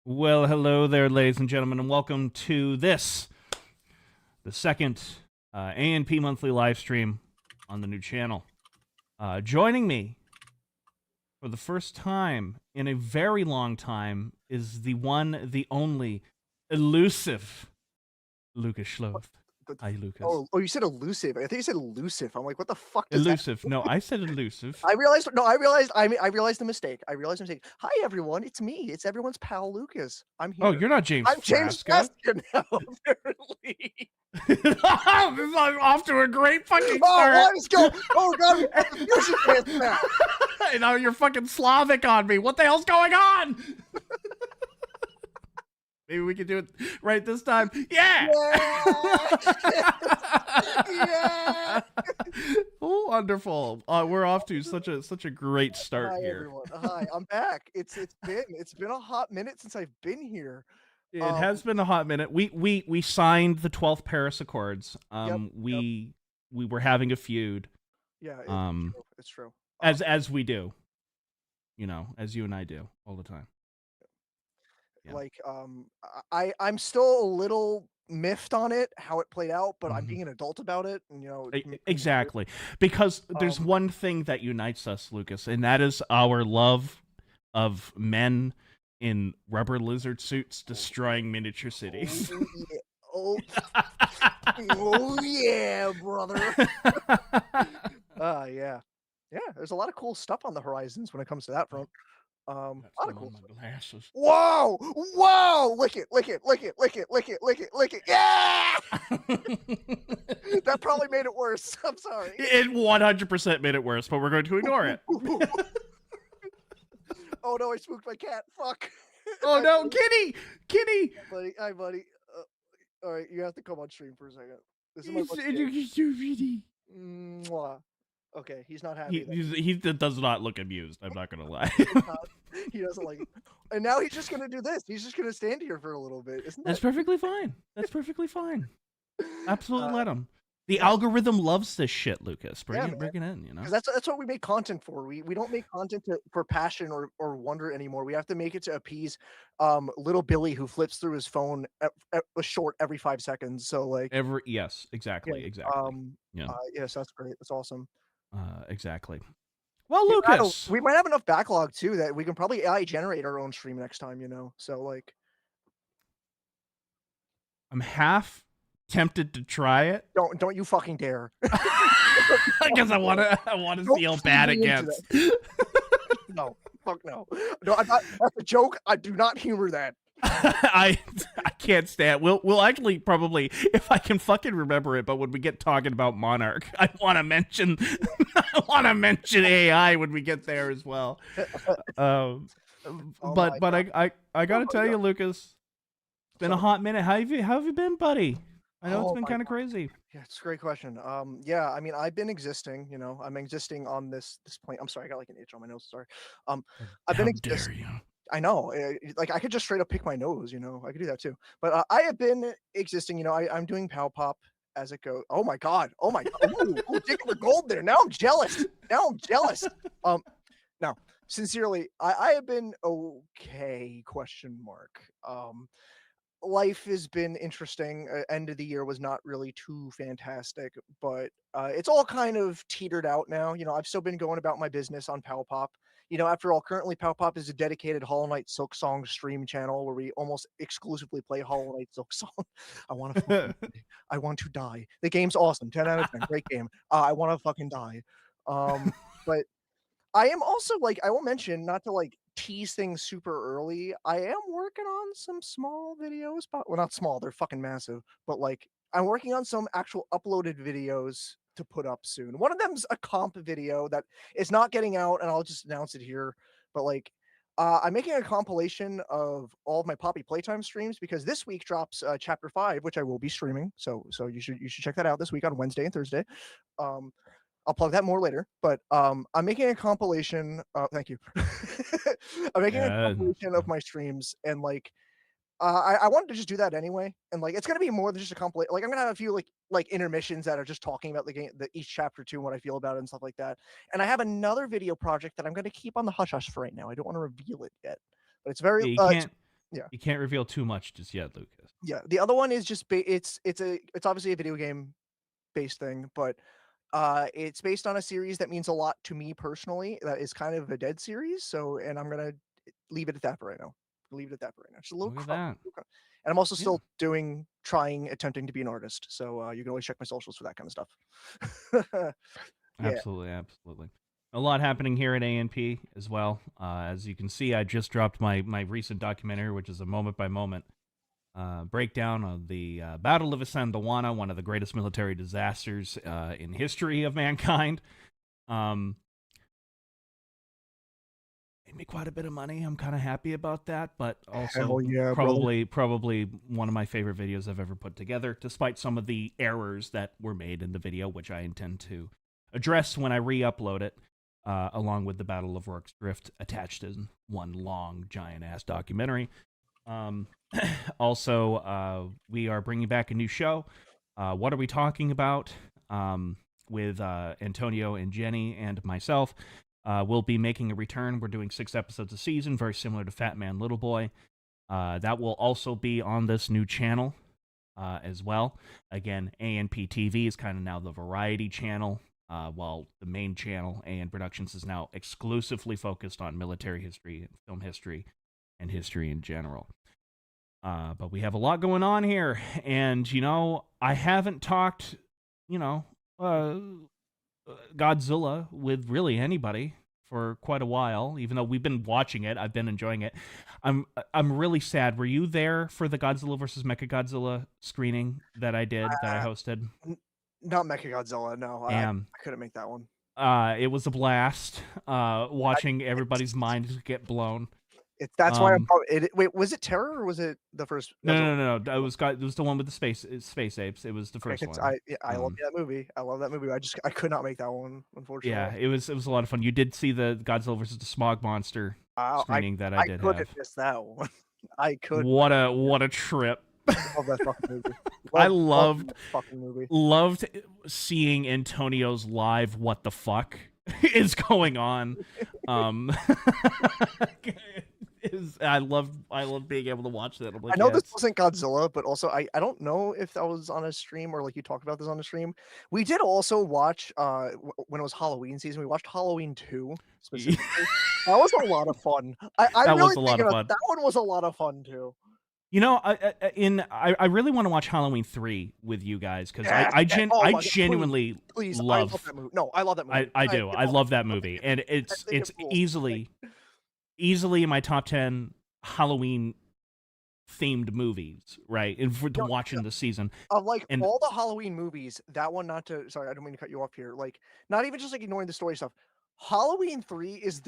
Well, hello there, ladies and gentlemen, and welcome to this, the second A&P monthly live stream on the new channel. Joining me for the first time in a very long time is the one, the only, elusive Lucas Schloth. Hi, Lucas. Oh, you said elusive. I think you said elusive. I'm like, what the fuck does that? Elusive. No, I said elusive. I realized. No, I realized. I realized the mistake. I realized the mistake. Hi, everyone. It's me. It's everyone's pal, Lucas. I'm Oh, here. you're not James I'm James Frasca. Frasca now. Apparently. I'm off to a great fucking Oh, start. let's go. Oh god, we got the fusion dance now. And now you're fucking Slavic on me. What the hell's going on? Maybe we can do it right this time. Yeah. Yeah. Oh, wonderful. We're off to such a great start Hi, here. everyone. Hi, I'm back. It's been a hot minute since I've been here. It has been a hot minute. We signed the 12th Paris Accords. Yep. We were having a feud. Yeah. It's true. As we do. You know, as you and I do all the time. Yeah. Like, I'm still a little miffed on it, how it played out, but I'm Mhm. being an adult about it, and, Exactly. Because there's one thing that unites us, Lucas, and that is our love of men in rubber lizard suits destroying miniature cities. Oh, oh yeah, brother. Yeah. Yeah, there's a lot of cool stuff on the horizons when it comes to that front. A lot of cool stuff. Glasses. Whoa! Whoa! Lick it, lick it, lick it, lick it, lick it, lick it, lick it. Yeah! That probably made it worse. I'm sorry. It 100% made it worse, but we're going to ignore it. Oh no, I spooked my cat. Fuck. Oh no, Kitty! Kitty! Hi, buddy. All right, you have to come on stream for a second. This is my buddy. Mwah. Okay, he's not happy. He does not look amused. I'm not gonna lie. He doesn't like it. And now he's just gonna do this. He's just gonna stand here for a little bit. Isn't That's that? perfectly fine. That's perfectly fine. Absolutely let him. The algorithm loves this shit, Lucas. Bring it in, you know? 'Cause that's what we make content for. We don't make content for passion or wonder anymore. We have to make it to appease little Billy who flips through his phone a short every 5 seconds. So like Yes, exactly, yeah, exactly. Yeah. yes, that's great. That's awesome. Exactly. Well, Yeah, Lucas, we might have enough backlog too that we can probably AI generate our own stream next time, So like I'm half tempted to try it don't you fucking dare. because I want to feel bad against. No, fuck no. No, that's a joke. I do not humor that. I can't stand. We'll actually probably, if I can fucking remember it, but when we get talking about Monarch, I want to mention AI when we get there as well. But I gotta tell you, Lucas, it's been a hot minute. How have you been, buddy? I know it's been kind of crazy. Yeah, it's a great question. Yeah, I mean, I've been existing. I'm existing on this plane. I'm sorry, I got like an itch on my nose. Sorry. I've been existing. I know, like I could just straight up pick my nose, I could do that too. But I have been existing, I'm doing PowPop as it goes. Oh my god, oh my god, ooh, taking the gold there. Now I'm jealous. Now sincerely, I have been okay. Question mark. Life has been interesting. End of the year was not really too fantastic, but it's all kind of teetered out now. I've still been going about my business on PowPop. After all, currently PowPop is a dedicated Hollow Knight Silk Song stream channel where we almost exclusively play Hollow Knight Silk Song. I want to I want to die. The game's awesome. 10 out of 10. Great game. I want to fucking die. But I am also like, I will mention, not to like tease things super early. I am working on some small videos, but well, not small, they're fucking massive. But like, I'm working on some actual uploaded videos to put up soon. One of them's a comp video that is not getting out, and I'll just announce it here. But like, I'm making a compilation of all of my Poppy Playtime streams because this week drops Chapter 5, which I will be streaming. So you should check that out this week on Wednesday and Thursday. I'll plug that more later, but I'm making a compilation. Thank you. I'm making a compilation of my streams, and like, I wanted to just do that anyway. And like, it's gonna be more than just a compilation. Like, I'm gonna have a few like intermissions that are just talking about the game, each chapter 2, and what I feel about it and stuff like that. And I have another video project that I'm gonna keep on the hush hush for right now. I don't want to reveal it yet, but it's very. Yeah. You can't reveal too much just yet, Lucas. Yeah. The other one is just it's obviously a video game based thing, but it's based on a series that means a lot to me personally. That is kind of a dead series. So, and I'm gonna leave it at that for right now. Leave it at that for right now. Just a Look at that. and I'm also Yeah. still attempting to be an artist. So you can always check my socials for that kind of stuff. Yeah. Absolutely, absolutely. A lot happening here at ANP as well. As you can see, I just dropped my recent documentary, which is a moment by moment breakdown of the Battle of Isandlwana, one of the greatest military disasters in history of mankind. Made me quite a bit of money. I'm kind of happy about that, but also Hell yeah, brother. probably one of my favorite videos I've ever put together, despite some of the errors that were made in the video, which I intend to address when I re-upload it, along with the Battle of Rorke's Drift attached in one long, giant-ass documentary. Also, we are bringing back a new show. What are we talking about? With Antonio and Jenny and myself. We'll be making a return. We're doing 6 episodes a season, very similar to Fat Man Little Boy. That will also be on this new channel as well. Again, ANP TV is kind of now the variety channel, while the main channel, AN Productions, is now exclusively focused on military history, film history, and history in general. But we have a lot going on here, and, I haven't talked, Godzilla with really anybody for quite a while, even though we've been watching it. I've been enjoying it. I'm really sad. Were you there for the Godzilla versus Mechagodzilla screening that I did, that I hosted? Not Mechagodzilla. No, I couldn't make that one. It was a blast watching everybody's minds get blown. That's why I'm probably. Wait, was it Terror or was it the first? No. It was the one with the space apes. It was the first one. I love that movie. I love that movie. I could not make that one, unfortunately. Yeah, it was a lot of fun. You did see the Godzilla versus the Smog Monster screening that I did have. I could have missed that one. I could. What a trip. I love that fucking movie. I loved that fucking movie. Loved seeing Antonio's live what the fuck is going on. I love being able to watch that. Like, I know this wasn't Godzilla, but also I don't know if that was on a stream or like you talked about this on a stream. We did also watch when it was Halloween season. We watched Halloween 2 specifically. That was a lot of fun. That was a lot of fun. That one was a lot of fun too. I really want to watch Halloween 3 with you guys because I genuinely love that movie. No, I love that movie. I do. I love that movie, and it's easily in my top 10 Halloween themed movies, right? And to watch in the season. All the Halloween movies, that one sorry, I don't mean to cut you off here. Like, not even just like ignoring the story stuff. Halloween 3 is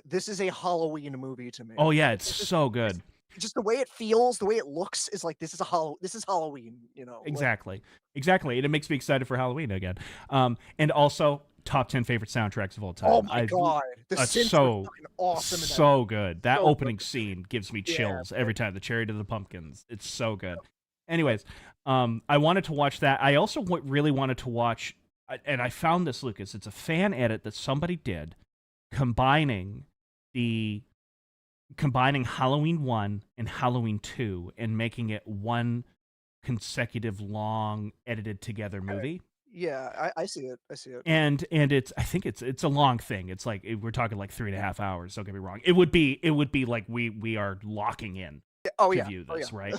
this is a Halloween movie to me. Oh yeah, it's so good. Just the way it feels, the way it looks is like this is Halloween, Exactly. And it makes me excited for Halloween again. And also top 10 favorite soundtracks of all time. Oh my god. The synths are fucking awesome in that. So good. That opening scene gives me chills every time. The Cherry to the Pumpkins. It's so good. Anyways, I wanted to watch that. I also really wanted to watch, and I found this, Lucas. It's a fan edit that somebody did combining Halloween 1 and Halloween 2 and making it one consecutive long edited together movie. Yeah, I see it. And I think it's a long thing. It's like we're talking like 3.5 hours. Don't get me wrong. It would be like we are locking in to view this, right?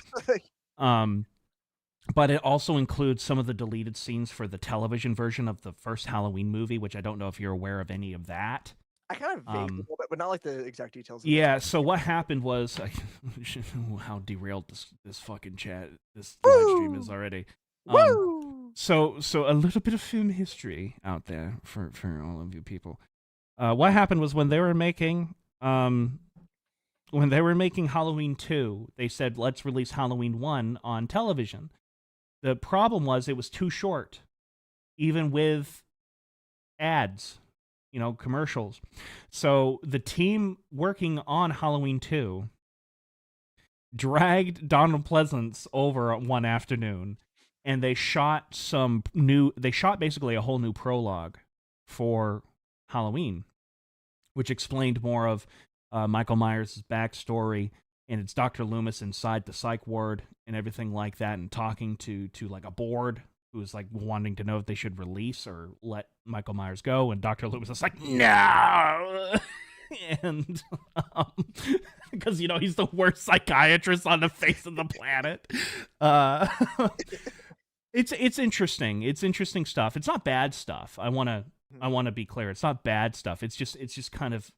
But it also includes some of the deleted scenes for the television version of the first Halloween movie, which I don't know if you're aware of any of that. I kind of vaguely, but not like the exact details. Yeah. So what happened was, how derailed this fucking this live stream is already. So a little bit of film history out there for all of you people. What happened was when they were making Halloween 2, they said let's release Halloween 1 on television. The problem was it was too short, even with ads. Commercials. So the team working on Halloween 2 dragged Donald Pleasance over one afternoon, and they shot basically a whole new prologue for Halloween, which explained more of Michael Myers' backstory, and it's Dr. Loomis inside the psych ward and everything like that, and talking to like a board who's like wanting to know if they should release or let Michael Myers go, and Dr. Loomis is like, no. And because he's the worst psychiatrist on the face of the planet. Uh, it's interesting. It's interesting stuff. It's not bad stuff. I want to be clear. It's not bad stuff. It's just kind of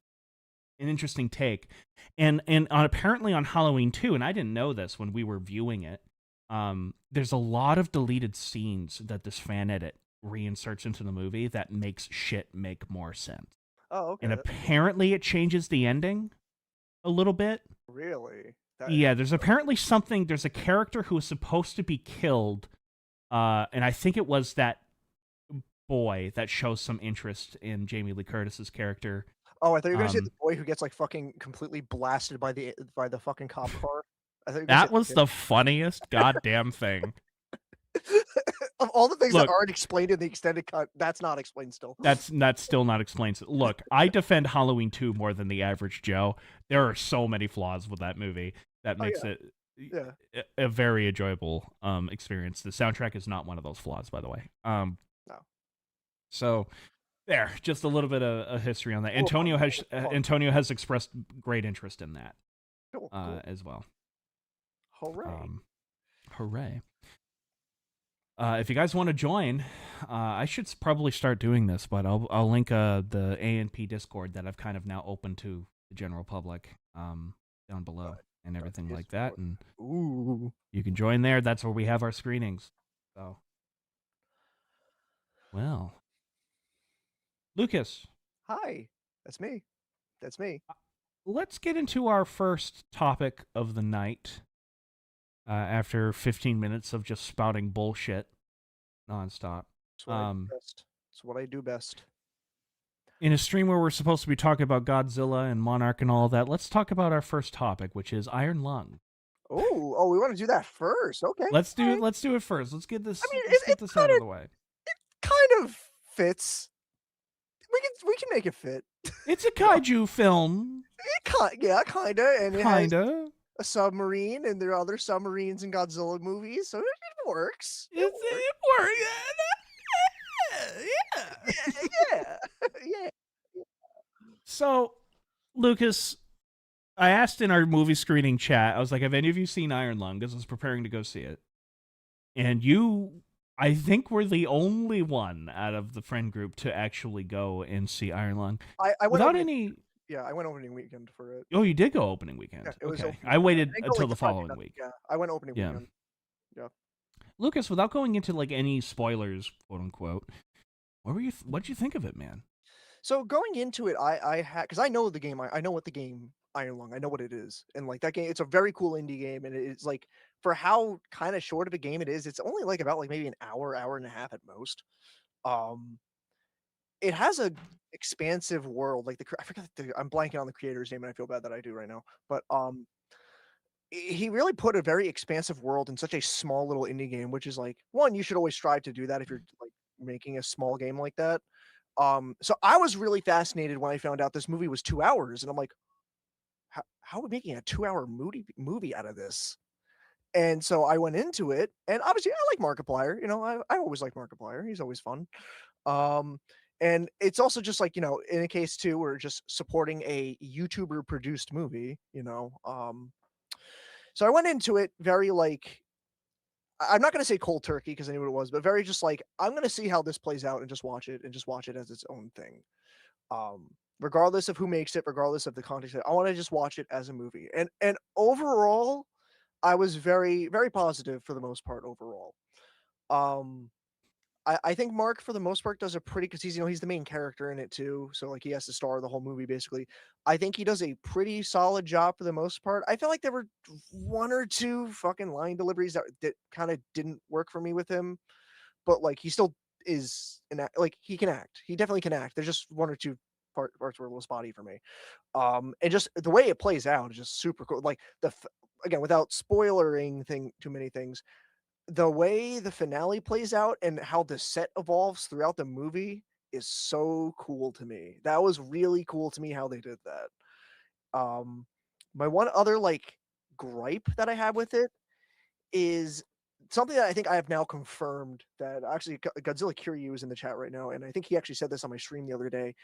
an interesting take. And apparently on Halloween 2, and I didn't know this when we were viewing it, there's a lot of deleted scenes that this fan edit reinserts into the movie that makes shit make more sense. Oh, okay. And apparently it changes the ending a little bit. Really? Yeah, there's apparently something. There's a character who was supposed to be killed, and I think it was that boy that shows some interest in Jamie Lee Curtis's character. Oh, I thought you were gonna say the boy who gets like fucking completely blasted by the fucking cop car. I thought that was the funniest goddamn thing. Of all the things that aren't explained in the extended cut, that's not explained still. That's still not explained. Look, I defend Halloween 2 more than the average Joe. There are so many flaws with that movie that makes it a very enjoyable experience. The soundtrack is not one of those flaws, by the way. No. So there, just a little bit of history on that. Antonio has expressed great interest in that cool. As well. Hooray! Hooray! If you guys want to join, I should probably start doing this, but I'll link the ANP Discord that I've kind of now opened to the general public down below and everything like that, and you can join there. That's where we have our screenings. So, well, Lucas, hi, that's me. That's me. Let's get into our first topic of the night. After 15 minutes of just spouting bullshit nonstop. It's what I do best. In a stream where we're supposed to be talking about Godzilla and Monarch and all that, let's talk about our first topic, which is Iron Lung. Oh, we want to do that first. Okay. Let's do it first. Let's get this. Let's get this out of the way. It kind of fits. We can make it fit. It's a kaiju film. Kinda, and it has Kinda. a submarine, and there are other submarines in Godzilla movies, so it works. It works. Yeah. So, Lucas, I asked in our movie screening chat, I was like, have any of you seen Iron Lung? Because I was preparing to go see it. And you, I think, were the only one out of the friend group to actually go and see Iron Lung. I went without any... Yeah, I went opening weekend for it. Oh, you did go opening weekend? Yeah, it was okay. I waited until the following week. Yeah, I went opening weekend. Yeah. Lucas, without going into like any spoilers, quote unquote, what did you think of it, man? So going into it, I had, because I know the game. I know what the game Iron Lung. I know what it is, and like that game, it's a very cool indie game, and it's like for how kind of short of a game it is, it's only like about like maybe an hour and a half at most. It has a expansive world. Like I forgot I'm blanking on the creator's name, and I feel bad that I do right now. But he really put a very expansive world in such a small little indie game, which is like one, you should always strive to do that if you're like making a small game like that. So I was really fascinated when I found out this movie was 2 hours, and I'm like, how are we making a 2-hour movie out of this? And so I went into it, and obviously I like Markiplier. I always like Markiplier. He's always fun. And it's also just like, in a case too, we're just supporting a YouTuber produced movie, so I went into it very like, I'm not going to say cold turkey because I knew what it was, but very just like, I'm going to see how this plays out and just watch it as its own thing. Regardless of who makes it, regardless of the context, I want to just watch it as a movie. And overall, I was very, very positive for the most part overall. I think Mark, for the most part, does a pretty, because he's the main character in it too. So like he has to star the whole movie basically. I think he does a pretty solid job for the most part. I feel like there were one or two fucking line deliveries that kind of didn't work for me with him, but like he still is like he can act. He definitely can act. There's just one or two parts were a little spotty for me. And just the way it plays out is just super cool. Like again, without spoilering too many things, the way the finale plays out and how the set evolves throughout the movie is so cool to me. That was really cool to me how they did that. My one other like gripe that I have with it is something that I think I have now confirmed that actually Godzilla Kiryu is in the chat right now, and I think he actually said this on my stream the other day.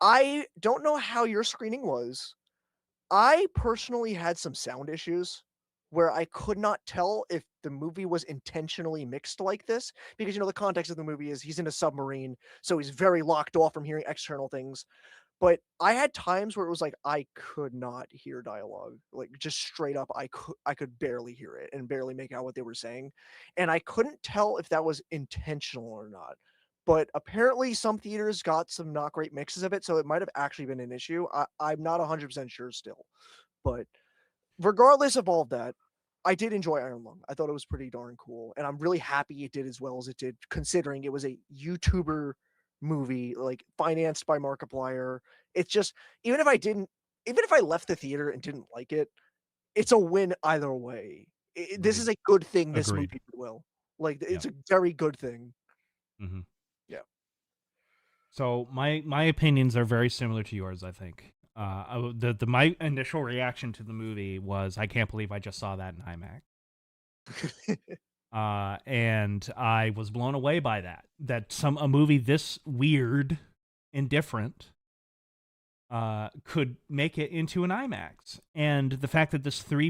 I don't know how your screening was. I personally had some sound issues where I could not tell if the movie was intentionally mixed like this because the context of the movie is he's in a submarine, so he's very locked off from hearing external things. But I had times where it was like I could not hear dialogue. Like just straight up I could barely hear it and barely make out what they were saying. And I couldn't tell if that was intentional or not. But apparently some theaters got some not great mixes of it, so it might have actually been an issue. I'm not 100% sure still. But regardless of all of that, I did enjoy Iron Lung. I thought it was pretty darn cool, and I'm really happy it did as well as it did, considering it was a YouTuber movie, like financed by Markiplier. It's just even if I left the theater and didn't like it, it's a win either way. This Agreed. is a good thing. This Agreed. movie did well. Like Yeah. it's a very good thing. Mm-hmm. Yeah. So my opinions are very similar to yours. I think. My initial reaction to the movie was, I can't believe I just saw that in IMAX. And I was blown away by that. That a movie this weird and different could make it into an IMAX. And the fact that this little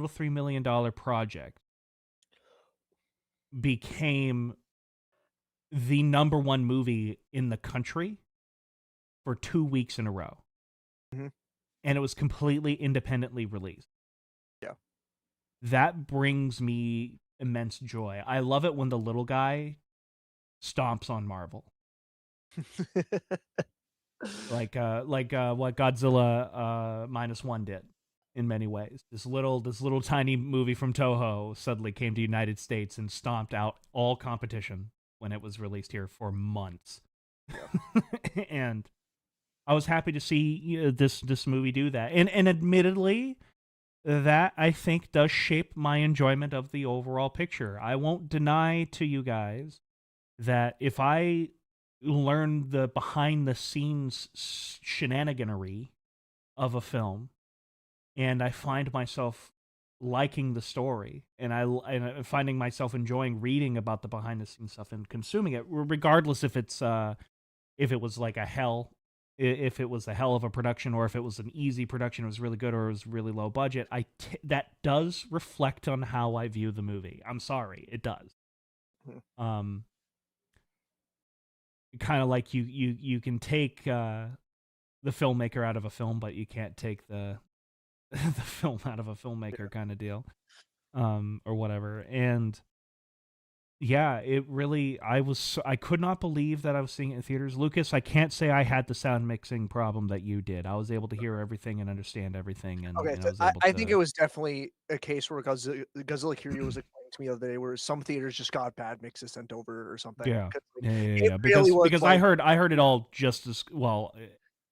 $3 million project became the number one movie in the country for 2 weeks in a row. Mhm. And it was completely independently released. Yeah. That brings me immense joy. I love it when the little guy stomps on Marvel. like what Godzilla -1 did in many ways. This little tiny movie from Toho suddenly came to United States and stomped out all competition when it was released here for months. Yeah. And I was happy to see this movie do that. And admittedly, that I think does shape my enjoyment of the overall picture. I won't deny to you guys that if I learn the behind the scenes shenaniganery of a film and I find myself liking the story and I'm finding myself enjoying reading about the behind the scenes stuff and consuming it, regardless if it was like if it was a hell of a production or if it was an easy production, it was really good, or it was really low budget, that does reflect on how I view the movie. I'm sorry, it does. Kind of like you can take the filmmaker out of a film, but you can't take the the film out of a filmmaker, kind of deal, or whatever. And yeah, it really, I could not believe that I was seeing it in theaters. Lucas, I can't say I had the sound mixing problem that you did. I was able to hear everything and understand everything, and, Okay, and I so was able I to. think it was definitely a case where Godzilla Kiryu was explaining to me the other day, where some theaters just got bad mixes sent over or something. Yeah, 'Cause, like, yeah. it really was Because like, I heard it all just as well,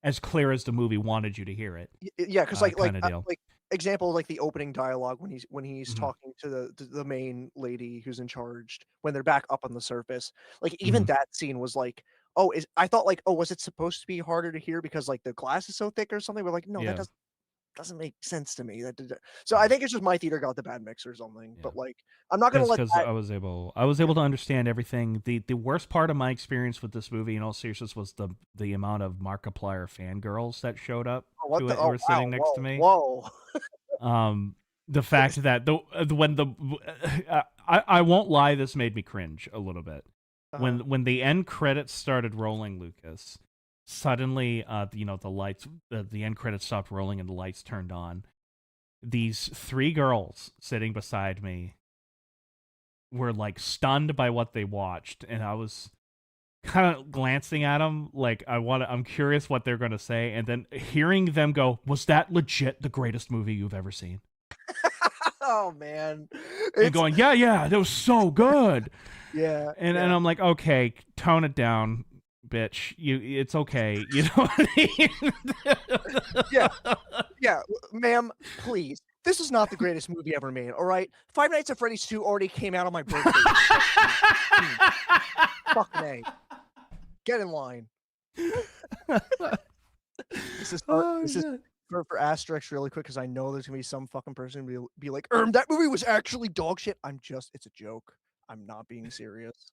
as clear as the movie wanted you to hear it. yeah, because Kind of deal. like example, like the opening dialogue when he's Mhm. talking to the main lady who's in charge when they're back up on the surface. Like even Mhm. that scene was like, oh, I thought like, oh, was it supposed to be harder to hear because like the glass is so thick or something? We're like, no, that Yeah, doesn't make sense to me. So I yeah, think it's just my theater got the bad mix or something. yeah. But like, I'm not gonna let Because that. I was able to understand everything. The worst part of my experience with this movie, in all seriousness, was the amount of Markiplier fangirls that showed up Oh, what to the? it, who Oh were wow! sitting next to Whoa! me. Whoa! The fact that when the I won't lie, this made me cringe a little bit. Uh-huh. When the end credits started rolling, Lucas, suddenly the lights, the end credits stopped rolling and the lights turned on. These three girls sitting beside me were like stunned by what they watched, and I was kind of glancing at them like I'm curious what they're going to say, and then hearing them go, "Was that legit the greatest movie you've ever seen?" Oh man, And it's going, "Yeah, that was so good." yeah, And yeah, I'm like, "Okay, tone it down, bitch. It's okay." You know what I mean? yeah, yeah, ma'am, please. This is not the greatest movie ever made. All right, Five Nights at Freddy's 2 already came out on my birthday. Fucking A. Get in line. This is Oh this is shit. for asterisks really quick, because I know there's gonna be some fucking person be like, that movie was actually dog shit." It's a joke. I'm not being serious.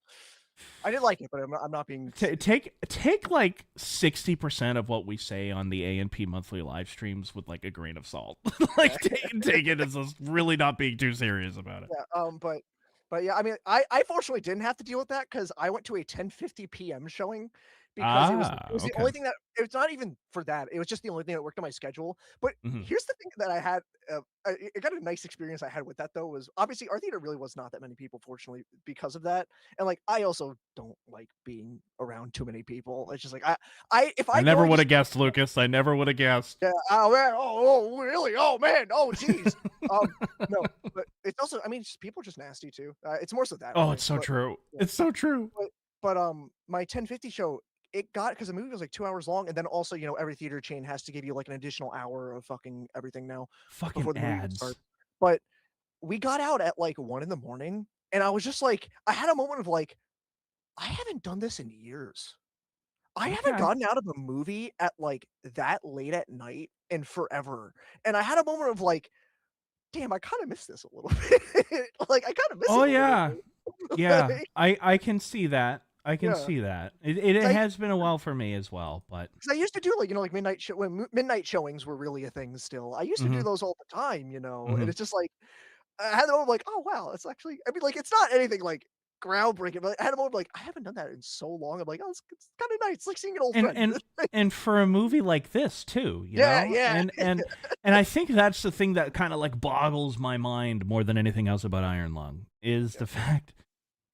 I did like it, but I'm not being Take like 60% of what we say on the A&P monthly live streams with like a grain of salt. Like yeah. take it as us really not being too serious about it. Yeah, but yeah, I mean, I fortunately didn't have to deal with that because I went to a 10:50 PM showing because Ah, it was the okay. only thing that it's not even for that, it was just the only thing that worked on my schedule. But Mhm. here's the thing that I had, I got a nice experience I had with that though, was obviously our theater really was not that many people, fortunately, because of that. And like I also don't like being around too many people. It's just like I if I I go never and would just have guessed, Lucas. I never would have guessed. yeah, oh man, oh really? Oh man, oh geez. No, but it's also, I mean, just people are just nasty too. It's more so that Oh, way, it's so but true. yeah. It's so true. My 10:50 show, it got because the movie was like 2 hours long, and then also, every theater chain has to give you like an additional hour of fucking everything now Fucking before the movie even ads. starts. But we got out at like 1 in the morning, and I was just like, I had a moment of like, I haven't done this in years. I haven't Okay. gotten out of a movie at like that late at night in forever. And I had a moment of like, damn, I kind of miss this a little bit. Like I kind of miss Oh it a little yeah. bit. Yeah. Like, I can see that. I can yeah. see that. It 'Cause has been a while for me as well, but 'Cause I used to do, like, like, midnight showings were really a thing still. I used to do mhm. those all the time, and Mhm. it's just like I had a moment like, "Oh, wow, it's actually," I mean, like, it's not anything, like, groundbreaking, but I had a moment like, "I haven't done that in so long." I'm like, "Oh, it's kinda nice, it's like seeing an old And friend." and and for a movie like this too, you Yeah, know? yeah. And I think that's the thing that kind of like boggles my mind more than anything else about Iron Lung is Yeah. the fact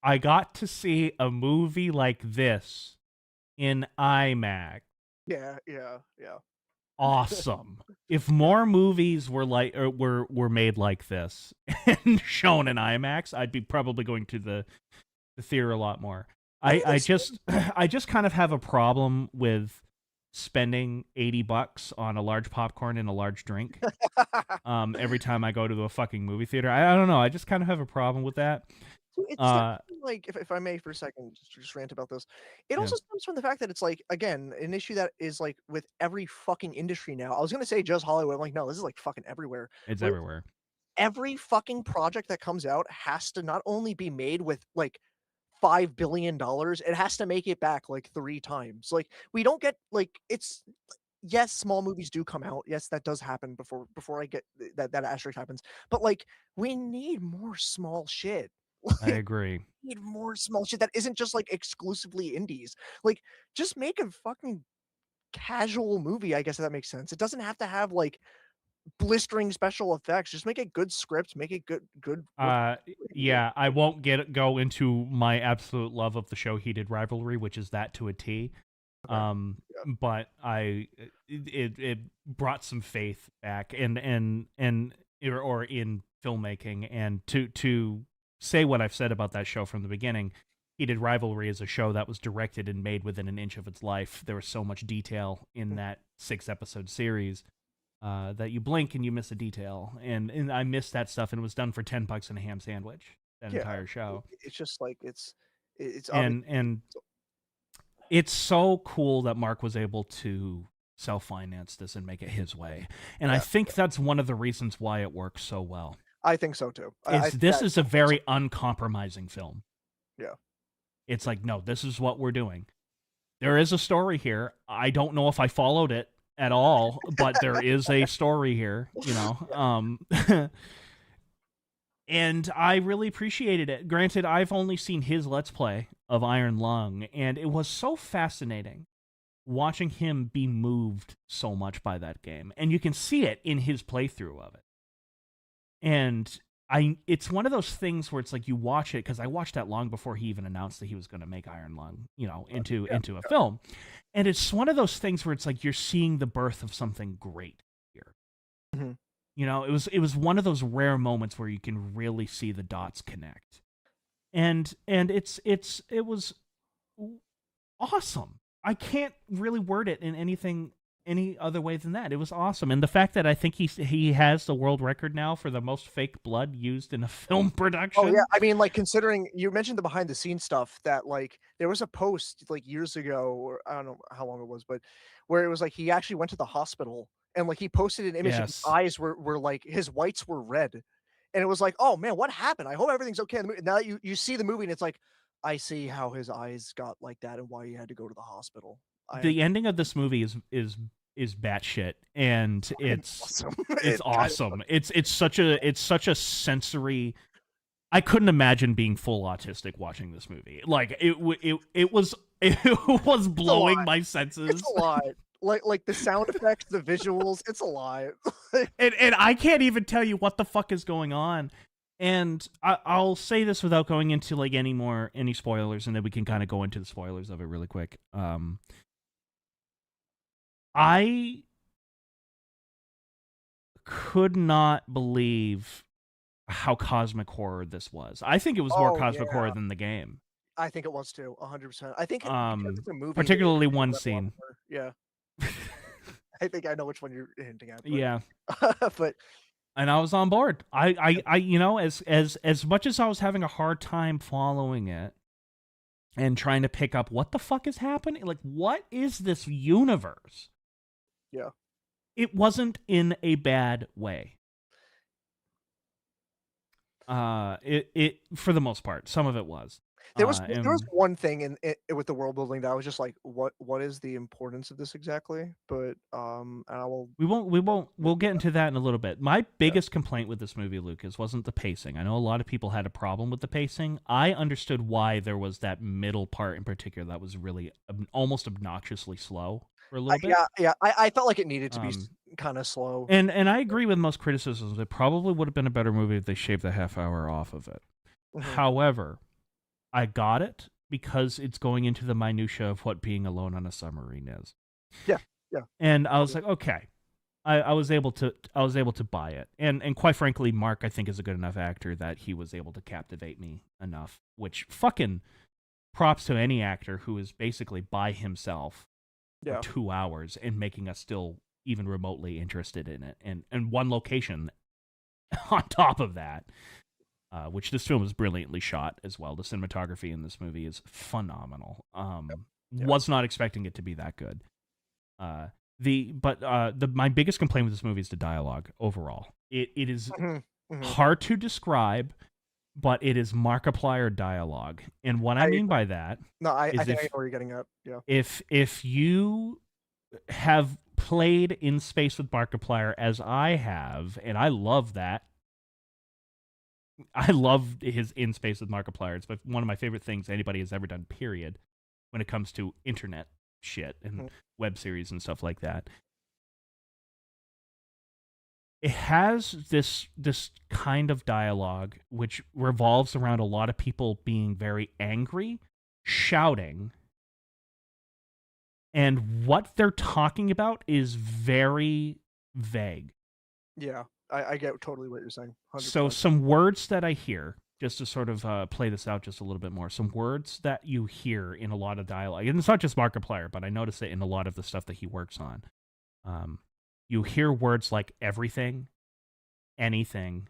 I got to see a movie like this in IMAX. Yeah, yeah, yeah. Awesome. If more movies were like or were made like this and shown in IMAX, I'd be probably going to the theater a lot more. I mean, I there's just I just kind of have a problem with spending $80 on a large popcorn and a large drink every time I go to a fucking movie theater. I don't know. I just kind of have a problem with that. It stems Uh from, like, if I may for a second just rant about this. It yeah, also stems from the fact that it's, like, again, an issue that is, like, with every fucking industry now. I was gonna say just Hollywood, I'm like, no, this is, like, fucking everywhere, it's where everywhere. every fucking project that comes out has to not only be made with, like, $5 billion, it has to make it back, like, 3 times. Like, we don't get, like, it's yes, small movies do come out. Yes, that does happen before I get that asterisk happens. But, like, we need more small shit. I Like agree. need more small shit that isn't just, like, exclusively indies. Like, just make a fucking casual movie, I guess, if that makes sense. It doesn't have to have, like, blistering special effects. Just make a good script, make it good worth Uh, it. yeah, I won't go into my absolute love of the show Heated Rivalry, which is that to a T. Okay. Yeah. But it brought some faith back and or in filmmaking and to say what I've said about that show from the beginning. Heated Rivalry is a show that was directed and made within an inch of its life. There was so much detail in Mm, that 6 episode series that you blink and you miss a detail, and I missed that stuff, and it was done for $10 and a ham sandwich. That yeah. entire show, It's just like it's obvious. and it's so cool that Mark was able to self finance this and make it his way, and I Yeah, think that's one of the reasons why it works so well. I think so too. I Is think this that is a very uncompromising film. yeah. It's like, no, this is what we're doing. There is a story here. I don't know if I followed it at all, but there is a story here, you know. Yeah. And I really appreciated it. Granted, I've only seen his Let's Play of Iron Lung, and it was so fascinating watching him be moved so much by that game. And you can see it in his playthrough of it. And it's one of those things where it's like you watch it, because I watched that long before he even announced that he was going to make Iron Lung, you know, Yeah. into a film. And it's one of those things where it's like you're seeing the birth of something great here. Mhm. You know, it was one of those rare moments where you can really see the dots connect. And it was awesome. I can't really word it in any other way than that. It was awesome. And the fact that I think he has the world record now for the most fake blood used in a film Oh, yeah, production. I mean, like, considering you mentioned the behind the scenes stuff that, like, there was a post, like, years ago, or I don't know how long it was, but where it was like he actually went to the hospital and like he posted an image and his Yes. eyes were like his whites were red. And it was like, "Oh man, what happened? I hope everything's okay in the movie." Now that you see the movie and it's like, I see how his eyes got like that and why he had to go to the hospital. I The ending of this movie is batshit, and fucking awesome. it's It kind of awesome. It's such a sensory. I couldn't imagine being full autistic watching this movie. Like it was it was it's a lot. blowing my It's senses. a lot. Like the sound effects, the visuals, it's a lot. And I can't even tell you what the fuck is going on. And I'll say this without going into like any spoilers, and then we can kind of go into the spoilers of it really quick. I could not believe how cosmic horror this was. I think it was more Oh, cosmic horror yeah. than the game. I think it was too, 100%. I think because it's a movie, they Particularly make one that a lot scene. more yeah. I think I know which one you're hinting at, but Yeah. but And I was on board. yeah. As much as I was having a hard time following it and trying to pick up what the fuck is happening, like what is this universe? Yeah. It wasn't in a bad way. It for the most part, some of it was. There was And one thing in with the world building that I was just like, "What is the importance of this exactly?" But, and I will we'll get into that in a little bit. My yeah. biggest complaint with this movie, Lucas, wasn't the pacing. I know a lot of people had a problem with the pacing. I understood why there was that middle part in particular that was really almost obnoxiously slow for a little bit. Yeah, I felt like it needed to be Um, kinda slow. and I agree with most criticisms. It probably would have been a better movie if they shaved the half hour off of it. Mhm. However, I got it because it's going into the minutia of what being alone on a submarine is. Yeah, yeah. And I was Totally. like, okay. I was able to buy it. And quite frankly, Mark I think is a good enough actor that he was able to captivate me enough, which fucking props to any actor who is basically by himself for Yeah. 2 hours and making us still even remotely interested in it. And one location on top of that. Which this film is brilliantly shot as well. The cinematography in this movie is phenomenal. Yeah. Was not expecting it to be that good. The my biggest complaint with this movie is the dialogue overall. It is Mhm. Mhm. hard to describe, but it is Markiplier dialogue. And what I I mean agree. by that No, I is think I know where you're getting at. Yeah. if you have played in space with Markiplier as I have, and I love that. I love his In Space with Markiplier. It's one of my favorite things anybody has ever done, period, when it comes to internet shit and Mhm. web series and stuff like that. It has this kind of dialogue which revolves around a lot of people being very angry, shouting, and what they're talking about is very vague. Yeah. I get totally what you're saying, So 100%. some words that I hear, just to sort of play this out just a little bit more, some words that you hear in a lot of dialogue, and it's not just Markiplier, but I notice it in a lot of the stuff that he works on. Um, you hear words like everything, anything,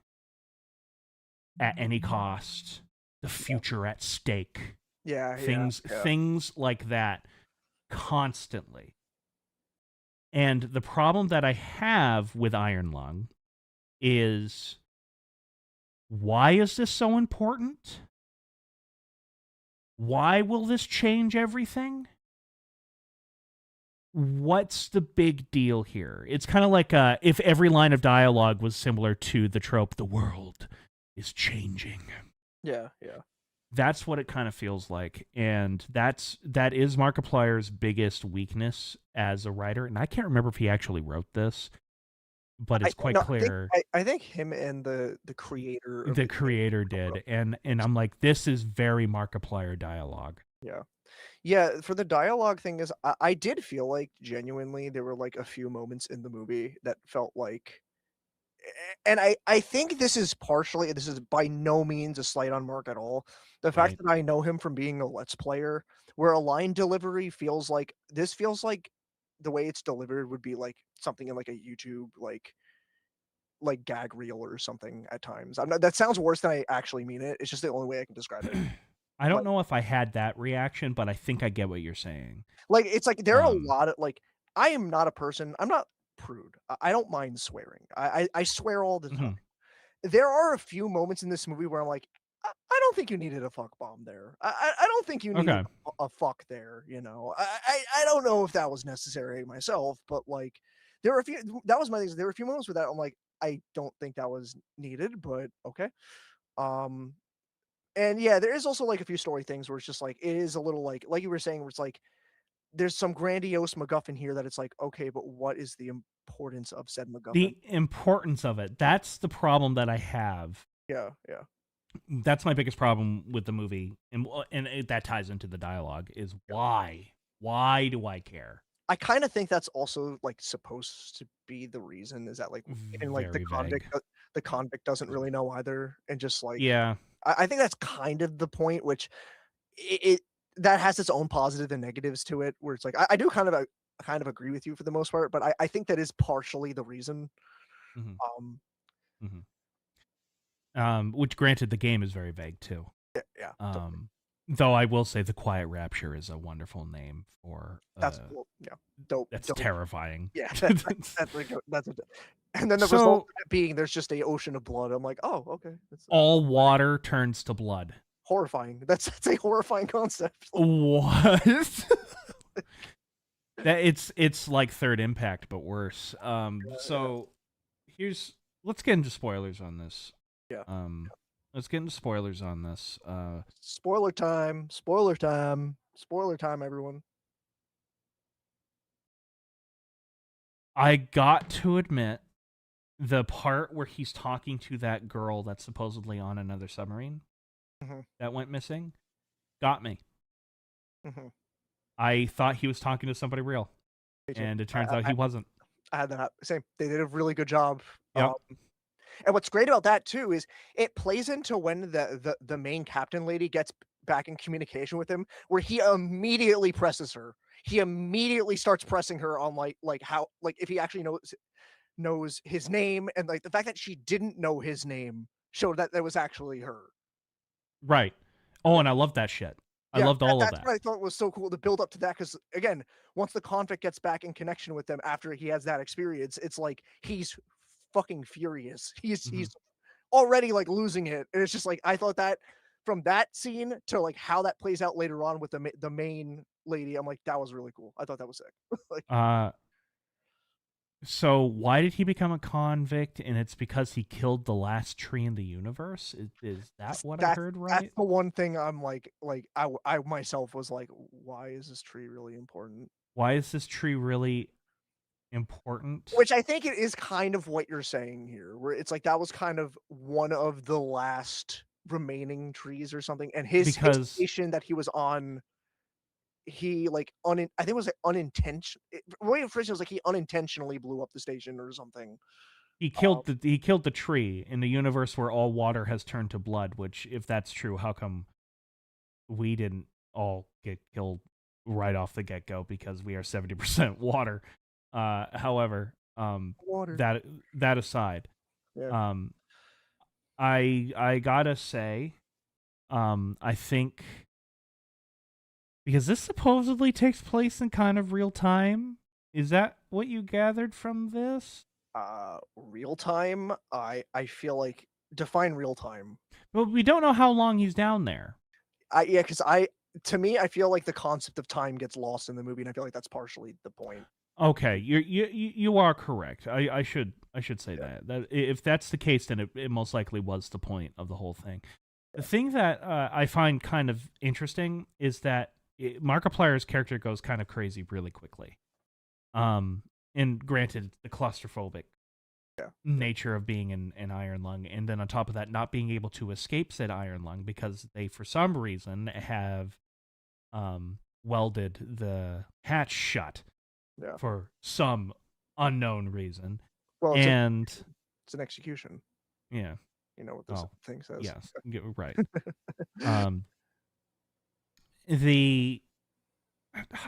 at any cost, the Yeah. future at stake, Yeah, yeah, yeah. things like that constantly. And the problem that I have with Iron Lung is, why is this so important? Why will this change everything? What's the big deal here? It's kind of like if every line of dialogue was similar to the trope, the world is changing. Yeah, yeah. That's what it kind of feels like, and that is Markiplier's biggest weakness as a writer. And I can't remember if he actually wrote this, but I it's quite no, clear I think him and the creator of the the game creator wrote did. And most. I'm like, this is very Markiplier dialogue. Yeah. Yeah, for the dialogue thing is I did feel like genuinely there were, like, a few moments in the movie that felt like and I think this is by no means a slight on Mark at all. The fact Right. that I know him from being a Let's Player, where a line delivery feels like the way it's delivered would be like something in like a YouTube, like gag reel or something at times. I'm not that sounds worse than I actually mean it. It's just the only way I can describe it. I don't Like know if I had that reaction, but I think I get what you're saying. it's like there are a Um, lot of I am not a person I'm not prude. I don't mind swearing. I swear all the time. Mhm. There are a few moments in this movie where I'm like, I don't think you needed a fuck bomb there. I don't think you needed Okay. a fuck there. You know, I don't know if that was necessary myself, but like there were a few. That was my thing. There were a few moments with that I'm like, I don't think that was needed, but okay. Um, and yeah, there is also like a few story things where it's just like it is a little like you were saying, where it's like there's some grandiose MacGuffin here that it's like, okay, but what is the importance of said MacGuffin? The importance of it. That's the problem that I have. Yeah, yeah. That's my biggest problem with the movie, and that ties into the dialogue. Is why? Why do I care? I kind of think that's also like supposed to be the reason is that like in like Very vague. the convict doesn't really know either, and just like Yeah. I think that's kind of the point, which it that has its own positive and negatives to it, where it's like I do kind of agree with you for the most part, but I think that is partially the reason. Hmm. Um, Hmm. Which, granted, the game is very vague too. yeah, yeah, totally. Though I will say, the Quiet Rapture is a wonderful name for. That's cool. Yeah, dope, That's dope. terrifying. Yeah, that's a, and then the result So of it being there's just a ocean of blood. I'm like, oh, okay, that's all water turns to blood. horrifying. That's a horrifying concept. What? That it's like Third Impact, but worse. So let's get into spoilers on this. Yeah. Um, let's get into spoilers on this. Spoiler time. Spoiler time. Spoiler time, everyone. I got to admit, the part where he's talking to that girl that's supposedly on another submarine Mhm. that went missing got me. Mhm. I thought he was talking to somebody real, Me too. and it turns out he wasn't. I had that same. They did a really good job. Yep. And what's great about that too is it plays into when the main captain lady gets back in communication with him, where he immediately presses her. He immediately starts pressing her on like how like if he actually knows his name, and like the fact that she didn't know his name showed that was actually her. Right. Oh, Yeah. and I love that shit. I Yeah, loved all of that's that. what I thought was so cool to build up to that. Because again, once the convict gets back in connection with them after he has that experience, it's like he's fucking furious. Hmm. He's already like losing it, and it's just like I thought that from that scene to like how that plays out later on with the main lady, I'm like that was really cool. I thought that was sick. Like Uh, so why did he become a convict? And it's because he killed the last tree in the universe. Is that what I that's heard that's right? the one thing I'm like I myself was like, why is this tree really important? Why is this tree really important? Which I think it is kind of what you're saying here, where it's like that was kind of one of the last remaining trees or something, and his Because station that he was on, he like I think it was like unintentional. The way it phrased it was like he unintentionally blew up the station or something. Um, he killed the tree in the universe where all water has turned to blood. Which, if that's true, how come we didn't all get killed right off the get go because we are 70% water? However, water. that aside, Yeah. um, I gotta say, I think because this supposedly takes place in kind of real time. Is that what you gathered from this? Real time. I feel like define real time. But we don't know how long he's down there. Yeah, because to me I feel like the concept of time gets lost in the movie, and I feel like that's partially the point. Okay, you are correct. I should say Yeah. that if that's the case, then it most likely was the point of the whole thing. The Yeah. thing that I find kind of interesting is that Markiplier's character goes kind of crazy really quickly. Um, and granted, the claustrophobic Yeah. nature of being in an iron lung, and then on top of that, not being able to escape said iron lung because they, for some reason, have welded the hatch shut Yeah. for some unknown reason. Well, And it's an execution. yeah, You know what this oh thing says. yes, right. Um, the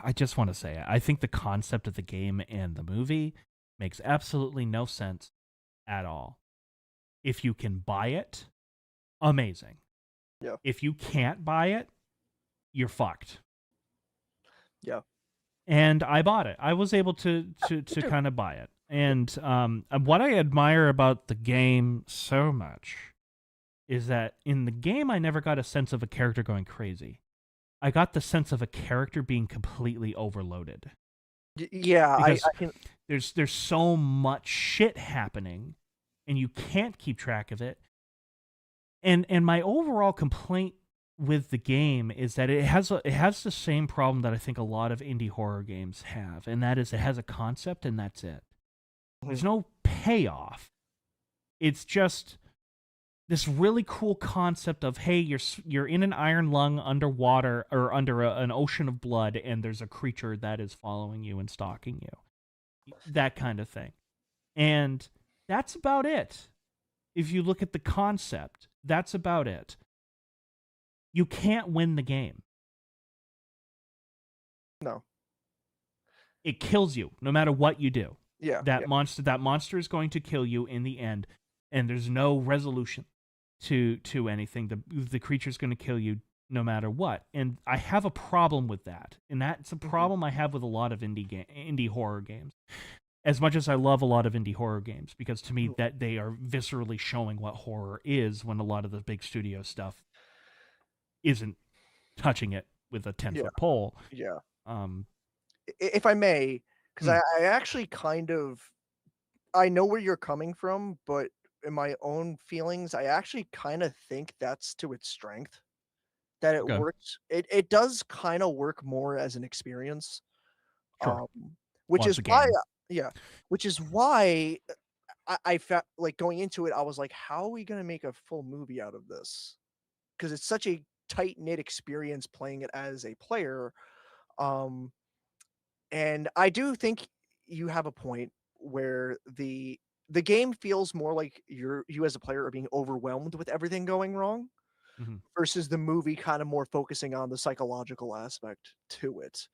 I just want to say, I think the concept of the game and the movie makes absolutely no sense at all. If you can buy it, amazing. Yeah. If you can't buy it, you're fucked. Yeah. And I bought it. I was able to Me too. kind of buy it. And what I admire about the game so much is that in the game, I never got a sense of a character going crazy. I got the sense of a character being completely overloaded. Yeah, Because I can. there's so much shit happening and you can't keep track of it. And my overall complaint with the game is that it has the same problem that I think a lot of indie horror games have, and that is it has a concept and that's it. There's no payoff. It's just this really cool concept of, hey, you're in an iron lung underwater or under an ocean of blood, and there's a creature that is following you and stalking you, that kind of thing, and that's about it. If you look at the concept, that's about it. You can't win the game. No. It kills you no matter what you do. Yeah. That monster is going to kill you in the end, and there's no resolution to anything. The creature's going to kill you no matter what. And I have a problem with that. And that's a problem I have with a lot of indie horror games. As much as I love a lot of indie horror games, because to me that they are viscerally showing what horror is, when a lot of the big studio stuff isn't touching it with a 10-foot pole. Yeah. Um, If I may, because I actually kind of, I know where you're coming from, but in my own feelings, I actually kind of think that's to its strength, that it Okay. works. It does kind of work more as an experience, Sure. which Well, it's is a why, game. yeah, which is why I felt like going into it, I was like, how are we gonna make a full movie out of this? Because it's such a tight knit experience playing it as a player. Um, and I do think you have a point where the game feels more like you as a player are being overwhelmed with everything going wrong Mhm. versus the movie kind of more focusing on the psychological aspect to it.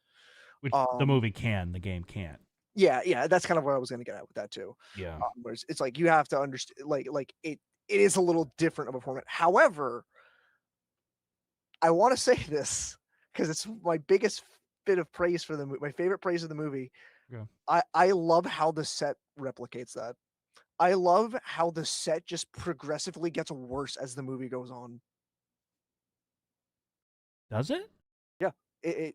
Which the Um, movie can, the game can't. yeah, that's kind of what I was gonna get at with that too. Yeah. Whereas it's like you have to understand, like it is a little different of a format. However, I want to say this because it's my biggest bit of praise for the my favorite praise of the movie. Yeah. I love how the set replicates that. I love how the set just progressively gets worse as the movie goes on. Does it? Yeah,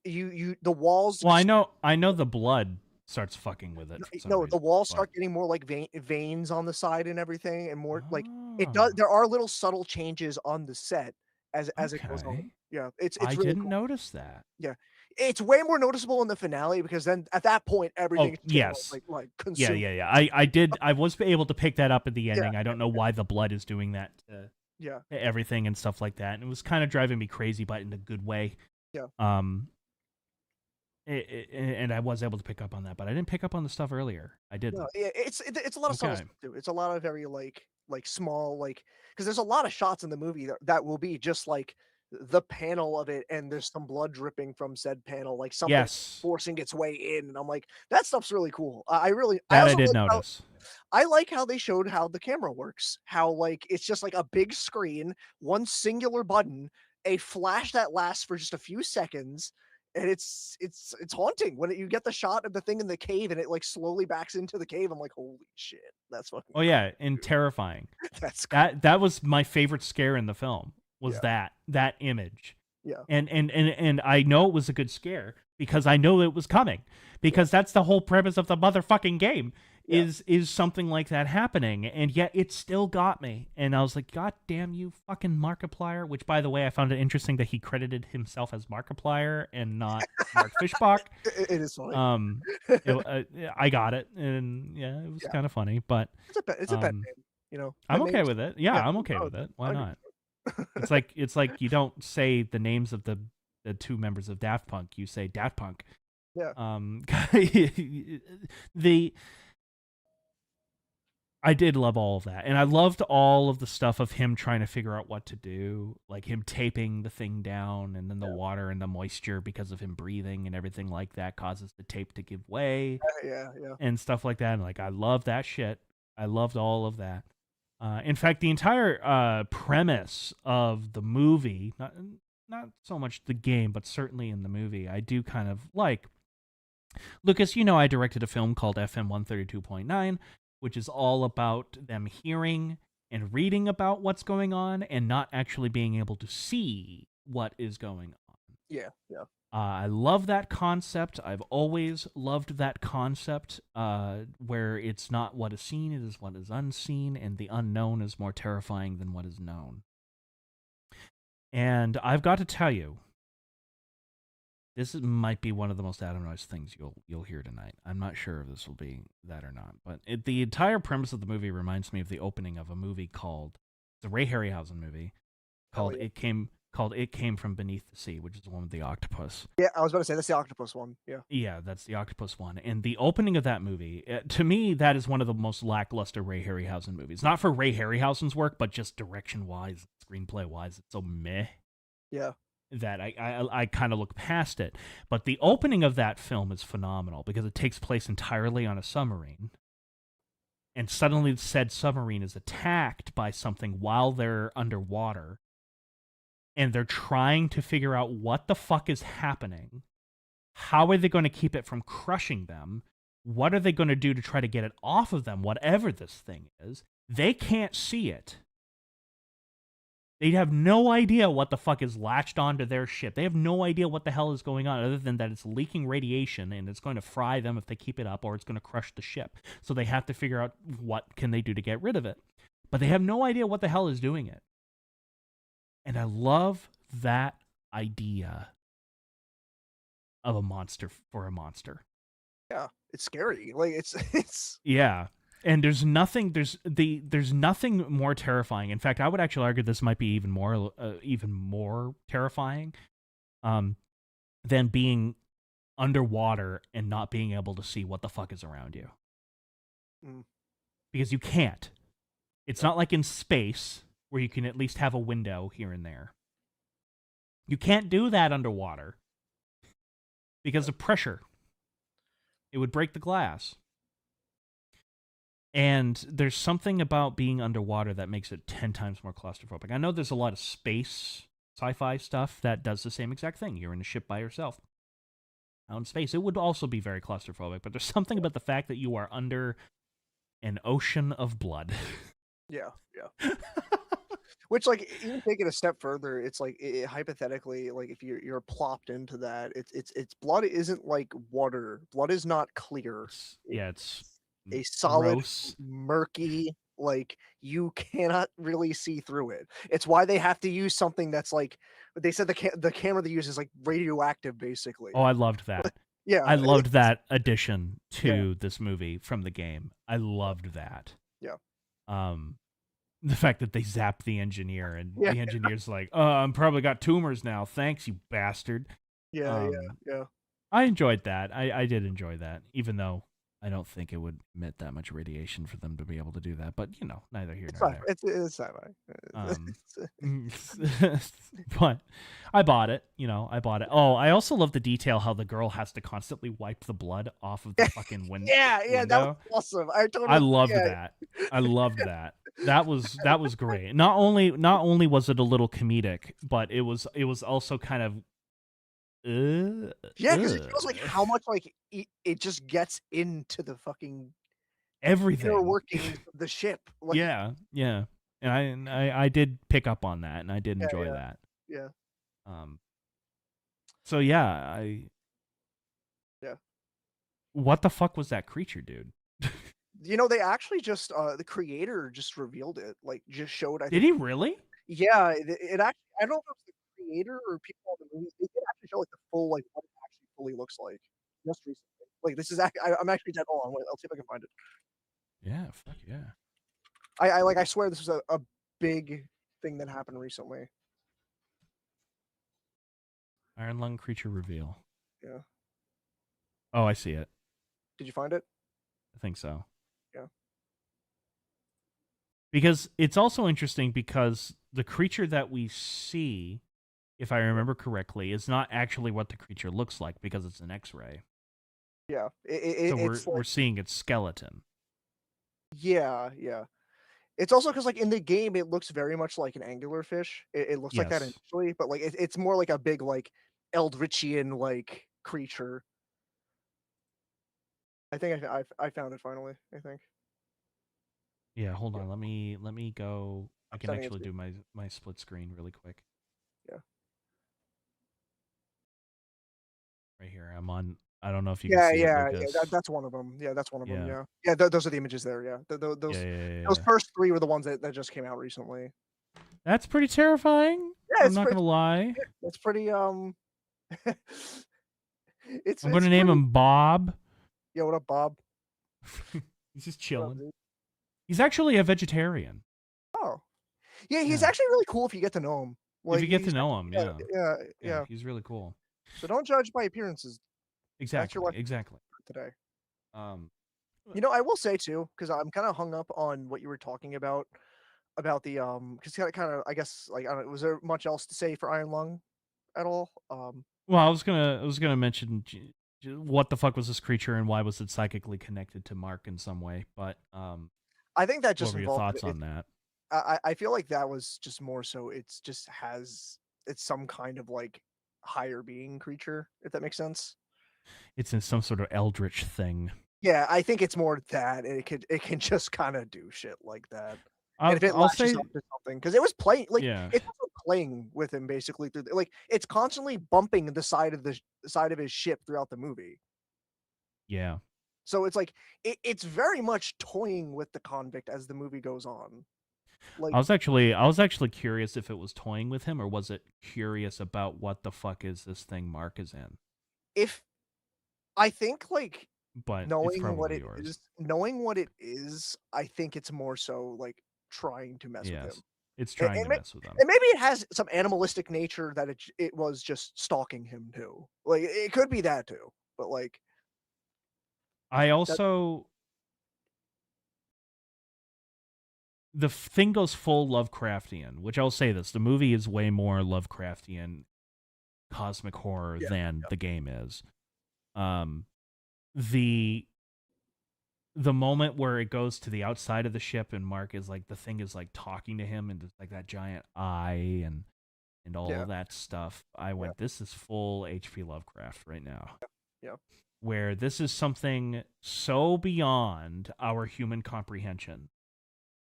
the walls. Well, I know the blood starts fucking with it for some No, the reason, walls but start getting more like veins on the side and everything, and more like it does. oh, There are little subtle changes on the set as it goes on. okay. Yeah, I it's really didn't cool. notice that. Yeah, it's way more noticeable in the finale because then at that point everything Oh, is getting yes. like Yeah, consumed. yeah, yeah. I was able to pick that up at the Yeah, ending. I don't know why the blood is doing that yeah, to everything and stuff like that. And it was kind of driving me crazy, but in a good way. yeah. Um, and I was able to pick up on that, but I didn't pick up on the stuff earlier. I No, didn't. yeah, it's a lot of subtle Okay. stuff too. It's a lot of very like small because there's a lot of shots in the movie that will be just like the panel of it, and there's some blood dripping from said panel, like something Yes, forcing its way in, and I'm like, that stuff's really cool. I really, I that I also did like how notice. I like how they showed how the camera works. How like it's just like a big screen, one singular button, a flash that lasts for just a few seconds, and it's haunting when you get the shot of the thing in the cave and it like slowly backs into the cave. I'm like, holy shit, that's fucking Oh cool. yeah, and terrifying. That's cool. That was my favorite scare in the film. Was Yeah, that image. yeah, And I know it was a good scare because I know it was coming, yeah, because that's the whole premise of the motherfucking game, yeah. is something like that happening, and yet it still got me. And I was like, God damn you, fucking Markiplier. Which, by the way, I found it interesting that he credited himself as Markiplier and not Mark Fishbach. It is funny. I got it, and yeah, it was Yeah, kind of funny, but it's a pet name. I'm Pet okay names. with it. Yeah, Yeah, I'm okay oh, with it. Why 100. not? It's like you don't say the names of the two members of Daft Punk. You say Daft Punk. Yeah, The I did love all of that, and I loved all of the stuff of him trying to figure out what to do, like him taping the thing down, and then the water and the moisture because of him breathing and everything like that causes the tape to give way yeah. and stuff like that. And like I love that shit. I loved all of that. In fact, the entire premise of the movie, not so much the game, but certainly in the movie, I do kind of like, Lucas, you know I directed a film called FM 132.9, which is all about them hearing and reading about what's going on and not actually being able to see what is going on. Yeah, yeah. I love that concept. I've always loved that concept, where it's not what is seen, it is what is unseen, and the unknown is more terrifying than what is known. And I've got to tell you, might be one of the most Adam Noise things you'll hear tonight. I'm not sure if this will be that or not, but the entire premise of the movie reminds me of the opening of a movie called the Ray Harryhausen movie Hell called yeah. It Came from Beneath the Sea, which is the one with the octopus. Yeah, I was about to say that's the octopus one. Yeah. Yeah, that's the octopus one. And the opening of that movie, to me, that is one of the most lackluster Ray Harryhausen movies. Not for Ray Harryhausen's work, but just direction-wise, screenplay-wise, it's so meh Yeah. that I kind of look past it. But the opening of that film is phenomenal because it takes place entirely on a submarine. And suddenly said submarine is attacked by something while they're underwater. And they're trying to figure out what the fuck is happening. How are they going to keep it from crushing them? What are they going to do to try to get it off of them, whatever this thing is? They can't see it. They have no idea what the fuck is latched onto their ship. They have no idea what the hell is going on other than that it's leaking radiation and it's going to fry them if they keep it up or it's going to crush the ship. So they have to figure out what can they do to get rid of it. But they have no idea what the hell is doing it. And I love that idea of a monster for a monster. Yeah, it's scary. Like it's Yeah. And there's nothing more terrifying. In fact, I would actually argue this might be even more terrifying than being underwater and not being able to see what the fuck is around you. Mm. Because you can't. It's not like in space where you can at least have a window here and there. You can't do that underwater because of pressure. It would break the glass. And there's something about being underwater that makes it 10 times more claustrophobic. I know there's a lot of space sci-fi stuff that does the same exact thing. You're in a ship by yourself out in space. It would also be very claustrophobic, but there's something about the fact that you are under an ocean of blood. Yeah, yeah. Which, like, even take it a step further, it's like hypothetically, like if you're plopped into that, it's blood isn't like water. Blood is not clear. It's A solid, gross, murky, like you cannot really see through it. It's why they have to use something that's like they said the camera they use is like radioactive, basically. Oh, I loved that. Yeah, I loved that addition Yeah. to this movie from the game. I loved that. Yeah. The fact that they zapped the engineer and Yeah. the engineer's like, I'm probably got tumors now. Thanks, you bastard. Yeah, yeah. I enjoyed that. I did enjoy that, even though I don't think it would emit that much radiation for them to be able to do that. But, you know, neither here It's nor fine. there. It's sci-fi. But I bought it. You know, I bought it. Oh, I also love the detail how the girl has to constantly wipe the blood off of the fucking window. Yeah, that was awesome. I loved that. I loved that. That was great. Not only was it a little comedic, but it was also kind of yeah, because it feels like how much like it just gets into the fucking everything inner workings of the ship. Like, yeah. And I did pick up on that, and I did enjoy that. Yeah. So yeah, Yeah. What the fuck was that creature, dude? You know, they actually just the creator just revealed it. Like, just showed. Did he really? Yeah, it actually. I don't know if it's the creator or people on the movie. They did actually show like the full like what it actually fully looks like just recently. Like, this is I'm actually dead on. Wait, I'll see if I can find it. Yeah, fuck yeah. I swear this was a big thing that happened recently. Iron lung creature reveal. Yeah. Oh, I see it. Did you find it? I think so. Yeah. Because it's also interesting because the creature that we see, if I remember correctly, is not actually what the creature looks like because it's an X-ray. Yeah. So we're seeing its skeleton. Yeah. It's also because, like, in the game, it looks very much like an anglerfish. It looks like that Yes. initially, but like it's more like a big like Eldritchian like creature. I think I found it finally. I think. Yeah, hold Yeah, on. Let me go. I I'm can sending it actually to you. do my split screen really quick. Yeah. Right here. I'm on. I don't know if you can Yeah, see it, yeah, yeah. Lucas. That's one of them. Yeah, that's one of them. Yeah. Yeah, yeah. Those are the images there. Yeah, Yeah, yeah, yeah, those yeah. first three were the ones that just came out recently. That's pretty terrifying. Yeah, I'm not gonna lie. it's pretty I'm gonna it's name pretty. him Bob. Yo, what up, Bob? He's just What up, chilling. dude? He's actually a vegetarian. Oh, yeah. He's Yeah. actually really cool if you get to know him. If Like you get to he's know him, yeah, yeah. yeah, Yeah, yeah. he's really cool. So don't judge by appearances. That's your Exactly. lesson Exactly. for today. Um You know, I will say too, because I'm kind of hung up on what you were talking about the because kind of I guess like I don't know, was there much else to say for Iron Lung at all? well, I was gonna mention what the fuck was this creature and why was it psychically connected to Mark in some way, but I think that what just were your involved thoughts it. on that? I feel like that was just more so it's just has it's some kind of like higher being creature, if that makes sense. It's in some sort of eldritch thing. Yeah, I think it's more that it can just kind of do shit like that. And I'll if it I'll latches say on to something, because it was playing like yeah. it's also playing with him basically through like it's constantly bumping the side of the side of his ship throughout the movie. Yeah. So it's like it's very much toying with the convict as the movie goes on. Like I was actually curious if it was toying with him or was it curious about what the fuck is this thing Mark is in. if I think like But it's probably yours. knowing what it is, I think it's more so like trying to mess with him. Yes. It's And, trying and, to may- mess with him. and maybe it has some animalistic nature that it was just stalking him too. Like it could be that too. But like I that also the thing goes full Lovecraftian, which I'll say this: the movie is way more Lovecraftian cosmic horror yeah, than the game is. Um, the the moment where it goes to the outside of the ship and Mark is like the thing is like talking to him and it's like that giant eye and all yeah, of that stuff. I yeah, went, this is full HP Lovecraft right now. yeah. Where this is something so beyond our human comprehension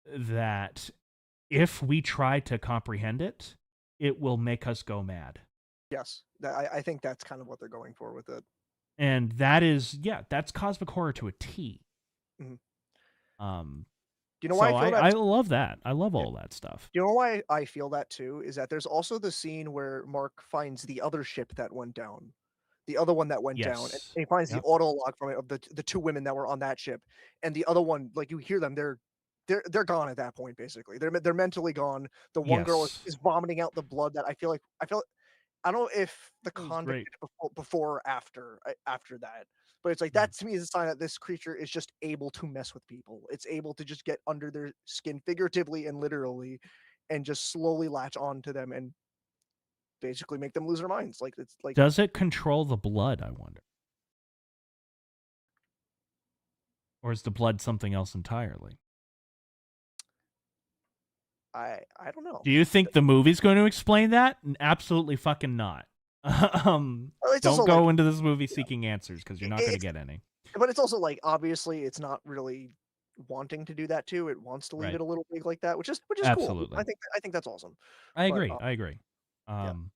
that if we try to comprehend it, it will make us go mad. Yes. I think that's kind of what they're going for with it. And that is, yeah, that's cosmic horror to a T. Mhm. Um, Do you know why I so feel I, that? I love that. I love Yeah. all that stuff. You know why I feel that too is that there's also the scene where Mark finds the other ship that went down, the other one that went down, and Yes. he finds the Yep. auto log from it of the two women that were on that ship, and the other one, like you hear them, they're gone at that point. Basically, they're mentally gone. The one girl Yes. is vomiting out the blood that I feel I don't know if the That was convict great. did it before or after that, but it's like Mhm. that to me is a sign that this creature is just able to mess with people. It's able to just get under their skin figuratively and literally, and just slowly latch on to them and basically make them lose their minds. Like it's like Does it control the blood, I wonder? Or is the blood something else entirely? I don't know. Do you think the movie's going to explain that? Absolutely fucking not. It's Don't also like go into this movie yeah, seeking answers because you're not going to it's get any. but it's also like obviously it's not really wanting to do that too. It wants to leave Right. it a little big like that, which is cool. Absolutely. I think that's awesome. I But agree. I agree. yeah, Um,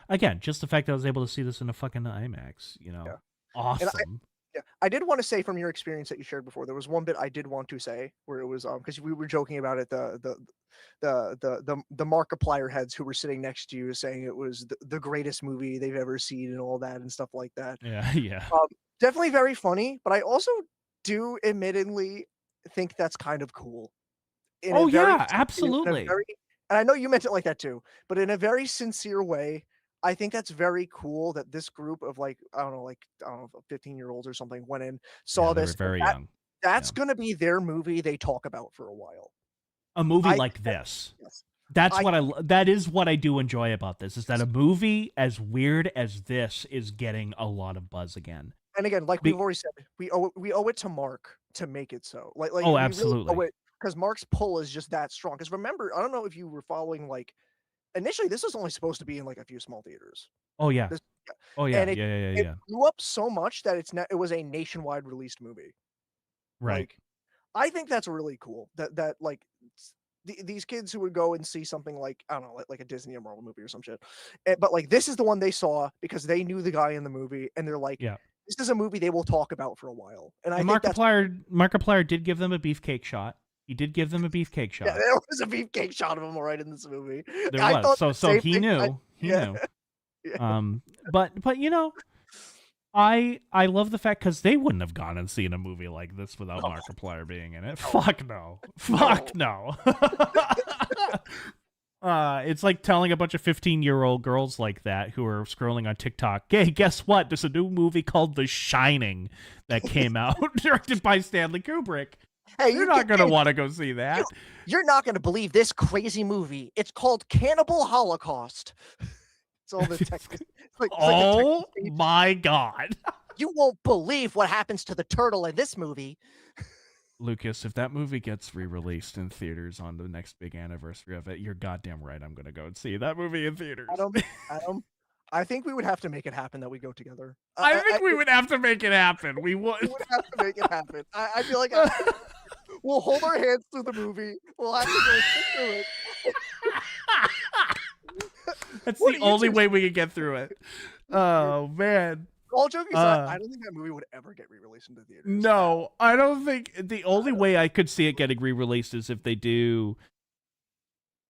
again, just the fact that I was able to see this in a fucking IMAX, yeah. And awesome. yeah, I did want to say from your experience that you shared before, there was one bit I did want to say where it was because we were joking about it, the Markiplier heads who were sitting next to you saying it was the greatest movie they've ever seen and all that and stuff like that. Yeah, yeah. Um, definitely very funny, but I also do admittedly think that's kind of cool in a Oh very yeah, in a absolutely. very and I know you meant it like that too, but in a very sincere way, I think that's very cool that this group of like I don't know, 15-year-olds or something went in, Yeah, saw they were this, and very young. that's Yeah. gonna be their movie they talk about for a while. A movie I think like that this. yes. That's I what that is what I do enjoy about this is that a yes. movie as weird as this is getting a lot of buzz again. And again, like we've Be- already said, we owe it to Mark to make it so. Like oh, we really owe absolutely. it because Mark's pull is just that strong. Because remember, I don't know if you were following like initially this was only supposed to be in like a few small theaters. Oh yeah. Oh yeah, and yeah, yeah, yeah, it yeah. blew up so much that it was a nationwide released movie. Right. Like, I think that's really cool that like these kids who would go and see something like I don't know, like a Disney or Marvel movie or some shit, but like this is the one they saw because they knew the guy in the movie, and they're like, Yeah. this is a movie they will talk about for a while, and I And think that's Markiplier did give them a beefcake shot. He did give them a beefcake yeah. shot. There was a beefcake shot of him right in this movie. There I was. thought So the so same he thing. knew. He Yeah, knew. yeah. But you know, I love the fact because they wouldn't have gone and seen a movie like this without No, Markiplier being in it. no, Fuck no. no. Fuck no. It's like telling a bunch of 15-year-old girls like that who are scrolling on TikTok, hey, guess what? There's a new movie called The Shining that came out, directed by Stanley Kubrick. Hey, You're not going to want to go see that. you're not gonna believe this crazy movie. It's called Cannibal Holocaust. It's all the text. It's like a text Oh page. my God. You won't believe what happens to the turtle in this movie. Lucas, if that movie gets re-released in theaters on the next big anniversary of it, you're goddamn right. I'm gonna go and see that movie in theaters. Adam, I think we would have to make it happen that we go together. I think we would have to make it happen. We would. We would have to make it happen. I feel like we'll hold our hands through the movie. We'll have to go through it. That's What the do you only two way we could get through it. Oh man. All joking aside, I don't think that movie would ever get re-released into theaters. No, I don't think the only way I could see it getting re-released is if they do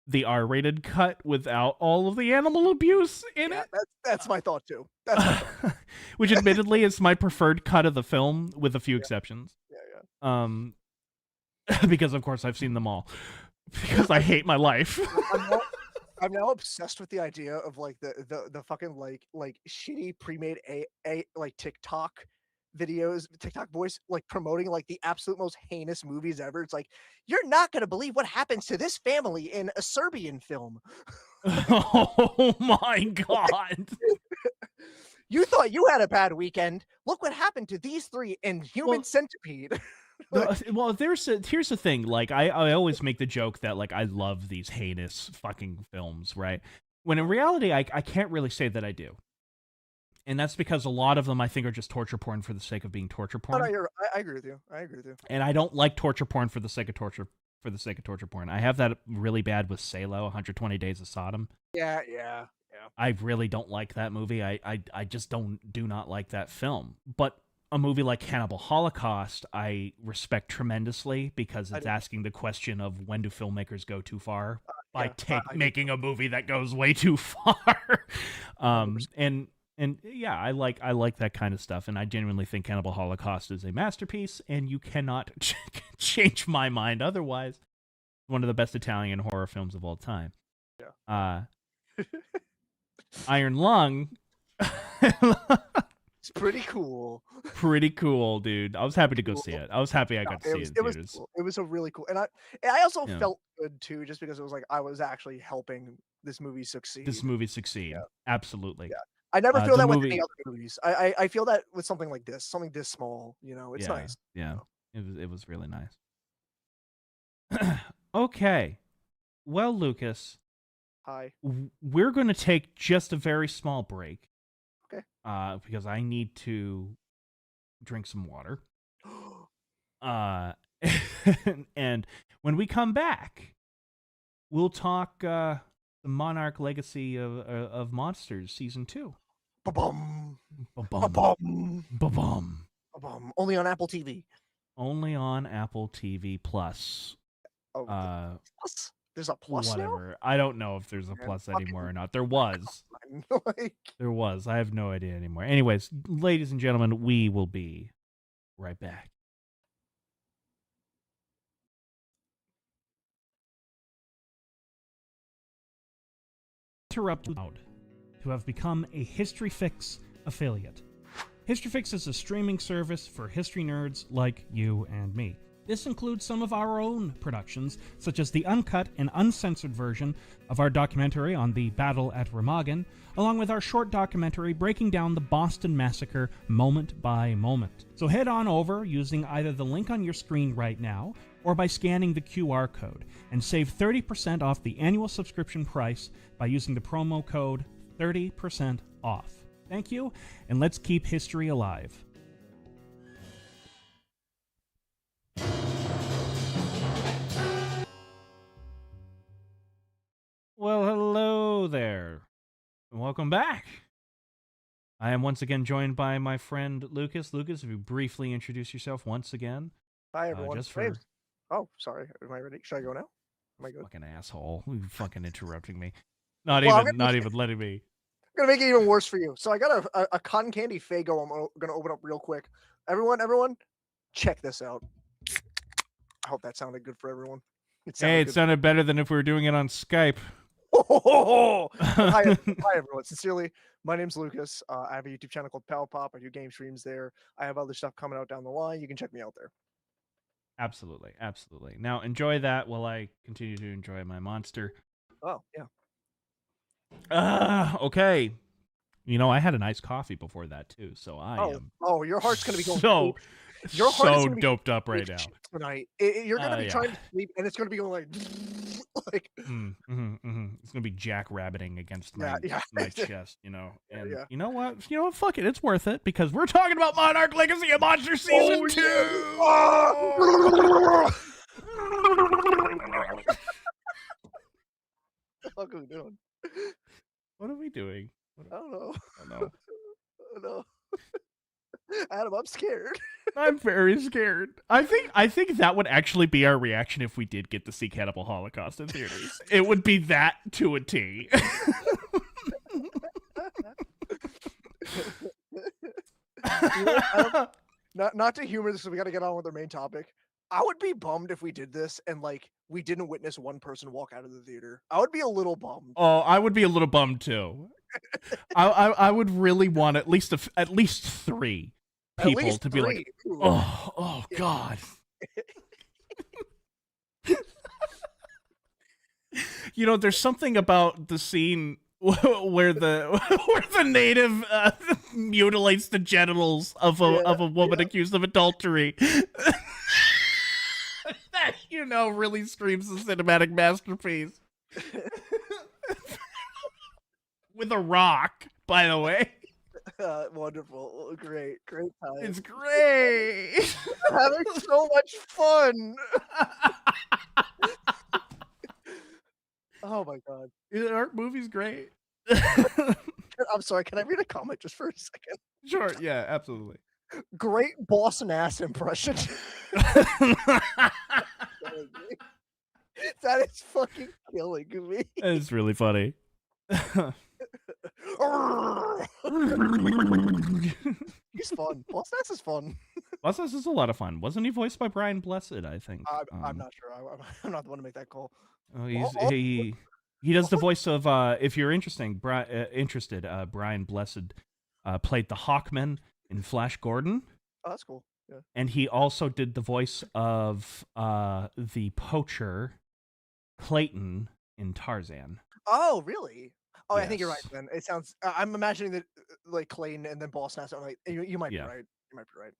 the R-rated cut without all of the animal abuse in it. That's my thought too. That's my thought. Which admittedly is my preferred cut of the film with a few exceptions. Yeah. Because of course I've seen them all. Because I hate my life. I'm now obsessed with the idea of like the fucking like shitty pre-made a like TikTok videos, TikTok voice like promoting like the absolute most heinous movies ever. It's like, you're not gonna believe what happens to this family in a Serbian film. Oh my God. You thought you had a bad weekend. Look what happened to these three in Human Centipede. Well, here's the thing. Like, I always make the joke that like I love these heinous fucking films, right? When in reality, I can't really say that I do, and that's because a lot of them I think are just torture porn for the sake of being torture porn. No, I agree with you. I agree with you. And I don't like torture porn for the sake of torture porn. I have that really bad with Salo, 120 Days of Sodom. Yeah. I really don't like that movie. I just do not like that film. But a movie like Cannibal Holocaust, I respect tremendously because it's asking the question of when do filmmakers go too far by making a movie that goes way too far. And yeah, I like that kind of stuff, and I genuinely think Cannibal Holocaust is a masterpiece, and you cannot change my mind otherwise. One of the best Italian horror films of all time. Yeah. Iron Lung. It's pretty cool. Pretty cool, dude. I was happy to go see it. I was happy I got to see it in theaters. Cool. It was a really cool, and I also felt good too, just because it was like I was actually helping this movie succeed. Yeah. Absolutely. Yeah. I never feel that with any other movies. I feel that with something like this, something this small. You know, it's nice. Yeah, it was really nice. Okay, well, Lucas. Hi. We're going to take just a very small break. Okay. Because I need to drink some water. And when we come back, we'll talk the Monarch Legacy of Monsters Season 2. Ba-bum. Ba-bum. Ba-bum. Ba-bum. Ba-bum. Only on Apple TV. Only on Apple TV Plus. Oh, plus? There's a plus whatever. now? I don't know if there's a plus anymore or not. There was. Like... There was. I have no idea anymore. Anyways, ladies and gentlemen, we will be right back. Interrupt to have become a History Fix affiliate. History Fix is a streaming service for history nerds like you and me. This includes some of our own productions, such as the uncut and uncensored version of our documentary on the Battle at Remagen, along with our short documentary breaking down the Boston Massacre moment by moment. So head on over using either the link on your screen right now, or by scanning the QR code, and save 30% off the annual subscription price by using the promo code 30% off. Thank you, and let's keep history alive. Well, hello there, and welcome back. I am once again joined by my friend Lucas. Lucas, if you briefly introduce yourself once again. Hi, everyone. Just for... Oh, sorry. Am I ready? Should I go now? Am I good? Fucking asshole. You fucking interrupting me. Not Well, even letting me. I'm gonna make it even worse for you. So I got a cotton candy Faygo. I'm gonna open up real quick. Everyone, check this out. I hope that sounded good for everyone. It good. sounded better than if we were doing it on Skype. Hi, everyone. Sincerely, my name's Lucas. I have a YouTube channel called PowPop. I do game streams there. I have other stuff coming out down the line. You can check me out there. Absolutely. Now, enjoy that while I continue to enjoy my monster. Oh, yeah. Okay. You know, I had a nice coffee before that, too, so I am... Oh, your heart's going to be going... Your heart is doped up right now. Tonight. You're going to be trying to sleep, and it's going to be going like... It's going to be jackrabbiting against my chest, you know? And you know what? Fuck it. It's worth it, because we're talking about Monarch Legacy of Monsters Season 2! What are we doing? What are we doing? I don't know. Oh, no. Adam, I'm scared. I'm very scared. I think that would actually be our reaction if we did get to see Cannibal Holocaust in theaters. It would be that to a T. Not to humor this, so we got to get on with our main topic. I would be bummed if we did this and like we didn't witness one person walk out of the theater. I would be a little bummed. Oh, I would be a little bummed too. I would really want at least three people to be like, oh God. You know, there's something about the scene where the native mutilates the genitals of a woman accused of adultery. That, you know, really screams the cinematic masterpiece. With a rock, by the way. Wonderful. Great time. It's great. Having so much fun. Oh my God. Our movie's great. I'm sorry, can I read a comment just for a second? Sure, yeah, absolutely. Great Boston ass impression. That is fucking killing me. It's really funny. He's fun. Boston ass is fun. Boston ass is a lot of fun. Wasn't he voiced by Brian Blessed, I think? I'm not sure. I'm not the one to make that call. Oh, he does the voice of, if you're interested, Brian Blessed played the Hawkman in Flash Gordon. Oh, that's cool. Yeah. And he also did the voice of the poacher Clayton in Tarzan. Oh, really? Oh, Yes. I think you're right. Then it sounds. I'm imagining that like Clayton and then Boston. I'm like, you might be right. You might be right.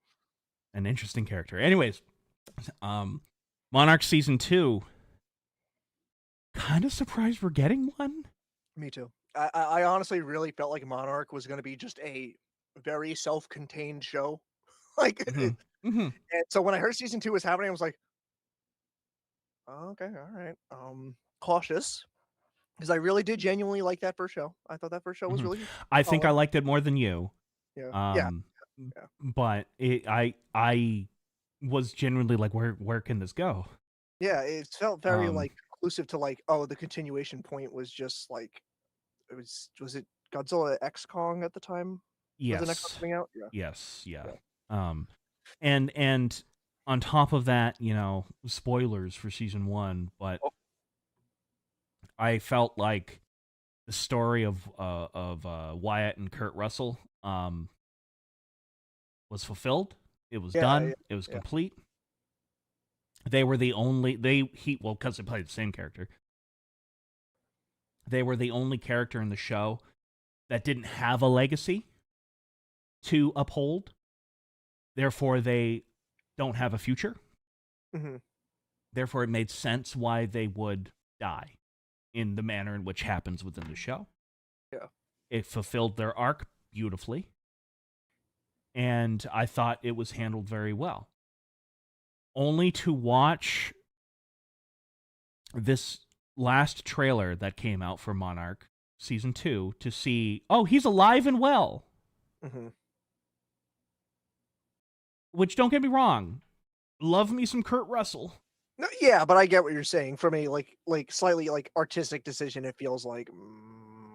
An interesting character. Anyways, Monarch Season 2. Kind of surprised we're getting one. Me too. I honestly really felt like Monarch was going to be just a very self-contained show. Like, and so when I heard Season 2 was happening, I was like, oh, okay, all right. Cautious. Because I really did genuinely like that first show. I thought that first show was really good. I think I liked it more than you. Yeah. But I was genuinely like, where can this go? Yeah, it felt very like inclusive to like, oh, the continuation point was just like, was it Godzilla X Kong at the time? Yes. Was the next one coming out? Yeah. Yes. Yeah. And on top of that, you know, spoilers for season 1, but I felt like the story of Wyatt and Kurt Russell was fulfilled. It was done. Yeah, it was complete. They were the only because they played the same character. They were the only character in the show that didn't have a legacy to uphold. Therefore, they don't have a future. Mm-hmm. Therefore, it made sense why they would die in the manner in which happens within the show. Yeah. It fulfilled their arc beautifully, and I thought it was handled very well. Only to watch this last trailer that came out for Monarch season 2 to see, oh, he's alive and well. Mm-hmm. Which, don't get me wrong, love me some Kurt Russell. No, yeah, but I get what you're saying. From a like slightly like artistic decision, it feels like,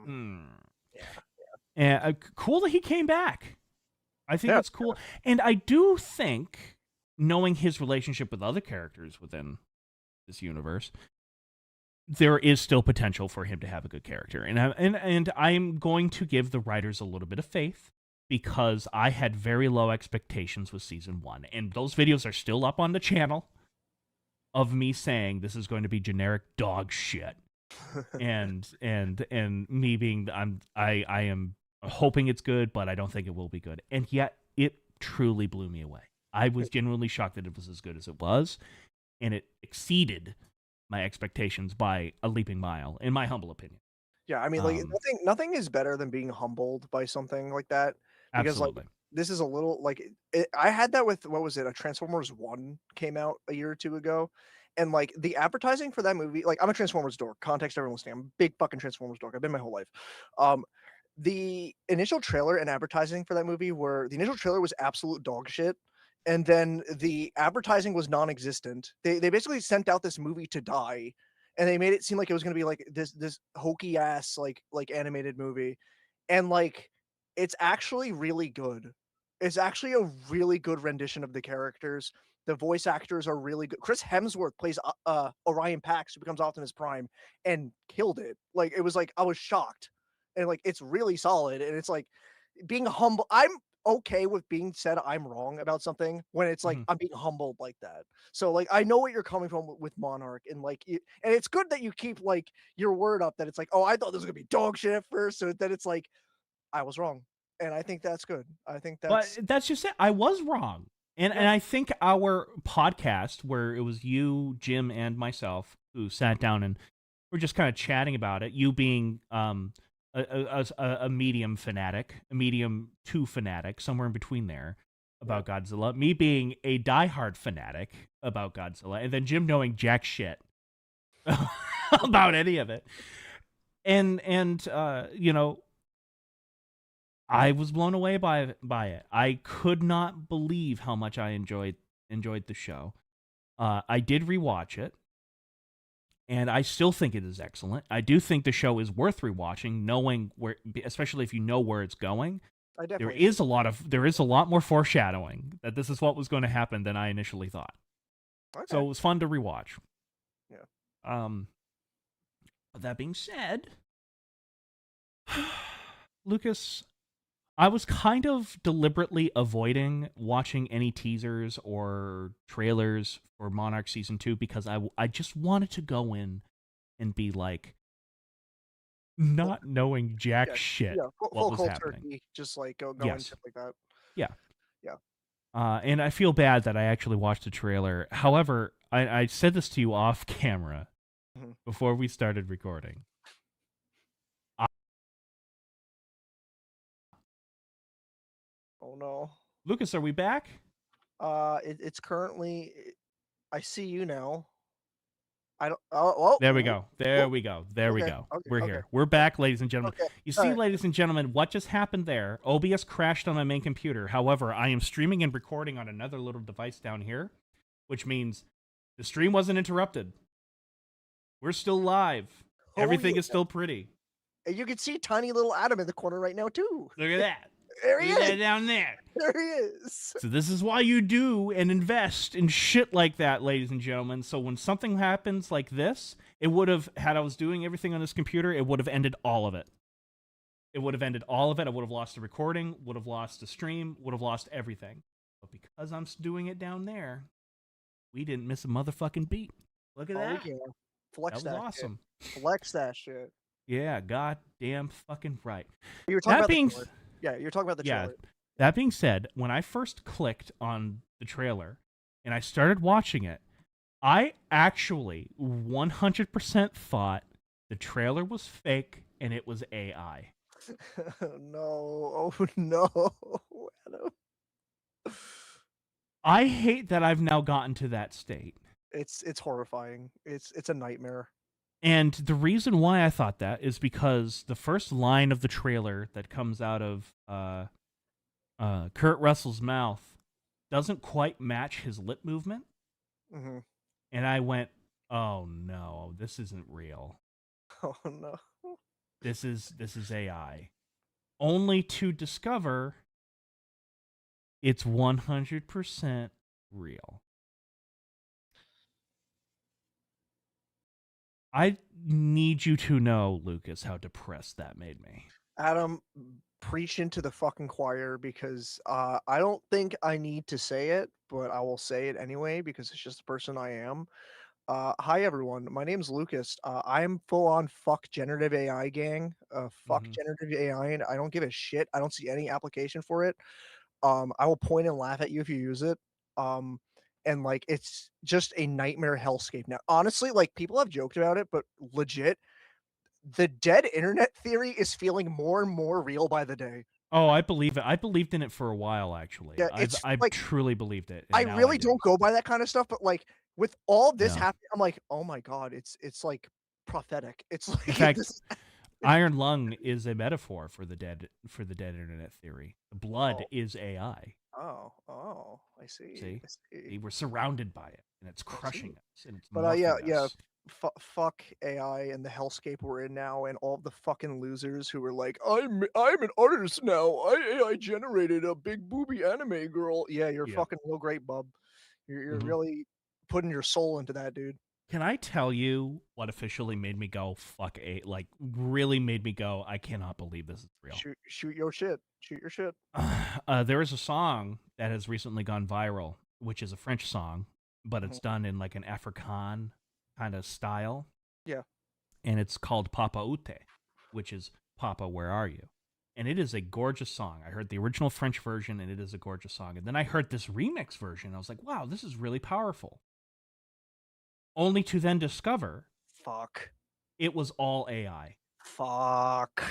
yeah. And cool that he came back. I think Yeah. it's cool, and I do think, knowing his relationship with other characters within this universe, there is still potential for him to have a good character, and I'm going to give the writers a little bit of faith, because I had very low expectations with season 1, and those videos are still up on the channel of me saying this is going to be generic dog shit, and me being I am hoping it's good, but I don't think it will be good, and yet it truly blew me away. I was genuinely shocked that it was as good as it was, and it exceeded my expectations by a leaping mile, in my humble opinion. Yeah, I mean, like, nothing is better than being humbled by something like that, because like Absolutely. this is a little like I had that with, what was it? A Transformers 1 came out a year or two ago, and like the advertising for that movie, like I'm a Transformers dork. Context, everyone listening, I'm a big fucking Transformers dork. I've been my whole life. The initial trailer and advertising for that movie the initial trailer was absolute dog shit, and then the advertising was non-existent. They basically sent out this movie to die, and they made it seem like it was going to be like this hokey ass like animated movie, and like it's actually really good. It's actually a really good rendition of the characters. The voice actors are really good. Chris Hemsworth plays Orion Pax, who becomes Optimus Prime, and killed it. Like, it was like I was shocked, and like it's really solid. And it's like being humble. I'm okay with being said I'm wrong about something when it's like I'm being humbled like that. So like I know what you're coming from with Monarch, and like and it's good that you keep like your word up, that it's like, oh, I thought this was gonna be dog shit at first, so that it's like I was wrong, and I think that's good. I think But that's that's just it. I was wrong. And yeah. I think our podcast, where it was you, Jim, and myself who sat down and we're just kind of chatting about it, you being a medium fanatic, a medium 2 fanatic, somewhere in between there, about Godzilla, me being a diehard fanatic about Godzilla, and then Jim knowing jack shit about any of it. And you know, I was blown away by it. I could not believe how much I enjoyed the show. I did rewatch it, and I still think it is excellent. I do think the show is worth rewatching, knowing where, especially if you know where it's going. I There definitely is a lot more foreshadowing that this is what was going to happen than I initially thought. okay. So it was fun to rewatch. Yeah. But that being said, Lucas, I was kind of deliberately avoiding watching any teasers or trailers for Monarch Season 2 because I just wanted to go in and be like, not knowing jack shit what was cold happening. turkey, just like go Yes. into like that. Yeah. Yeah. And I feel bad that I actually watched the trailer. However, I said this to you off camera before we started recording. Oh no. Lucas, are we back? It's currently. I see you now. I don't. Oh, There we go. There we go. There we okay, go. okay, We're okay. here. We're back, ladies and gentlemen. Okay, You see, alright. ladies and gentlemen, what just happened there? OBS crashed on my main computer. However, I am streaming and recording on another little device down here, which means the stream wasn't interrupted. We're still live. Everything is still pretty. And you can see tiny little Adam in the corner right now too. Look at that. There he Look at that is. down there. There he is. So this is why you do and invest in shit like that, ladies and gentlemen. So when something happens like this, it would have, had I was doing everything on this computer, it would have ended all of it. It would have ended all of it. I would have lost the recording, would have lost the stream, would have lost everything. But because I'm doing it down there, we didn't miss a motherfucking beat. Look at that. Yeah. Flex that was that awesome. Shit. Flex that shit. Yeah, goddamn fucking right. You were talking that about being, the trailer. Yeah, you're talking about the yeah, trailer. That being said, when I first clicked on the trailer and I started watching it, I actually 100% thought the trailer was fake and it was AI. No, oh no, Adam. I hate that I've now gotten to that state. It's horrifying. It's a nightmare. And the reason why I thought that is because the first line of the trailer that comes out of Kurt Russell's mouth doesn't quite match his lip movement. Hmm. And I went, oh no, this isn't real. Oh no. This is AI. Only to discover it's 100% real. I need you to know, Lucas, how depressed that made me. Adam, preach into the fucking choir because I don't think I need to say it, but I will say it anyway because it's just the person I am. Hi everyone, my name's Lucas. I'm full on fuck generative AI gang. Fuck Mm-hmm. generative AI, and I don't give a shit. I don't see any application for it. I will point and laugh at you if you use it. Um, and like it's just a nightmare hellscape now. Honestly, like people have joked about it, but legit, the dead internet theory is feeling more and more real by the day. Oh, I believe it. I believed in it for a while, actually. Yeah, it's I've like truly believed it, I and now I really do. don't go by that kind of stuff, but like with all this Yeah. happening, I'm like, oh my god, it's like prophetic. It's In like fact, this. Iron Lung is a metaphor for the dead internet theory. The blood Oh, is AI. oh, I see, See? I see, See, we're surrounded by it, and it's I see. crushing us, and it's But yeah, morphing yeah. us. Fuck AI and the hellscape we're in now, and all the fucking losers who were like, I'm an artist now. I generated a big booby anime girl. Yeah, you're Yep. fucking real great, bub. You're Hmm. really putting your soul into that, dude. Can I tell you what officially made me go fuck a like really made me go? I cannot believe this is real. Shoot your shit. Shoot your shit. There is a song that has recently gone viral, which is a French song, but Mhm. it's done in like an Afrikaan kind of style, Yeah. and it's called Papa Ute, which is Papa, where are you? And it is a gorgeous song. I heard the original French version, and it is a gorgeous song. And then I heard this remix version. I was like, wow, this is really powerful. Only to then discover Fuck. it was all AI. Fuck.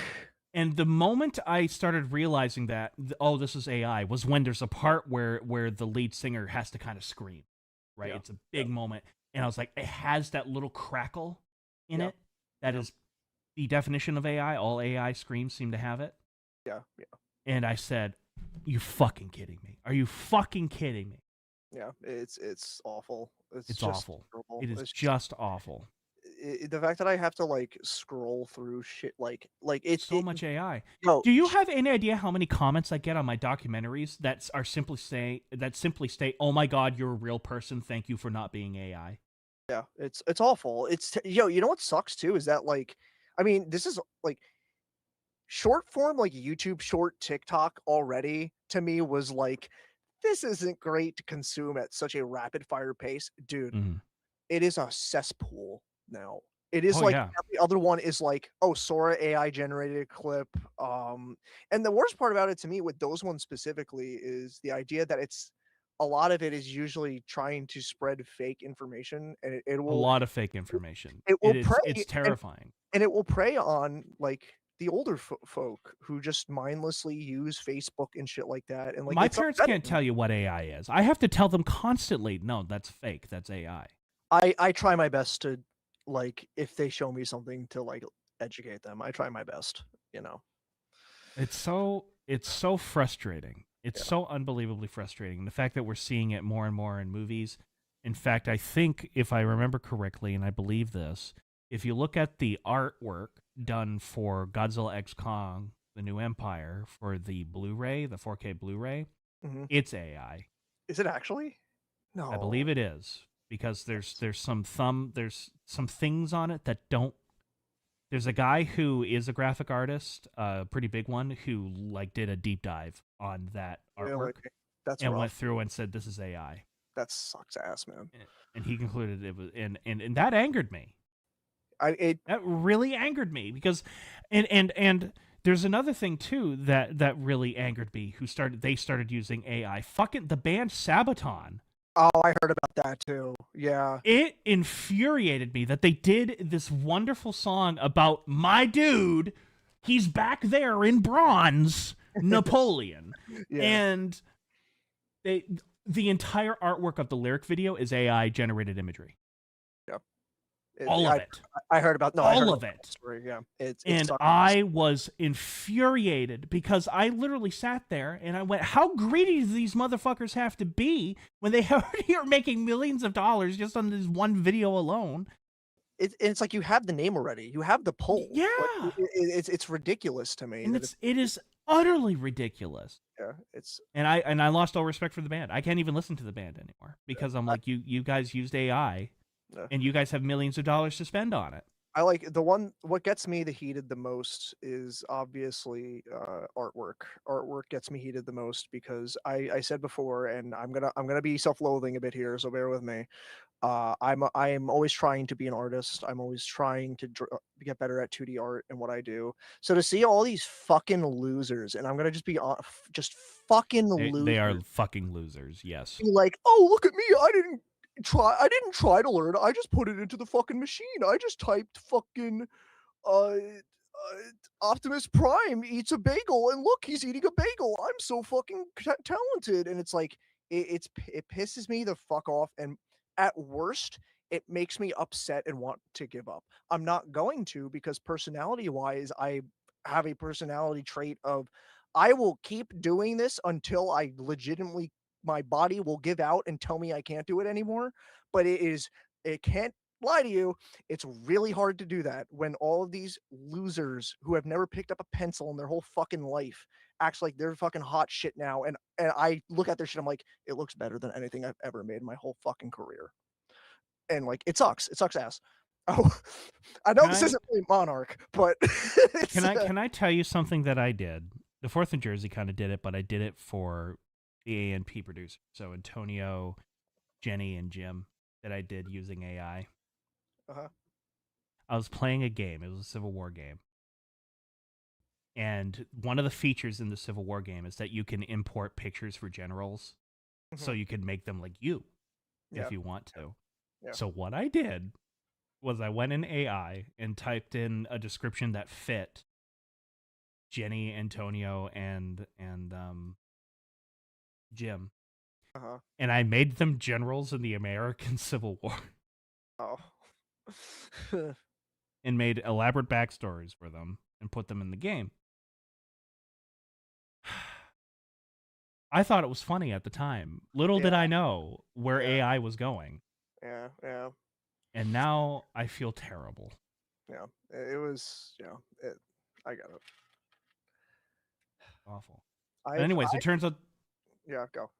And the moment I started realizing that, oh, this is AI, was when there's a part where the lead singer has to kind of scream, right? Yeah. It's a Yeah. big moment, and I was like, it has that little crackle in Yeah. it. That Yeah. is the definition of AI. All AI screams seem to have it. Yeah. Yeah. And I said, "You fucking kidding me? Are you fucking kidding me? Yeah. It's awful. It's It's just awful. terrible. It is It's just just awful. the fact that I have to like scroll through shit like it's So much AI. yo Do you have any idea how many comments I get on my documentaries that are simply state, "Oh my God, you're a real person. Thank you for not being AI." yeah, it's awful. Yo, you know what sucks too is that like I mean, this is like short form like YouTube short TikTok already to me was like this isn't great to consume at such a rapid fire pace. Dude, Mhm. it is a cesspool now. It is Oh like yeah, every other one is like, oh, Sora AI generated clip. And the worst part about it to me with those ones specifically is the idea that it's a lot of it is usually trying to spread fake information and a lot of fake information. it will prey It's terrifying. and it will prey on like the older folk who just mindlessly use Facebook and shit like that. And like My it's parents can't upsetting. tell you what AI is. I have to tell them constantly, "No, that's fake. That's AI." I try my best to like if they show me something to like educate them. I try my best, you know. It's so frustrating. It's Yeah. so unbelievably frustrating. The fact that we're seeing it more and more in movies. In fact, I think if I remember correctly, and I believe this, if you look at the artwork done for Godzilla X Kong: The New Empire for the Blu-ray, the 4K Blu-ray, Mhm. it's AI. Is it actually? I No. believe it is because there's some things on it that don't. There's a guy who is a graphic artist, a pretty big one, who like did a deep dive on that Really? artwork That's and went rough. through and said this is AI, That sucks ass, man. and he concluded it was, and that angered me. I it That really angered me because, and there's another thing too that really angered me. They started using AI. Fucking the band Sabaton. Oh, I heard about that too. Yeah. It infuriated me that they did this wonderful song about my dude He's back there in bronze, Napoleon. Yeah. And the entire artwork of the lyric video is AI generated imagery. Yeah. All of it. I heard about. No, I heard All about of that it. story. Yeah. It And sucks. I was infuriated because I literally sat there and I went, how greedy do these motherfuckers have to be when they already are making millions of dollars just on this one video alone? It's like you have the name already. You have the pull. Like Yeah. it's ridiculous to me And that it is utterly ridiculous. yeah, it's And I lost all respect for the band. I can't even listen to the band anymore because I'm I, like, you guys used AI yeah. and you guys have millions of dollars to spend on it. I like the one. What gets me the heated the most is obviously artwork. Artwork gets me heated the most because I said before, and I'm gonna be self-loathing a bit here, so bear with me. I'm always trying to be an artist. I'm always trying to get better at 2D art and what I do. So to see all these fucking losers, and I'm gonna just be just fucking They are losers, fucking losers. Yes. be like, "Oh, look at me! I didn't try to learn. I just put it into the fucking machine. I just typed fucking Optimus Prime eats a bagel, and look, he's eating a bagel. I'm so fucking talented." And it's like it pisses me the fuck off, and at worst, it makes me upset and want to give up. I'm not going to because personality wise, I have a personality trait of I will keep doing this until I legitimately my body will give out and tell me I can't do it anymore. But it can't lie to you, it's really hard to do that when all of these losers who have never picked up a pencil in their whole fucking life acts like they're fucking hot shit now. And I look at their shit, I'm like, it looks better than anything I've ever made in my whole fucking career. And like, it sucks. It sucks ass. Oh, I know Can this I isn't really Monarch, but it's can I tell you something that I did? The Fourth in Jersey kind of did it, but I did it for the ANP producers. So Antonio, Jenny, and Jim that I did using AI. uh-huh. I was playing a game. It was a Civil War game. And one of the features in the Civil War game is that you can import pictures for generals. So Mhm. you can make them like you Yeah, if you want to. yeah. So what I did was I went in AI and typed in a description that fit Jenny, Antonio, and Jim, Uh-huh. and I made them generals in the American Civil War Oh. and made elaborate backstories for them and put them in the game. I thought it was funny at the time. Little Yeah, did I know where yeah, AI was going, yeah, yeah, and now I feel terrible. yeah. It was, I got it. Awful. But I've anyways, I yeah, go.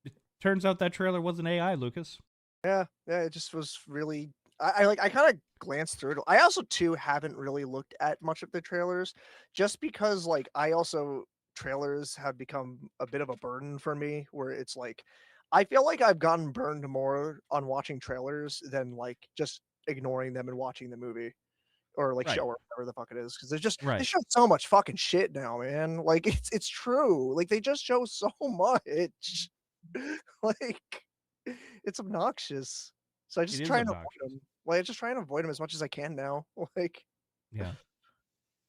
it turns out that trailer wasn't AI, Lucas. Yeah, yeah, it just was really I kinda glanced through it. I also too haven't really looked at much of the trailers just because, like, I also trailers have become a bit of a burden for me where it's like I feel like I've gotten burned more on watching trailers than, like, just ignoring them and watching the movie or, like, Right. show or whatever the fuck it is because they Right. show so much fucking shit now, man. Like, it's true. Like, they just show so much. Like, it's obnoxious. So I It just is try and avoid obnoxious. them. Like, I just try and avoid them as much as I can now. Like, Yeah.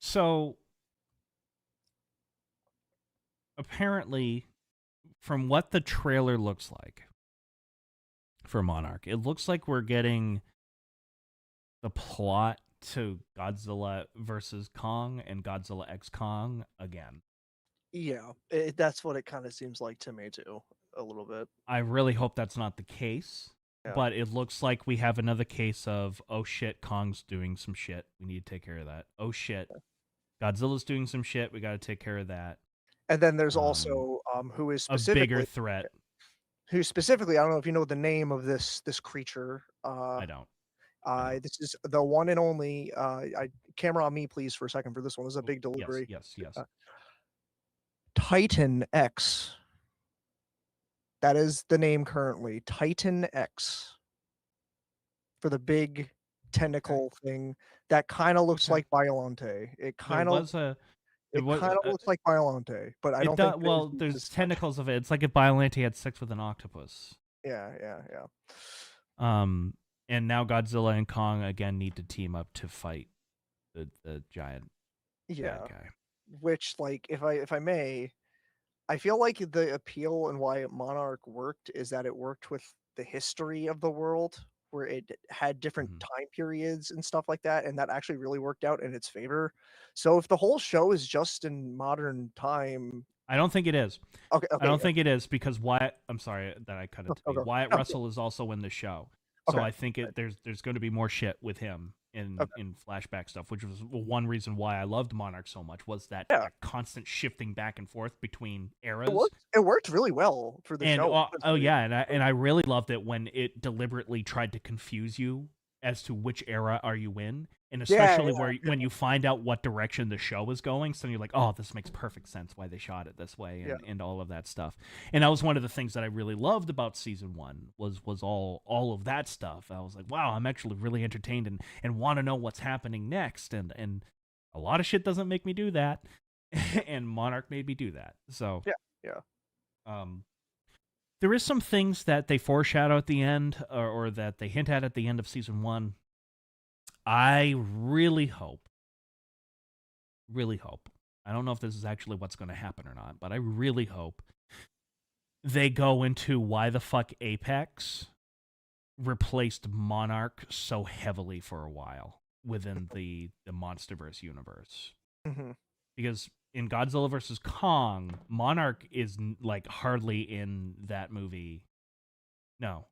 So apparently, from what the trailer looks like for Monarch, it looks like we're getting the plot to Godzilla versus Kong and Godzilla X Kong again. yeah, that's what it kind of seems like to me too, a little bit. I really hope that's not the case, Yeah. but it looks like we have another case of, oh shit, Kong's doing some shit. We need to take care of that. Oh shit, Godzilla's doing some shit. We got to take care of that. And then there's Um, also a bigger threat. I don't know if you know the name of this creature. I don't. I don't. This is the one and only. Camera on me, please, for a second for this one. This is a Oh, big yes, delivery. yes, yes. Titan X. That is the name currently. Titan X for the big Okay. tentacle thing that kind of looks Okay. like Biollante. It There kind of was a. It it was. kind of looks like Biollante, but I It don't think does. it is Well, used there's as much. tentacles of it. It's like if Biollante had sex with an octopus. Yeah, yeah, yeah. Um, and now Godzilla and Kong again need to team up to fight the giant. Bad Yeah. guy. Which, like, if I may, I feel like the appeal and why Monarch worked is that it worked with the history of the world, where it had different Mhm. time periods and stuff like that, and that actually really worked out in its favor. So if the whole show is just in modern time, I don't think it is. okay, I okay, don't yeah, think it is because Wyatt. I'm sorry that I cut no, into me. okay, Wyatt no, yeah, Russell is also in the show, so okay, I think right, there's going to be more shit with him in okay, flashback stuff, which was one reason why I loved Monarch so much was yeah. that constant shifting back and forth between It eras. worked. It worked really well for the And show, oh honestly. yeah, and I really loved it when it deliberately tried to confuse you as to which era are you in, and Yeah, especially yeah, where when you find out what direction the show is going, so you're like, oh, this makes perfect sense why they shot it this way, yeah, and all of that stuff. And that was one of the things that I really loved about season one was all of that stuff. I was like, wow, I'm actually really entertained and want to know what's happening next, and a lot of shit doesn't make me do that, yeah, and Monarch made me do that. So yeah, yeah. um there is some things that they foreshadow at the end, or that they hint at the end of season one. I really hope. I don't know if this is actually what's going to happen or not, but I really hope they go into why the fuck Apex replaced Monarch so heavily for a while within the MonsterVerse universe. Mhm. Because in Godzilla versus Kong, Monarch is like hardly in that movie. No,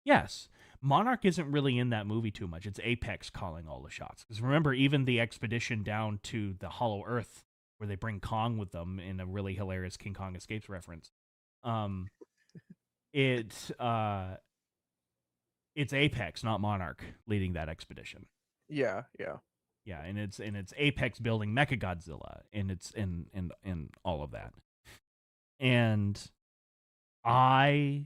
yes. Monarch isn't really in that movie too much. It's Apex calling all the shots. Because remember, even the expedition down to the Hollow Earth, where they bring Kong with them in a really hilarious King Kong Escapes reference, um, it it's Apex, not Monarch, leading that expedition. Yeah, yeah. Yeah, and it's Apex building Mechagodzilla, and it's in all of that. And I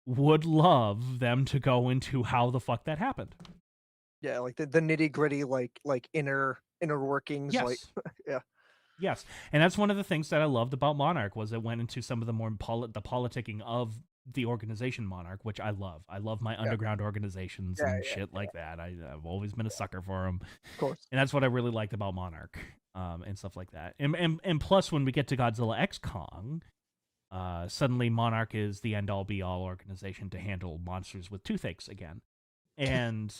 would love them to go into how the fuck that happened. Yeah, like the nitty-gritty, like inner workings, like Yes. yeah, Yes, and that's one of the things that I loved about Monarch was it went into some of the more the politicking of the organization Monarch, which I love. I love my yeah, underground organizations yeah, and yeah, shit like that. I've always been a sucker for them, of course. and that's what I really liked about Monarch, and stuff like that. And plus, when we get to Godzilla X Kong, suddenly Monarch is the end all be all organization to handle monsters with toothaches again. And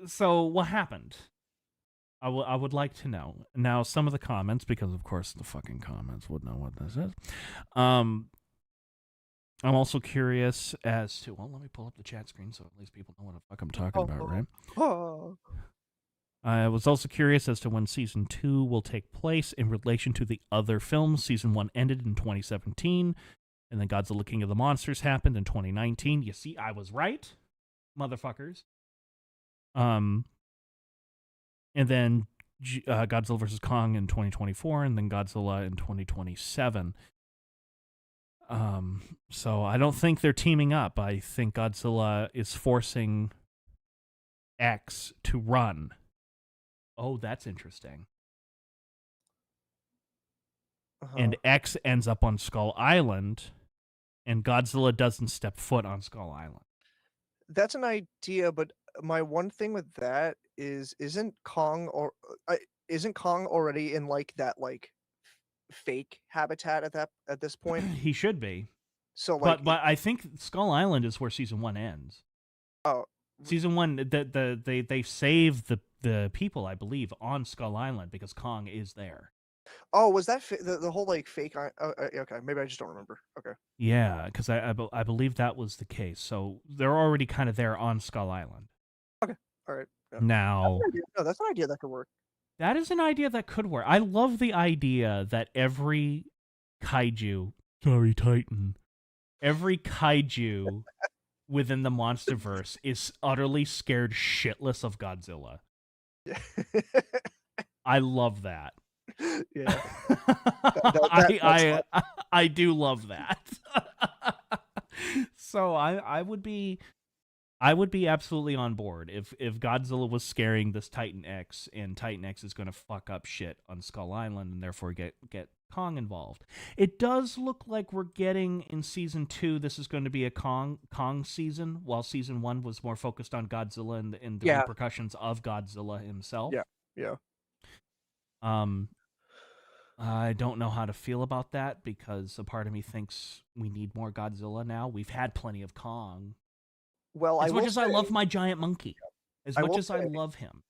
so, what happened? I would like to know. Now, some of the comments, because of course the fucking comments would know what this is. Um, I'm also curious as to, well, let me pull up the chat screen so at least people know what the fuck I'm talking about, Oh, right? oh, I was also curious as to when season 2 will take place in relation to the other films. Season 1 ended in 2017, and then Godzilla King of the Monsters happened in 2019. You see, I was right, motherfuckers. Um, and then Godzilla vs. Kong in 2024, and then Godzilla in 2027. So I don't think they're teaming up. I think Godzilla is forcing X to run. Oh, that's interesting. uh-huh. And X ends up on Skull Island, and Godzilla doesn't step foot on Skull Island. That's an idea, but my one thing with that is, isn't Kong already in like that like fake habitat at this point? He should be, So but like, I think Skull Island is where season 1 ends. oh, Season 1, they save the people, I believe, on Skull Island because Kong is there. oh, was that the whole like fake? Okay, maybe I just don't remember. Okay, Yeah, because I believe that was the case. So they're already kind of there on Skull Island. okay, all right. Yeah, that's Now, an idea. No, that's an idea that could work. that is an idea that could work. I love the idea that every kaiju, sorry, Titan, every kaiju within the MonsterVerse is utterly scared shitless of Godzilla. Yeah, I love that. yeah. That's fun. I do love that. So I would be absolutely on board if Godzilla was scaring this Titan X, and Titan X is going to fuck up shit on Skull Island and therefore get Kong involved. It does look like we're getting in season 2. This is going to be a Kong season, while season 1 was more focused on Godzilla and the Yeah, repercussions of Godzilla himself. yeah, Yeah. Um, I don't know how to feel about that because a part of me thinks we need more Godzilla now. We've had plenty of Kong. Well, As much as I love my giant monkey, as I much will as I say love him.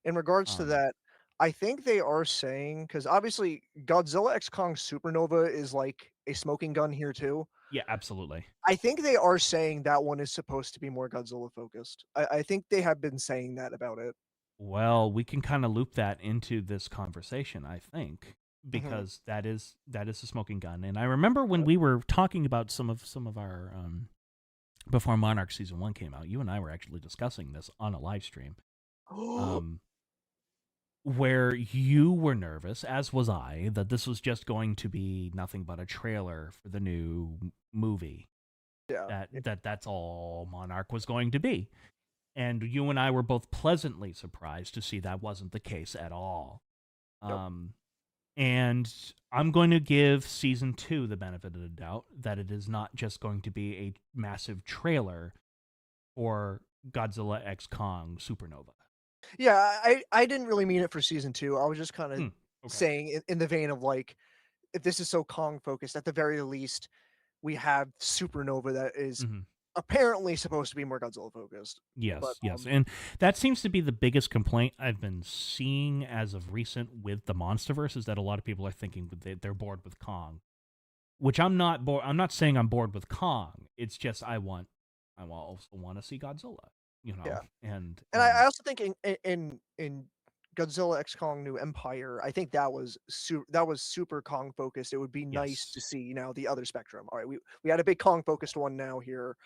in regards to Um, that, I think they are saying because obviously Godzilla X Kong Supernova is like a smoking gun here too. yeah, absolutely. I think they are saying that one is supposed to be more Godzilla focused. I think they have been saying that about it. Well, we can kind of loop that into this conversation, I think, Mhm. because that is a smoking gun. And I remember when we were talking about some of our before Monarch season 1 came out, you and I were actually discussing this on a live stream. Um, where you were nervous, as was I, that this was just going to be nothing but a trailer for the new movie. Yeah. That's all Monarch was going to be. And you and I were both pleasantly surprised to see that wasn't the case at all. Yep. And I'm going to give season 2 the benefit of the doubt that it is not just going to be a massive trailer for Godzilla X Kong Supernova. Yeah, I didn't really mean it for season 2. I was just kinda Hmm. Okay. saying in the vein of, like, if this is so Kong focused, at the very least, we have Supernova that is Hmm. apparently supposed to be more Godzilla focused. But, Yes, yes. And that seems to be the biggest complaint I've been seeing as of recent with the Monsterverse is that a lot of people are thinking that they're bored with Kong, which I'm not bored. I'm not saying I'm bored with Kong. It's just also want to see Godzilla, yeah. And I and also think in Godzilla X Kong New Empire, I think that was super Kong focused. It would be nice yes, to see, the other spectrum. Alright, we had a big Kong focused one now here.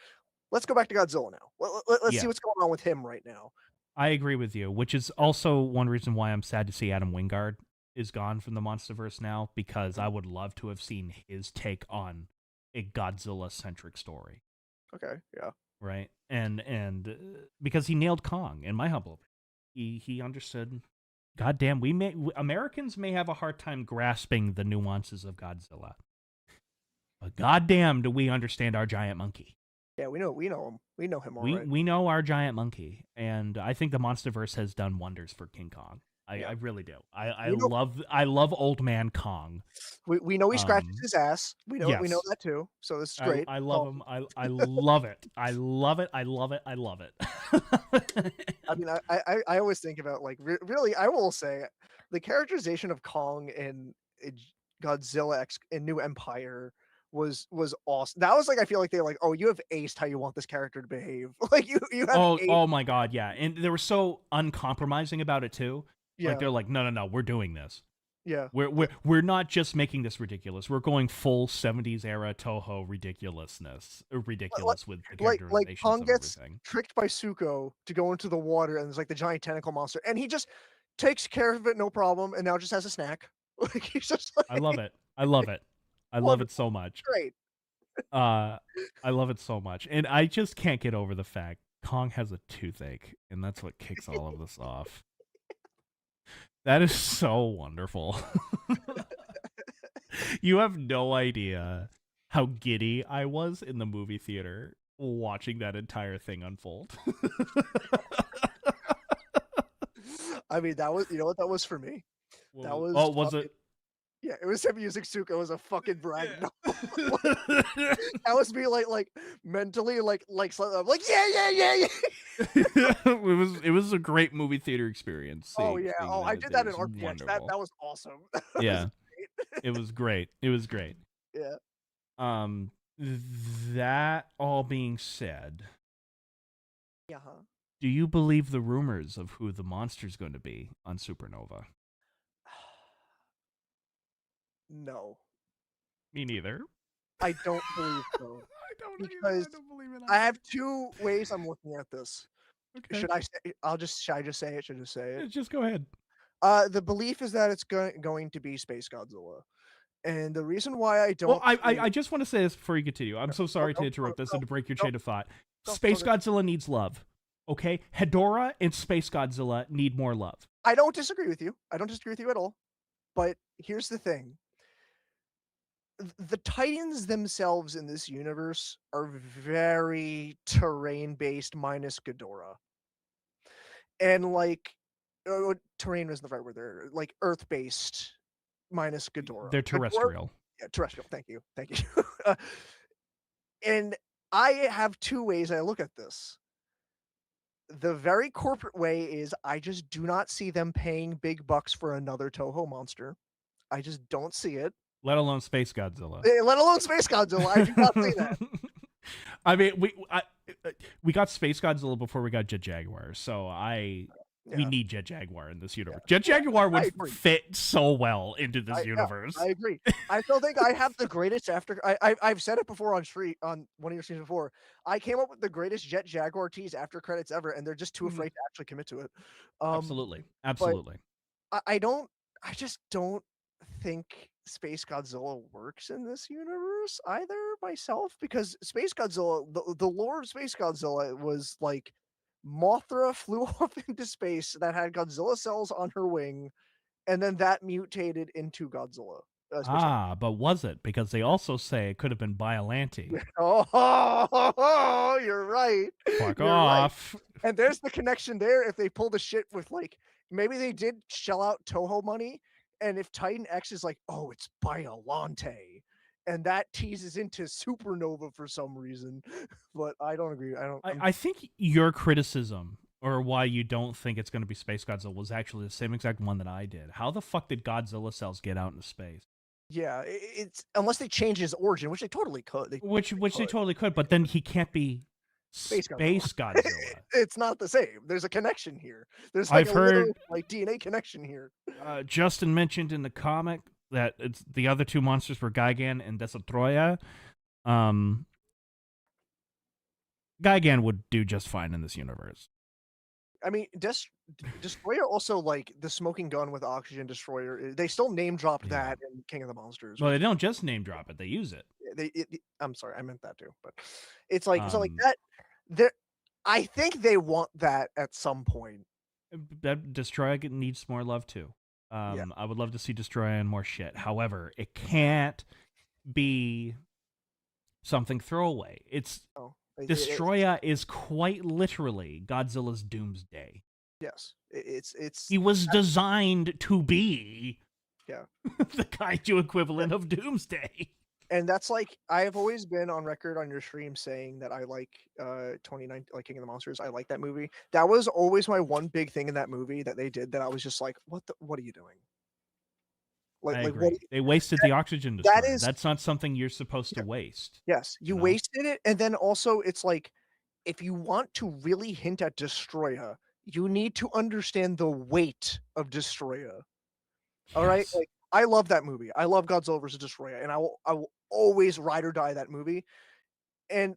Let's go back to Godzilla now. Let's see yeah, what's going on with him right now. I agree with you. Which is also one reason why I'm sad to see Adam Wingard is gone from the Monsterverse now because Mhm. I would love to have seen his take on a Godzilla centric story. Okay, yeah. Right? Because he nailed Kong, in my humble opinion. He understood. Goddamn, Americans may have a hard time grasping the nuances of Godzilla, but goddamn, do we understand our giant monkey? Yeah, we know him. We know him We alright. we know our giant monkey, and I think the MonsterVerse has done wonders for King Kong. I Yeah. really do. We know I love old man Kong. we know he scratches Um, his ass. We know yes, that too. So this is great. I love him. I love it. I love it. I love it. I love it. I mean, I always think about like really. I will say, the characterization of Kong in Godzilla X in New Empire was awesome. That was like I feel like they were like, oh, you have aced how you want this character to behave. Like you have aced. Oh my god, yeah. And they were so uncompromising about it too. Like Yeah, they're like, no, no, no, we're doing this. yeah. We're not just making this ridiculous. We're going full 70s era Toho ridiculousness. Like Ridiculous with the like characterizations Kong of gets everything. tricked by Suko to go into the water, and there's like the giant tentacle monster, and he just takes care of it, no problem, and now just has a snack. Like he's just I love like it. I love it. I love it wonderful, so much. great. Uh I love it so much. And I just can't get over the fact Kong has a toothache, and that's what kicks all of this off. That is so wonderful. You have no idea how giddy I was in the movie theater watching that entire thing unfold. I mean, that was you know what that was for me? That was Oh, was fucking it? yeah, it was him using Suko as a fucking brag. Yeah. No, that was me mentally slightly I'm like, "Yeah, yeah, yeah, yeah." It was a great movie theater experience Oh, yeah. seeing Oh, that I in did that in theaters. RPX. That Wonderful. that was awesome. That was Yeah, great. it was great. It was great. Yeah. Um that all being said, Yeah. do you believe the rumors of who the monster's going to be on Supernova? No, Me neither. I don't believe so, I don't either. because I don't believe it I either. have 2 ways I'm looking at this. Okay. Should I just say it? Should I just say it? Just go ahead. The belief is that it's going to be Space Godzilla, and the reason why I Well, don't think I just want to say this before you continue. I'm so go sorry to go interrupt this and go to break your go chain of thought. go Space go Godzilla needs love. Okay? Hedorah and Space Godzilla need more love. I don't disagree with you. I don't disagree with you at all. But here's the thing. The Titans themselves in this universe are very terrain based minus Ghidorah. And like terrain isn't the right word there. Like Earth-based minus Ghidorah. They're Ghidorah, terrestrial. yeah, terrestrial. Thank you. And I have two ways I look at this. The very corporate way is I just do not see them paying big bucks for another Toho monster. I just don't see it. Let alone Space Godzilla. Let alone Space Godzilla. I do not see that. I mean, we got Space Godzilla before we got Jet Jaguar, so we Yeah, need Jet Jaguar in this yeah, universe. Jet yeah. Jaguar I would agree. fit so well into this Yeah, universe. I agree. I still think I have the greatest after I've said it before on street on one of your streams before. I came up with the greatest Jet Jaguar tease after credits ever, and they're just too Mhm. afraid to actually commit to it. Um, Absolutely, but absolutely. I don't I just don't think Space Godzilla works in this universe either myself, because Space Godzilla, the lore of Space Godzilla was like Mothra flew off into space that had Godzilla cells on her wing, and then that mutated into Godzilla. Space Godzilla. Ah, but was it? Because they also say it could have been Biollante. Oh, you're right. Fuck You're right. off. And there's the connection there if they pull the shit with, like, maybe they did shell out Toho money, and if Titan X is like, "Oh, it's Biollante," and that teases into Supernova for some reason, but I don't agree. I think your criticism, or why you don't think it's going to be Space Godzilla, was actually the same exact one that I did. How the fuck did Godzilla cells get out into space? Yeah, it's unless they change his origin, which they totally could. Which they Could. totally could, but then he can't be Space Godzilla. Space Godzilla. It's not the same. There's a connection here. There's like I've a heard little like DNA connection here. Justin mentioned in the comic that it's the other two monsters were Gigan and Destroya. Um, Gigan would do just fine in this universe. I mean, Destroyer also like the smoking gun with oxygen destroyer. They still name dropped Yeah. that in King of the Monsters, Well, which they don't just name drop it; they use it. I'm sorry, I meant that too. But it's like so like Um, that. There, I think they want that at some point. that Destroya needs more love too. Yeah. I would love to see Destroya and more shit. However, it can't be something throwaway. It's Oh, Destroya is quite literally Godzilla's doomsday. yes. He was designed to be Yeah. the kaiju equivalent of doomsday. And that's like I have always been on record on your stream saying that I like 29 like King of the Monsters. I like that movie. That was always my one big thing in that movie that they did that I was just like, what are you doing? I Like what agree. They wasted the oxygen that destroyer. is That's not something you're supposed to yeah, waste. yes, You you know? wasted it, and then also it's like if you want to really hint at Destroya, you need to understand the weight of Destroya. All right? Yes. Like I love that movie. I love Godzilla versus Destroya, and I will always ride or die that movie. And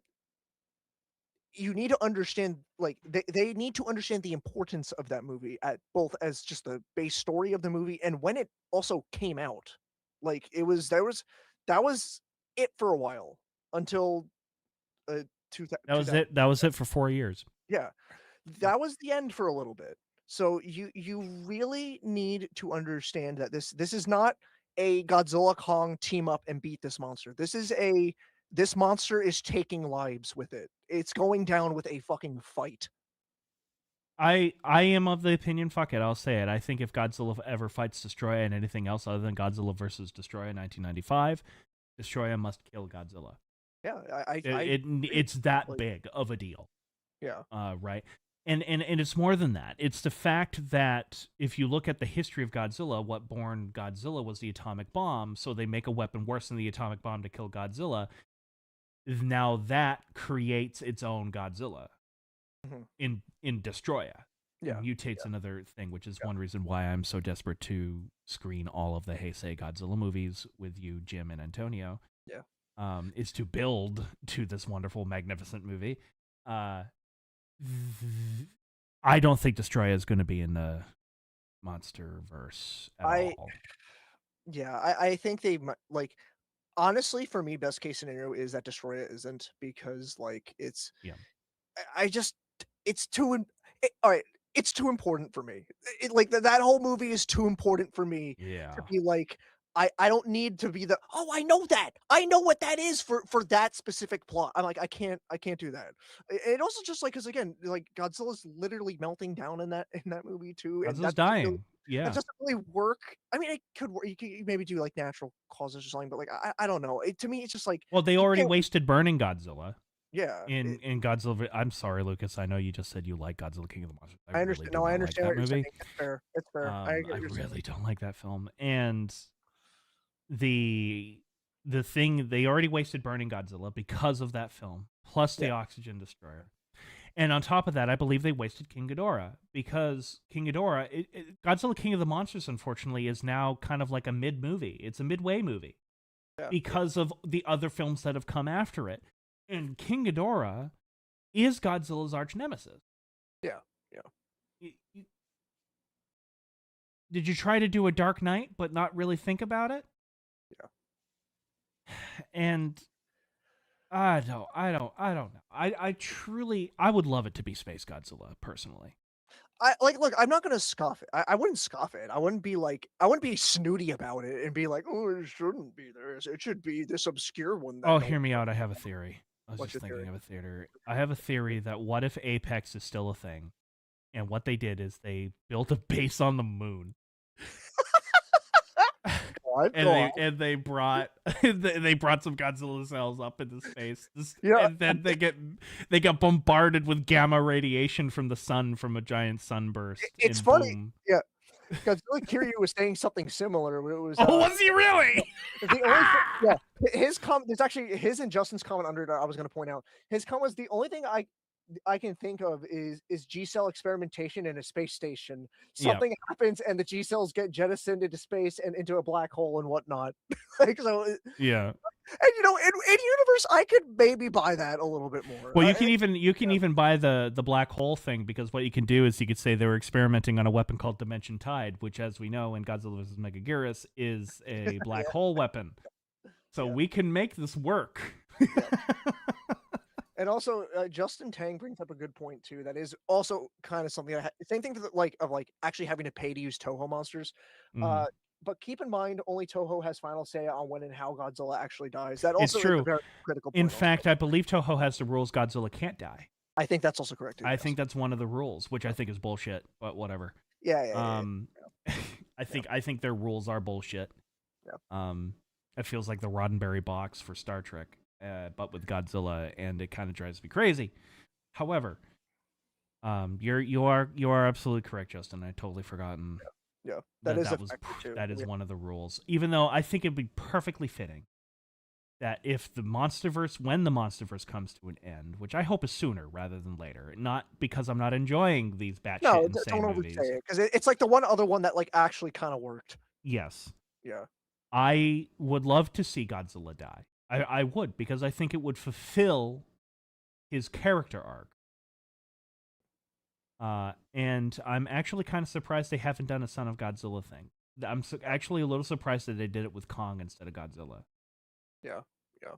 you need to understand like they need to understand the importance of that movie at both as just the base story of the movie and when it also came out. Like it was that was it for a while until two, That was 2000. it. That was it for 4 years. Yeah. That was the end for a little bit. So you really need to understand that this is not a Godzilla Kong team up and beat this monster. This monster is taking lives with it. It's going down with a fucking fight. I am of the opinion, fuck it, I'll say it. I think if Godzilla ever fights Destroya and anything else other than Godzilla versus Destroya in 1995, Destroya must kill Godzilla. Yeah, I agree. It's that Like, big of a deal. yeah. Right? And it's more than that. It's the fact that if you look at the history of Godzilla, what born Godzilla was the atomic bomb, so they make a weapon worse than the atomic bomb to kill Godzilla. Now that creates its own Godzilla Mhm. in Destroya. Yeah. Mutates another thing, which is one reason why I'm so desperate to screen all of the Heisei Godzilla movies with you, Jim, and Antonio. Yeah. Is to build to this wonderful, magnificent movie. I don't think Destroya is going to be in the monsterverse at I all. yeah, I think they like honestly for me best case scenario is that Destroya isn't because like it's Yeah. I just it's too all right, it's too important for me. Like that whole movie is too important for me Yeah. to be like I don't need to be the, "Oh, I know that. I know what that is for that specific plot." I'm like, I can't do that. It also just like, because again, like Godzilla's literally melting down in that movie too, and Godzilla's dying. that Yeah. doesn't really work. I mean, it could work. You could maybe do like natural causes or something, but like I don't know. To me, it's just like Well, they you already can't. wasted burning Godzilla Yeah, in Godzilla. I'm sorry, Lucas. I know you just said you like Godzilla King of the Monsters. I I really understand. do No, I not like understand that what you're movie. saying. It's fair. It's fair. I get I what you're saying. really don't like that film. And the thing, they already wasted burning Godzilla because of that film, plus Yeah, the oxygen destroyer. And on top of that, I believe they wasted King Ghidorah because King Ghidorah, Godzilla King of the Monsters, unfortunately, is now kind of like a mid movie. It's a midway movie yeah, yeah, because of the other films that have come after it. And King Ghidorah is Godzilla's arch nemesis. yeah, yeah. Did you try to do a Dark Knight but not really think about it? Yeah. And I don't know. I truly, I would love it to be Space Godzilla, personally. I like, look, I'm not gonna scoff it. I wouldn't scoff it. I wouldn't be like, I wouldn't be snooty about it and be like, "Oh, it shouldn't be this. It should be this obscure one that Oh, no hear one me cares out. I have a about." theory. I was What's just your theory? thinking of a theater. I have a theory that what if Apex is still a thing? And what they did is they built a base on the moon. Go on, And go on. they brought they brought some Godzilla cells up into space. Yeah, And then they get bombarded with gamma radiation from the sun from a giant sunburst it's and funny. boom. Yeah, Godzilla Kiryu was saying something similar, but it was, Oh, was he no, really? the only thing, yeah, his comment, there's actually his and Justin's comment under that I was gonna point out. His comment was, "The only thing I can think of is G cell experimentation in a space station. Yeah. Something happens and the G cells get jettisoned into space and into a black hole and whatnot." Like, so, Yeah. and in universe, I could maybe buy that a little bit more. Well, you can Yeah, even buy the black hole thing because what you can do is you could say they were experimenting on a weapon called Dimension Tide, which, as we know in Godzilla vs. Megaguirus, is a black yeah, hole weapon. So yeah, we can make this work. yeah. And also, Justin Tang brings up a good point too. That is also kind of something. Same thing for the, like, of like actually having to pay to use Toho monsters. Mhm. Uh, but keep in mind, only Toho has final say on when and how Godzilla actually dies. That It's also is a true. very critical In point. Also, fact, I believe Toho has the rules Godzilla can't die. I think that's also correct too. I Yes. think that's one of the rules, which I think is bullshit, but whatever. Yeah. Yeah. Yeah. Um, Yeah. I think their rules are bullshit. Yeah. It feels like the Roddenberry box for Star Trek, but with Godzilla, and it kind of drives me crazy. However, you are absolutely correct, Justin. I totally forgotten Yeah. That is a that was factor too. that is Yeah. one of the rules. Even though I think it'd be perfectly fitting that if the MonsterVerse, when the MonsterVerse comes to an end, which I hope is sooner rather than later, not because I'm not enjoying these batshit No, insane don't movies. oversay it because it's like the one other one that like actually kind of worked. Yes, Yeah. I would love to see Godzilla die. I would, because I think it would fulfill his character arc. And I'm actually kind of surprised they haven't done a Son of Godzilla thing. Actually a little surprised that they did it with Kong instead of Godzilla. Yeah. Yeah.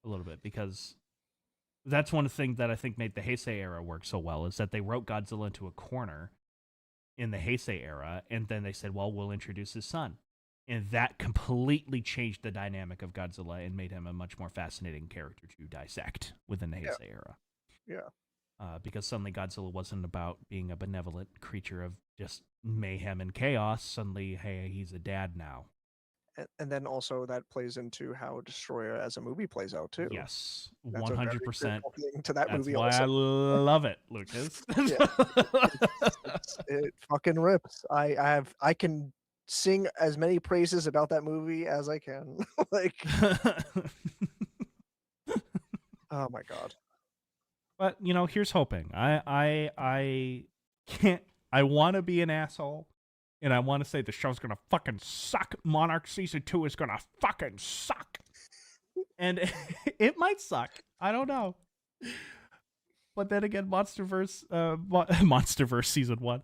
A little bit, because that's one of the things that I think made the Heisei era work so well, is that they wrote Godzilla into a corner in the Heisei era, and then they said, well, we'll introduce his son. And that completely changed the dynamic of Godzilla and made him a much more fascinating character to dissect within the Yeah. Heisei era. Yeah. Because suddenly Godzilla wasn't about being a benevolent creature of just mayhem and chaos. Suddenly, hey, he's a dad now. And then also that plays into how Destroyer as a movie plays out too. Yes, That's a very 100%. critical thing to that That's movie why also. I love it, Lucas. Yeah. It fucking rips. I can sing as many praises about that movie as I can. Like, oh my god. But here's hoping. I can't. I want to be an asshole, and I want to say the show's gonna fucking suck. Monarch season 2 is gonna fucking suck, and it might suck. I don't know. But then again, MonsterVerse season 1,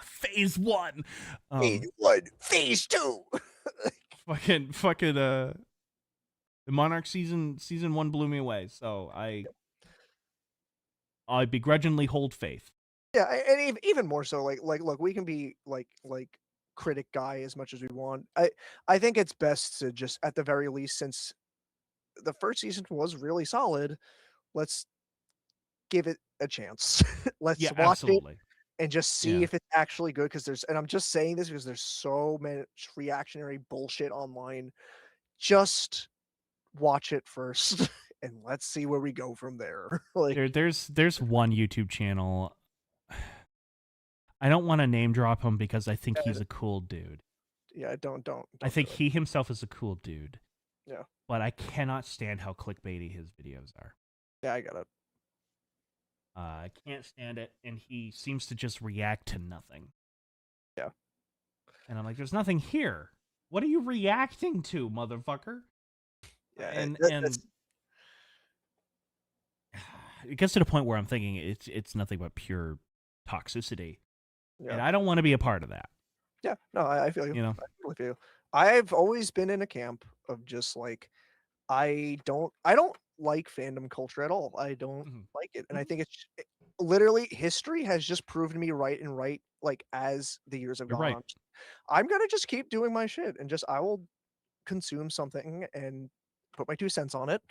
phase 1, Phase 1, phase 2. fucking the Monarch season 1 blew me away. So I begrudgingly hold faith. Yeah, and even more so, like, look, we can be like critic guy as much as we want. I think it's best to just, at the very least, since the first season was really solid, let's give it a chance. Yeah, Let's watch it absolutely. and just see Yeah. if it's actually good, because there's, and I'm just saying this because there's so much reactionary bullshit online. Just watch it first and let's see where we go from there. Like, There's one YouTube channel. I don't want to name drop him because I think he's a cool dude. yeah, I don't do think it. he himself is a cool dude, Yeah. but I cannot stand how clickbaity his videos are. Yeah, I got it. I can't stand it, and he seems to just react to nothing. Yeah. And I'm like, there's nothing here. What are you reacting to, motherfucker? Yeah, And it gets to the point where I'm thinking it's nothing but pure toxicity, yeah. and I don't want to be a part of that. Yeah, no, I feel you. You know, I totally feel you. I've always been in a camp of just like, I don't like fandom culture at all. I don't Mhm. like it, and I Mhm. think it's literally history has just proven me right and right. Like, as the years have You're gone right. on, I'm gonna just keep doing my shit, and just I will consume something and put my 2 cents on it.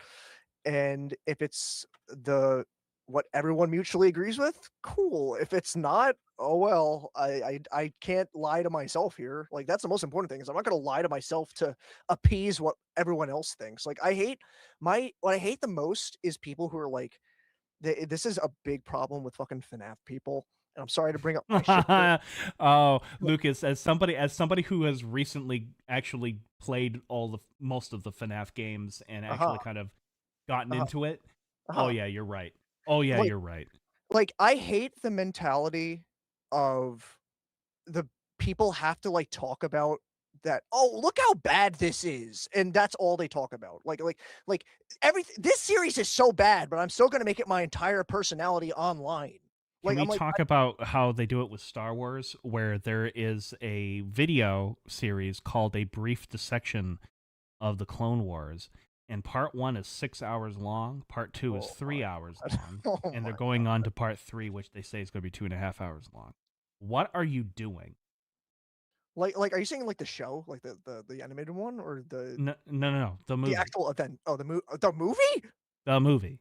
And if it's the what everyone mutually agrees with, cool. If it's not, oh well. I can't lie to myself here. Like, that's the most important thing, is I'm not gonna lie to myself to appease what everyone else thinks. Like, what I hate the most is people who are like, this is a big problem with fucking FNAF people. And I'm sorry to bring up my shit here. Oh, Lucas, as somebody who has recently actually played most of the FNAF games and Uh-huh. actually kind of gotten Uh-huh. into it. Oh Uh-huh. yeah, you're right. Oh yeah, Like you're right. I hate the mentality of the people have to, like, talk about that, "Oh, look how bad this is," and that's all they talk about. Like, everything, this series is so bad, but I'm still gonna make it my entire personality online. Can Like, we I'm like, talk about how they do it with Star Wars, where there is a video series called A Brief Dissection of the Clone Wars, and part 1 is 6 hours long, part 2 is "Oh my 3 hours god. long, Oh and they're my going god." on to part 3, which they say is going to be 2.5 hours long. What are you doing? Are you saying, like, the show? Like, the animated one, or No, no, no, no. The the movie. actual event? Oh, the movie? The movie.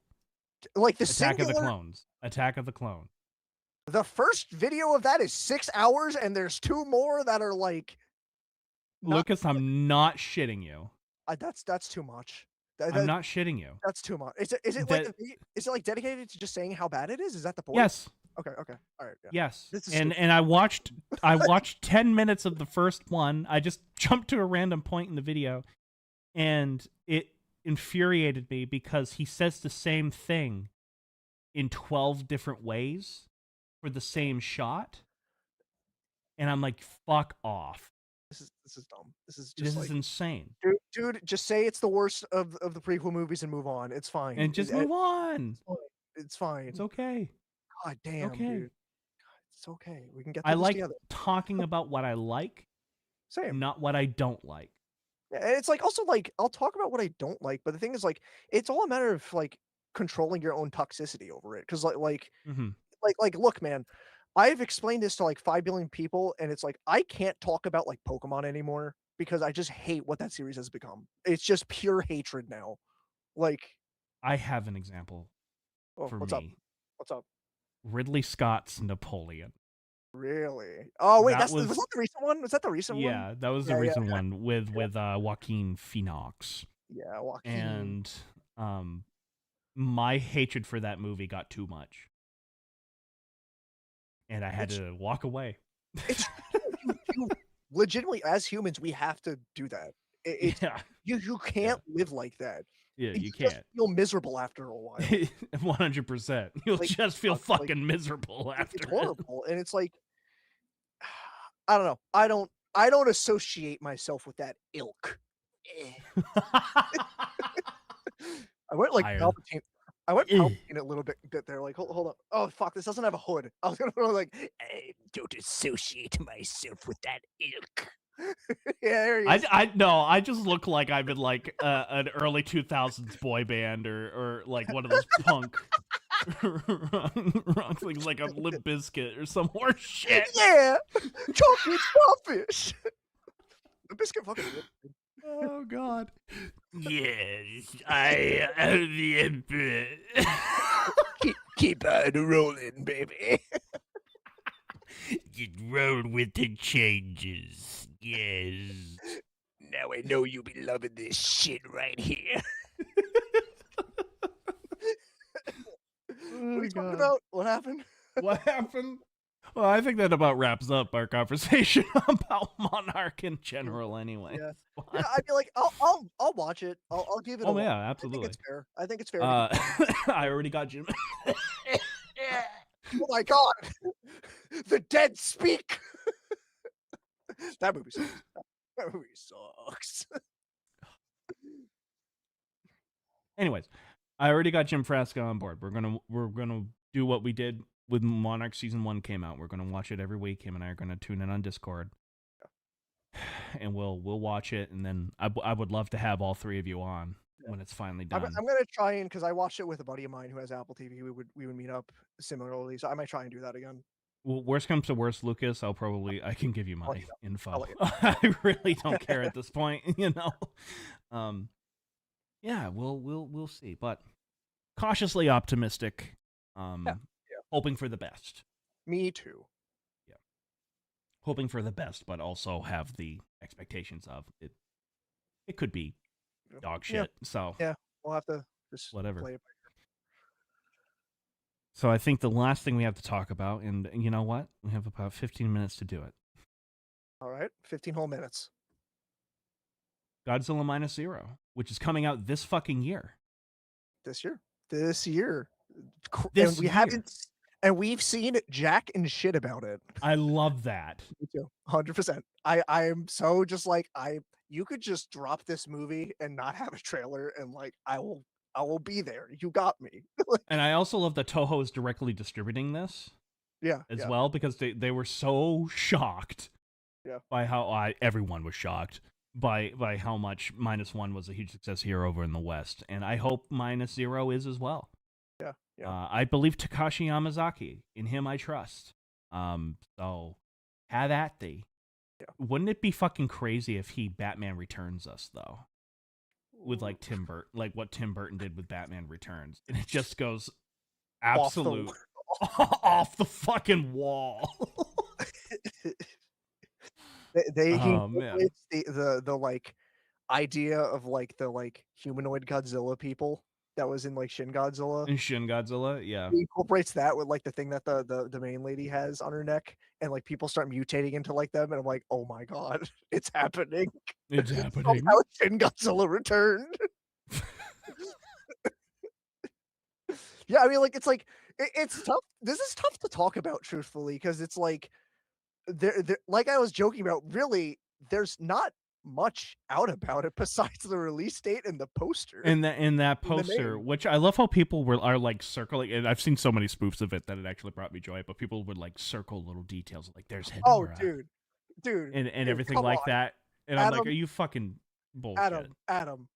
Like, the Attack of the singular Clones. Attack of the Clone. the first video of that is 6 hours, and there's 2 more that are, like, not Lucas, I'm not shitting you. that's too much. That I'm that not shitting you. That's too much. Is it like That is it, like, dedicated to just saying how bad it is? Is that the point? yes. Okay, okay. Alright, yeah. Yes. This is And stupid. I watched 10 minutes of the first one. I just jumped to a random point in the video and it infuriated me because he says the same thing in 12 different ways for the same shot, and I'm like, fuck off. This is dumb. This is just This is like, insane. dude, just say it's the worst of the prequel movies and move on. It's fine. And just move on. It's fine. It's It's fine. okay. God It's damn, okay. dude. It's okay. We can get I through this like together. talking about what I like, Same. not what I don't like. Yeah, and it's like, also, like, I'll talk about what I don't like, but the thing is, like, it's all a matter of, like, controlling your own toxicity over it. 'Cause Mhm. look, man, I've explained this to like 5 billion people, and it's like, I can't talk about like Pokemon anymore because I just hate what that series has become. It's just pure hatred now. Like, I have an example oh, for what's up? me. What's up? Ridley Scott's Napoleon. Really? Oh wait, That was that was the recent one? Was that the recent one? Yeah, that was the Yeah, yeah, recent one with yeah. Joaquin Phoenix. Yeah, Joaquin. And um my hatred for that movie got too much and I had It's to walk away. it's you legitimately, as humans, we have to do that. It's Yeah. you Yeah. can't live like that. Yeah, And you you just can't. feel miserable after a while. 100%. You'll Like, just feel fuck, like, fucking miserable it's after it. horrible, and it's like, I don't know. I don't associate myself with that ilk. Eh. I went like Higher. Palpatine. I went Palpatine a little bit there. Like, hold up. Oh fuck, this doesn't have a hood. I was gonna go like, I don't associate myself with that ilk. Yeah, there he is. No, I just look like I'm in like an early 2000s boy band or like one of those punk. Wrong thing's like a Limp Biscuit or some horse shit. Yeah, chocolate starfish. The biscuit fucking. Oh God. Yes, I am the emperor. Keep on rolling, baby. You roll with the changes. Yes. Now I know you be loving this shit right here. What are you talking about? What happened? What happened? Well, I think that about wraps up our conversation about Monarch in general. Anyway. Yeah, yeah. I feel like I'll watch it. I'll give it a Oh watch. yeah, I think absolutely. it's fair. I think it's fair. I already got Jim. Oh my god, the dead speak. That movie sucks. That movie sucks. Anyways, I already got Jim Frasca on board. We're gonna do what we did with Monarch season 1 came out. We're gonna watch it every week. Him and I are gonna tune in on Discord, and we'll watch it. And then I would love to have all three of you on when it's finally done. I'm gonna try and because I watched it with a buddy of mine who has Apple TV. We would meet up similarly, so I might try and do that again. Well, worst comes to worst, Lucas, I can give you my I'll let you know. info. I'll let you I really don't care at this point, you know. Yeah, we'll see, but cautiously optimistic. Yeah. Hoping for the best. Me too. Yeah. Hoping for the best, but also have the expectations of it. It could be dog shit. Yeah. So yeah, we'll have to just whatever. Play it. So I think the last thing we have to talk about, and you know what? We have about 15 minutes to do it. All right, 15 whole minutes. Godzilla Minus Zero, which is coming out this fucking year. This year. This and we year. haven't, and we've seen Jack and shit about it. I love that. Me too, 100%. I am so just like you could just drop this movie and not have a trailer, and like I will be there. You got me. And I also love that Toho is directly distributing this. Yeah. As well, because they were so shocked. Yeah. By how everyone was shocked by how much Minus One was a huge success here over in the West, and I hope Minus Zero is as well. Yeah. Yeah. I believe Takashi Yamazaki. In him, I trust. So have at thee. Yeah. Wouldn't it be fucking crazy if he Batman Returns us though? With like like what Tim Burton did with Batman Returns, and it just goes absolute off the fucking wall. They man. the like idea of like the like humanoid Godzilla people that was in like Shin Godzilla. In Shin Godzilla, yeah. He incorporates that with like the thing that the main lady has on her neck, and like people start mutating into like them, and I'm like, oh my god, it's happening. It's happening. How Shin Godzilla returned. Yeah, I mean, like it's tough. This is tough to talk about truthfully because it's like there like I was joking about. Really, there's not much out about it besides the release date and the poster. In that poster, which I love how people are like circling, and I've seen so many spoofs of it that it actually brought me joy. But people would like circle little details like there's Hedorah. Oh, dude, and everything like on. that. And Adam, I'm like, are you fucking bullshit? Adam,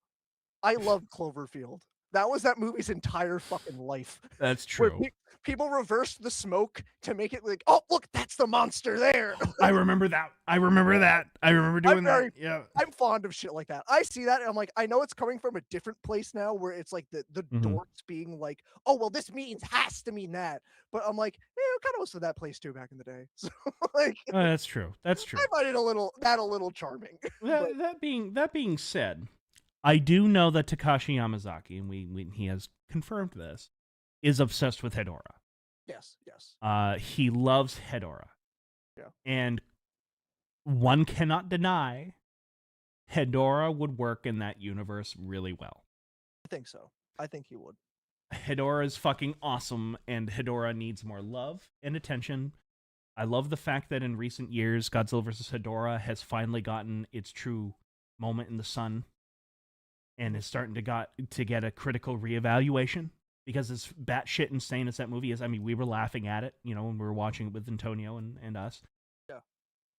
I love Cloverfield. That was that movie's entire fucking life. That's true. People reversed the smoke to make it like, oh, look, that's the monster there. I remember that. I remember doing that. Yeah. I'm fond of shit like that. I see that and I'm like, I know it's coming from a different place now where it's like the dorks being like, oh, well, this has to mean that. But I'm like, yeah, it kind of was from that place too back in the day. So like, that's true. That's true. I find it a little charming. That being said, I do know that Takashi Yamazaki, and he has confirmed this, is obsessed with Hedorah. Yes. He loves Hedorah. Yeah. And one cannot deny Hedorah would work in that universe really well. I think so. I think he would. Hedorah is fucking awesome, and Hedorah needs more love and attention. I love the fact that in recent years, Godzilla vs. Hedorah has finally gotten its true moment in the sun and is starting to get a critical reevaluation. Because as batshit insane as that movie is, I mean, we were laughing at it, you know, when we were watching it with Antonio and us. Yeah.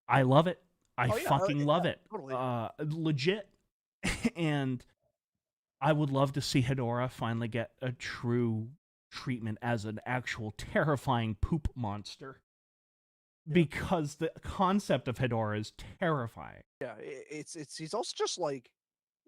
I love it. I fucking love it. Totally. Legit. And I would love to see Hedorah finally get a true treatment as an actual terrifying poop monster. Yeah. Because the concept of Hedorah is terrifying. Yeah, it's he's also just like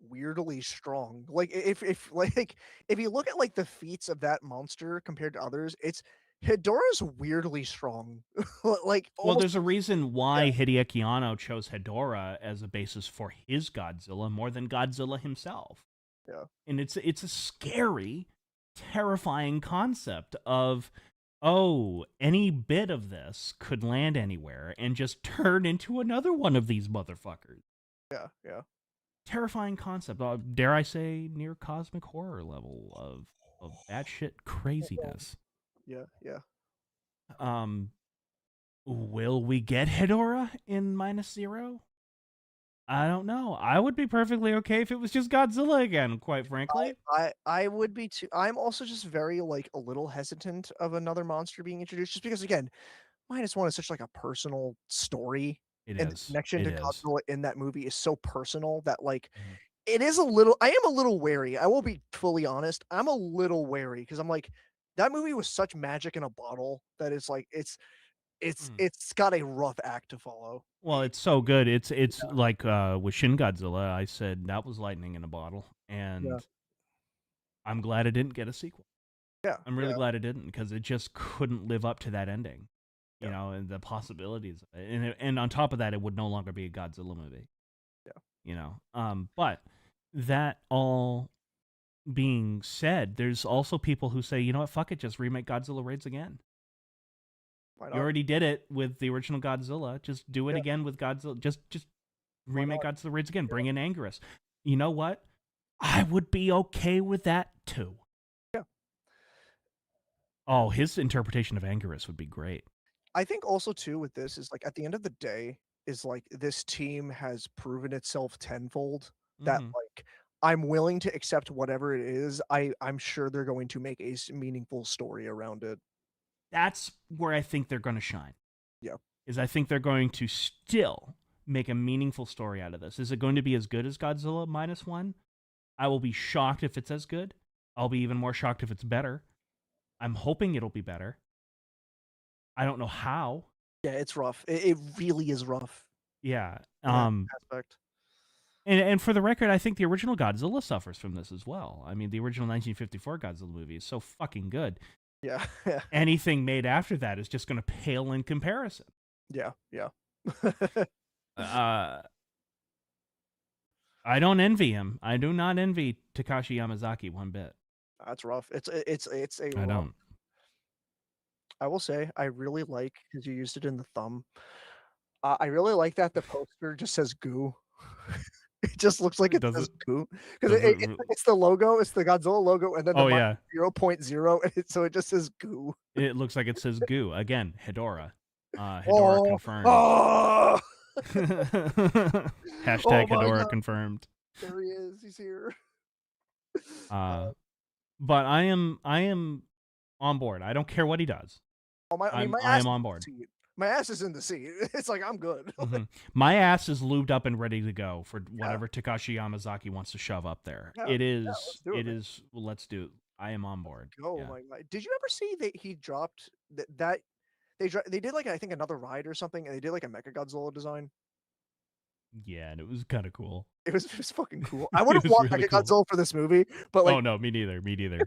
weirdly strong. Like if like if you look at like the feats of that monster compared to others, it's Hedorah's weirdly strong. Like Well, almost there's a reason yeah, why Hideaki Anno chose Hedorah as a basis for his Godzilla more than Godzilla himself. yeah. And it's a scary, terrifying concept of, oh, any bit of this could land anywhere and just turn into another one of these motherfuckers. Yeah, yeah. Terrifying concept. Dare I say, near cosmic horror level of batshit craziness. Yeah, yeah. Um, will we get Hedorah in -0? I don't know. I would be perfectly okay if it was just Godzilla again, quite frankly. I would be too. I'm also just very like a little hesitant of another monster being introduced, just because again, -1 is such like a personal story, It and the is. connection It to is. Godzilla in that movie is so personal that like Mhm. it is a little. I am a little wary. I will be fully honest. I'm a little wary because I'm like that movie was such magic in a bottle that it's like Mm. it's got a rough act to follow. Well, it's so good. It's like with Shin Godzilla, I said that was lightning in a bottle, Yeah, and I'm glad it didn't get a sequel. yeah, I'm yeah, really glad it didn't because it just couldn't live up to that ending, yeah, and the possibilities, and on top of that, it would no longer be a Godzilla movie, yeah. But that all being said, there's also people who say, you know what, fuck it, just remake Godzilla Raids again. Why You not? already did it with the original Godzilla. Just do it Yeah, again with Godzilla. Just why remake not? Godzilla Raids again. Yeah, Bring in Anguirus. You know what? I would be okay with that too. yeah. Oh, his interpretation of Anguirus would be great. I think also too with this is like at the end of the day is like this team has proven itself tenfold that Hmm. like I'm willing to accept whatever it is. I'm sure they're going to make a meaningful story around it. That's where I think they're going to shine. Yeah. Is I think they're going to still make a meaningful story out of this. Is it going to be as good as Godzilla -1? I will be shocked if it's as good. I'll be even more shocked if it's better. I'm hoping it'll be better. I don't know how. Yeah, it's rough. It really is rough Yeah. in that aspect. And for the record, I think the original Godzilla suffers from this as well. I mean, the original 1954 Godzilla movie is so fucking good. Yeah. Yeah. Anything made after that is just going to pale in comparison. Yeah. Yeah. Uh, I don't envy him. I do not envy Takashi Yamazaki one bit. That's rough. It's a I rough. don't. I will say I really like because you used it in the thumb. I really like that the poster just says "goo." It just looks like it Does says it? "goo" because Does it? it's the logo, it's the Godzilla logo, and then the Oh yeah. -0.0, and so it just says "goo." It looks like it says goo again. Hedorah. Hedorah Oh, confirmed. oh, oh Hashtag my Hedorah god! confirmed. There he is. He's here. Uh, but I am on board. I don't care what he does. Oh my! I mean, my I ass am is on in board. the seat. My ass is in the seat. It's like I'm good. Hmm. My ass is lubed up and ready to go for Yeah, whatever Takashi Yamazaki wants to shove up there. yeah, It yeah. is. Let's do it, It man. is. Let's do. I am on board. Go, Yeah. my god! Did you ever see that he dropped that they did like I think another ride or something, and they did like a Mecha Godzilla design. Yeah, and it was kind of cool. It was fucking cool. I It wouldn't was want really Mecha cool. Godzilla for this movie, but like Oh no, me neither. Me neither.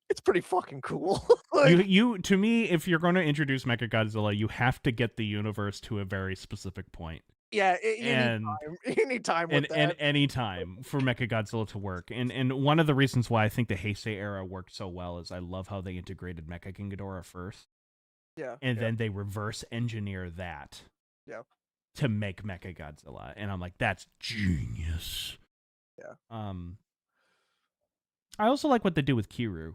it's pretty fucking cool. You Like you to me, if you're going to introduce Mechagodzilla, you have to get the universe to a very specific point. yeah, you need And time. You need time with and that. any time for Mechagodzilla to work. And one of the reasons why I think the Heisei era worked so well is I love how they integrated Mecha King Ghidorah first, Yeah, and yeah, then they reverse engineer that yeah, to make Mechagodzilla. And I'm like, that's genius. yeah. I also like what they do with Kiru.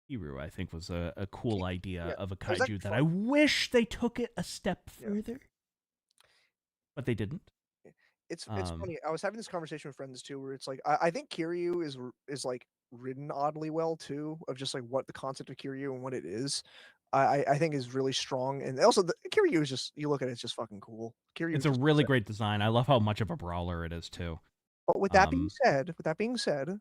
Kiru, I think, was a cool idea Yeah. of a It was actually kaiju that fun. I wish they took it a step Yeah. further, but they didn't. It's Um, funny. I was having this conversation with friends too, where it's like I think Kiryu is like written oddly well too, of just like what the concept of Kiryu and what it is. I think is really strong, and also the Kiryu is just you look at it, it's just fucking cool. Kiryu it's is a just really great design. I love how much of a brawler it is too. but Um, with that being said,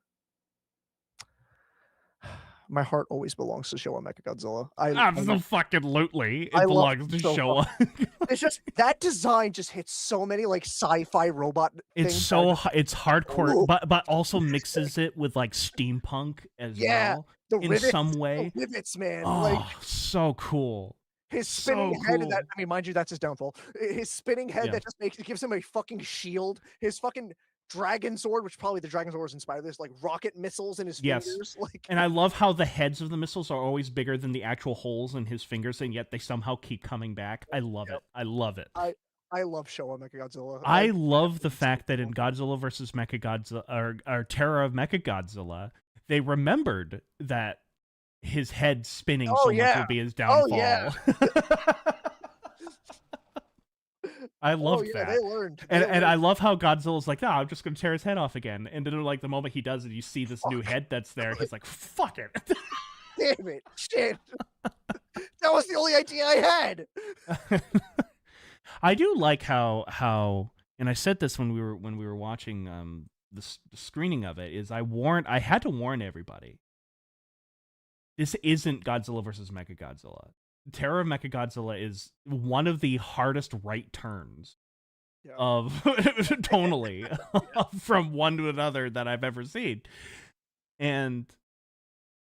my heart always belongs to Showa Mechagodzilla. I Absolutely, it love belongs to it so Showa. much. It's just that design just hits so many like sci-fi robot It's things. That I so just, it's hardcore, ooh, but also mixes it with like steampunk as yeah, well the in some the way. rivets, man. Like Oh, so cool, his spinning so head, that cool. I mean, mind you, that's his downfall. His spinning head Yeah. that just gives him a fucking shield. His fucking dragon sword, which probably the dragon sword was inspired by this, like rocket missiles in his Yes. fingers. Like, And I love how the heads of the missiles are always bigger than the actual holes in his fingers, and yet they somehow keep coming back. I love yep. it. I love it. I love Showa Mechagodzilla. I love the absolutely so fact that in cool. Godzilla versus Mechagodzilla or Terror of Mechagodzilla, they remembered that his head spinning Oh so much yeah. would be his Oh yeah. downfall. I Oh loved yeah. that. They learned. And I love how Godzilla's like, I'm just gonna tear his head off again. And then like the moment he does it, you see this new Fuck. head that's there. He's like, fuck it. Damn it. Shit. That was the only idea I had. I do like how and I said this when we were watching the screening of it, is I had to warn everybody. This isn't Godzilla versus Mechagodzilla. Terror of Mechagodzilla is one of the hardest right turns Yeah. of tonally from one to another that I've ever seen. And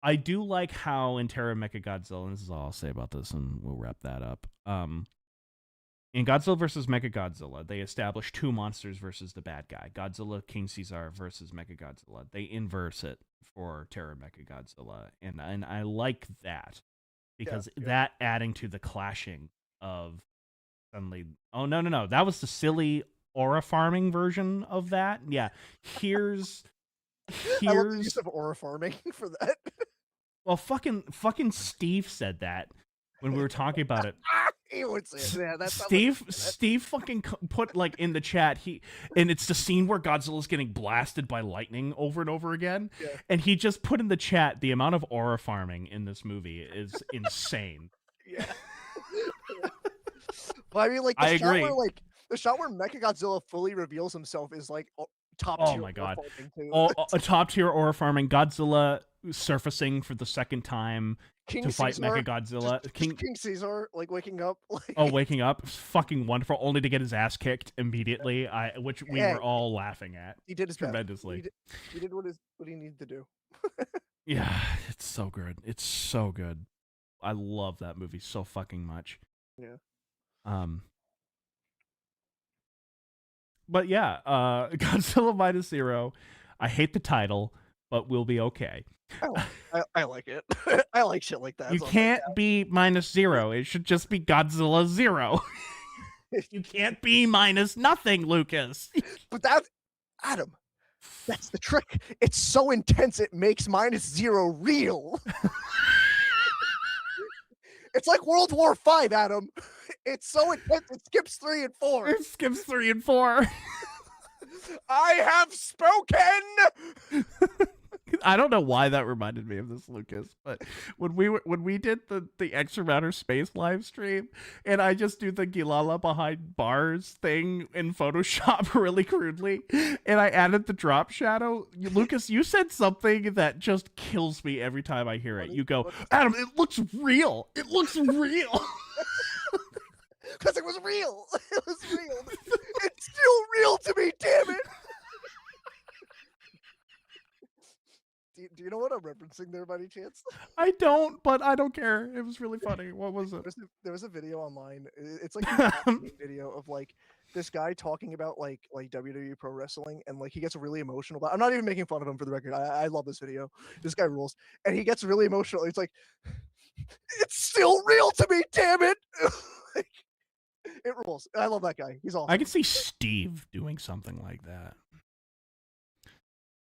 I do like how in Terror of Mechagodzilla, and this is all I'll say about this, and we'll wrap that up. In Godzilla vs. Mechagodzilla, they established two monsters versus the bad guy. Godzilla, King Caesar versus Mechagodzilla. They inverse it for Terror of Mechagodzilla, and I like that because that adding to the clashing of suddenly. Oh no, that was the silly aura farming version of that. Yeah, here's I love the use of aura farming for that. well, fucking Steve said that when we were talking about it. He would say it. Yeah, that's Steve fucking put like in the chat and it's the scene where Godzilla's getting blasted by lightning over and over again, and he just put in the chat the amount of aura farming in this movie is insane. Yeah. Well, I mean, like I agree. The shot where Mechagodzilla fully reveals himself is like top tier. Oh my god! Too. A top tier aura farming. Godzilla surfacing for the second time to fight Mechagodzilla. King Caesar like waking up. Like... Oh, waking up! Fucking wonderful. Only to get his ass kicked immediately. Which we were all laughing at. He did his tremendously. He did what he needed to do. Yeah, it's so good. It's so good. I love that movie so fucking much. Yeah. But yeah, Godzilla Minus Zero. I hate the title, but we'll be okay. I like it. I like shit like that. You can't be minus zero. It should just be Godzilla Zero. You can't be minus nothing, Lucas. But Adam, that's the trick. It's so intense it makes minus zero real. It's like World War V, Adam. It's so intense it skips 3 and 4. It skips 3 and 4. I have spoken. I don't know why that reminded me of this, Lucas, but when we did the Extra Matter Space live stream, and I just do the Gilala behind bars thing in Photoshop really crudely, and I added the drop shadow. Lucas, you said something that just kills me every time I hear it. You go, Adam, it looks real. It looks real. Because it was real. It was real. It's still real to me, damn it. Do you know what I'm referencing there by any chance? I don't, but I don't care. It was really funny. What was it? There was a video online. It's like a video of like this guy talking about like WWE pro wrestling, and like he gets really emotional. But I'm not even making fun of him for the record. I love this video. This guy rules, and he gets really emotional. It's like, it's still real to me, damn it. Like, it rules. I love that guy. He's awesome. I can see Steve doing something like that.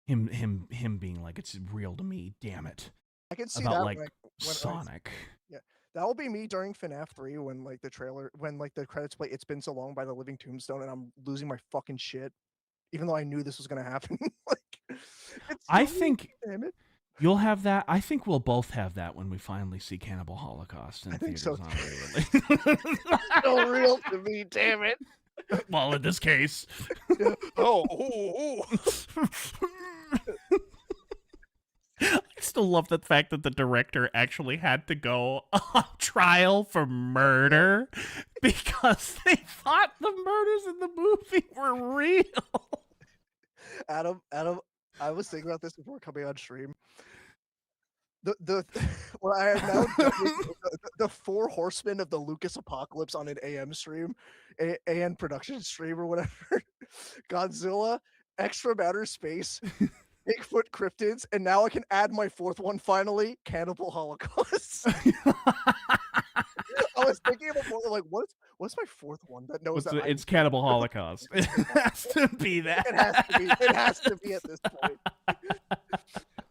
Him being like, it's real to me, damn it. I can see about that like when Sonic. Yeah, that will be me during FNAF 3 when like the credits play "It's Been So Long" by the Living Tombstone, and I'm losing my fucking shit, even though I knew this was gonna happen. Like, I think damn it. You'll have that. I think we'll both have that when we finally see Cannibal Holocaust in theaters so. on re-release. So real to me, damn it. Well, in this case. still love the fact that the director actually had to go on trial for murder because they thought the murders in the movie were real. Adam, I was thinking about this before coming on stream. The what I have now done with the four horsemen of the Lucas Apocalypse on an AM stream, AN production stream or whatever. Godzilla, extra matter space, Bigfoot cryptids, and now I can add my fourth one finally, Cannibal Holocaust. I was thinking about more like what's my fourth one that knows that It's Cannibal Holocaust. It has to be that. It has to be. It has to be at this point.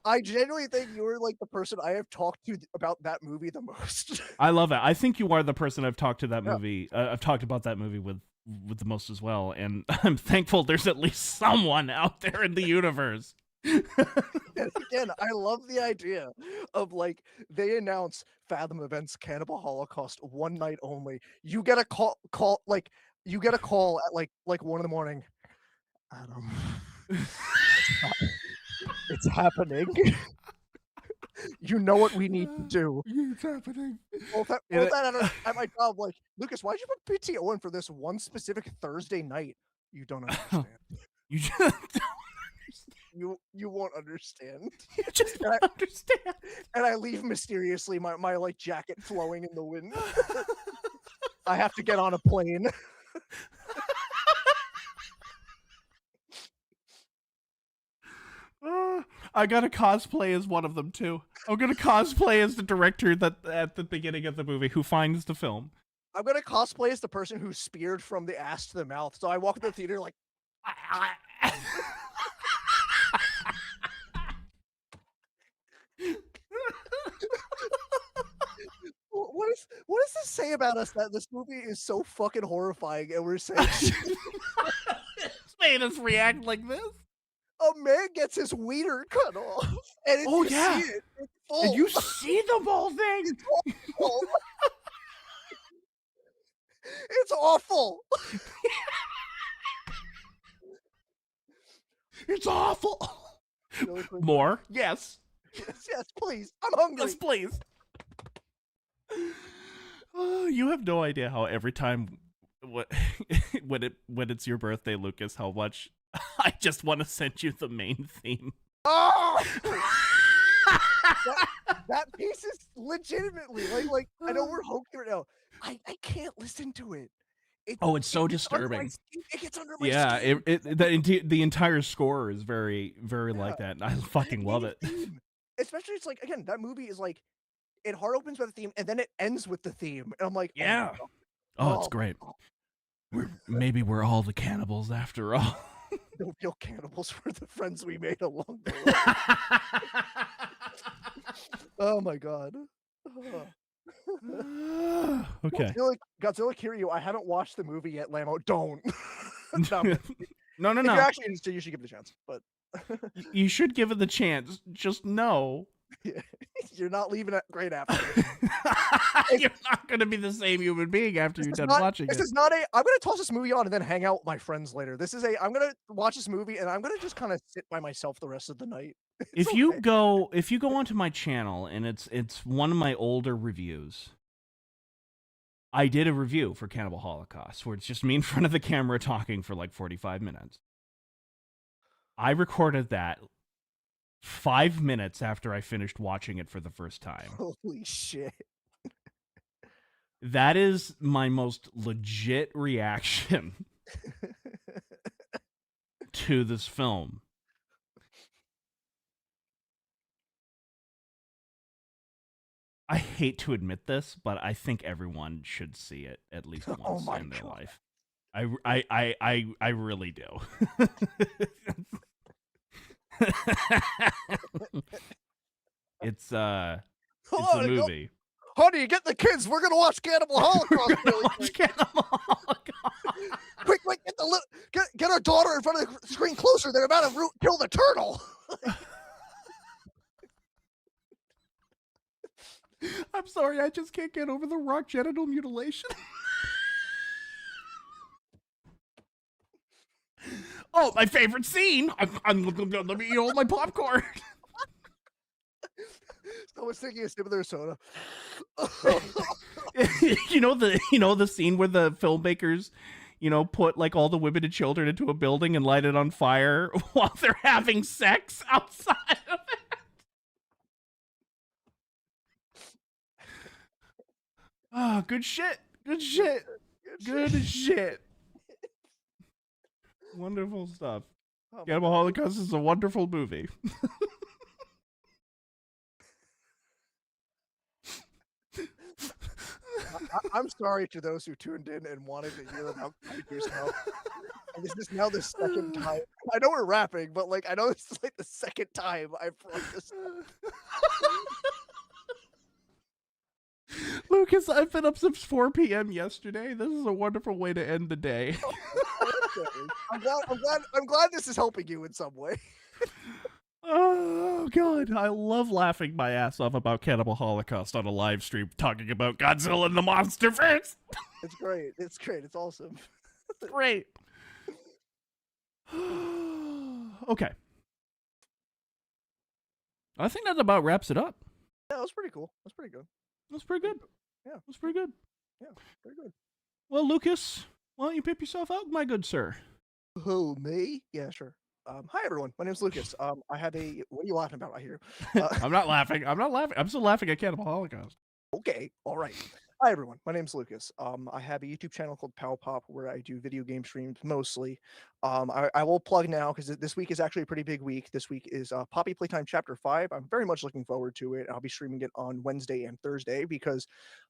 I genuinely think you're like the person I have talked to about that movie the most. I love it. I think you are the person I've talked to that movie. I've talked about that movie with the most as well, and I'm thankful there's at least someone out there in the universe. And again, I love the idea of like they announce Fathom Events Cannibal Holocaust one night only. You get a call you get a call at like 1 a.m. Adam, it's happening. You know what we need to do. It's happening. At my job, like, Lucas, why'd you put PTO in for this one specific Thursday night? You don't understand. You just don't You won't understand. You just don't understand. And I leave mysteriously, my like jacket flowing in the wind. I have to get on a plane. I gotta cosplay as one of them too. I'm gonna cosplay as the director that at the beginning of the movie who finds the film. I'm gonna cosplay as the person who's speared from the ass to the mouth. So I walk into the theater like what does this say about us that this movie is so fucking horrifying and we're saying It's made us react like this. a man gets his wiener cut off and Oh, you yeah. see it, it's full. And you see the whole thing. It's awful. It's awful. It's awful. Really quick. More? Yes. Yes, please. I'm hungry. Yes, please. You have no idea how every time when it's your birthday, Lucas, how much I just want to send you the main theme. Oh! that piece is legitimately like I know we're hokey right now. I can't listen to it. It's so it gets under my disturbing. skin. It gets under my Yeah, skin. the entire score is very, very like that, and I fucking love it. Theme. Especially, it's like again, that movie is like it hard opens with the theme and then it ends with the theme, and I'm like, Yeah. Oh, it's great. Maybe we're all the cannibals after all. No real cannibals were the friends we made along the way. Oh my god. Okay. Godzilla Kiryu, I haven't watched the movie yet, Lamo. Don't. No. No. If you're actually interested, you should give it a chance. But you should give it the chance. Just know. You're not leaving it great after. You're not going to be the same human being after you're done watching it. This is not a. I'm going to toss this movie on and then hang out with my friends later. This is a. I'm going to watch this movie and I'm going to just kind of sit by myself the rest of the night. If you go onto my channel and it's one of my older reviews, I did a review for Cannibal Holocaust where it's just me in front of the camera talking for like 45 minutes. I recorded that 5 minutes after I finished watching it for the first time. Holy shit. That is my most legit reaction to this film. I hate to admit this, but I think everyone should see it at least once in their life. I really do. It's a movie. Honey, get the kids. We're gonna watch Cannibal Holocaust. Quick, get our daughter in front of the screen closer. They're about to kill the turtle. I'm sorry, I just can't get over the rock genital mutilation. Oh, my favorite scene. Let me eat all my popcorn. I was taking a sip of their soda. the scene where the filmmakers, put like all the women and children into a building and light it on fire while they're having sex outside of it. Oh, good shit. Good shit. Good shit. Wonderful stuff. Oh my Cannibal God. Holocaust is a wonderful movie. I'm sorry to those who tuned in and wanted to hear about Kaiku's now. And this is now the second time. I know we're rapping, but like I know this is like the second time I've brought this up. Lucas, I've been up since 4 p.m. yesterday. This is a wonderful way to end the day. I'm glad this is helping you in some way. Oh, God. I love laughing my ass off about Cannibal Holocaust on a live stream talking about Godzilla and the monsterverse. It's great. It's great. It's awesome. Great. Okay. I think that about wraps it up. Yeah, that was pretty cool. That's pretty good. That's pretty good. Yeah. That's pretty good. Yeah, pretty good. Well, Lucas, why don't you pip yourself out, my good sir? Who, me? Yeah, sure. Hi everyone. My name's Lucas. I have a. What are you laughing about? I hear. I'm not laughing. I'm still laughing at Cannibal Holocaust. Okay. All right. Hi everyone. My name's Lucas. I have a YouTube channel called PowPop where I do video game streams mostly. I will plug now because this week is actually a pretty big week. This week is Poppy Playtime Chapter 5. I'm very much looking forward to it. I'll be streaming it on Wednesday and Thursday because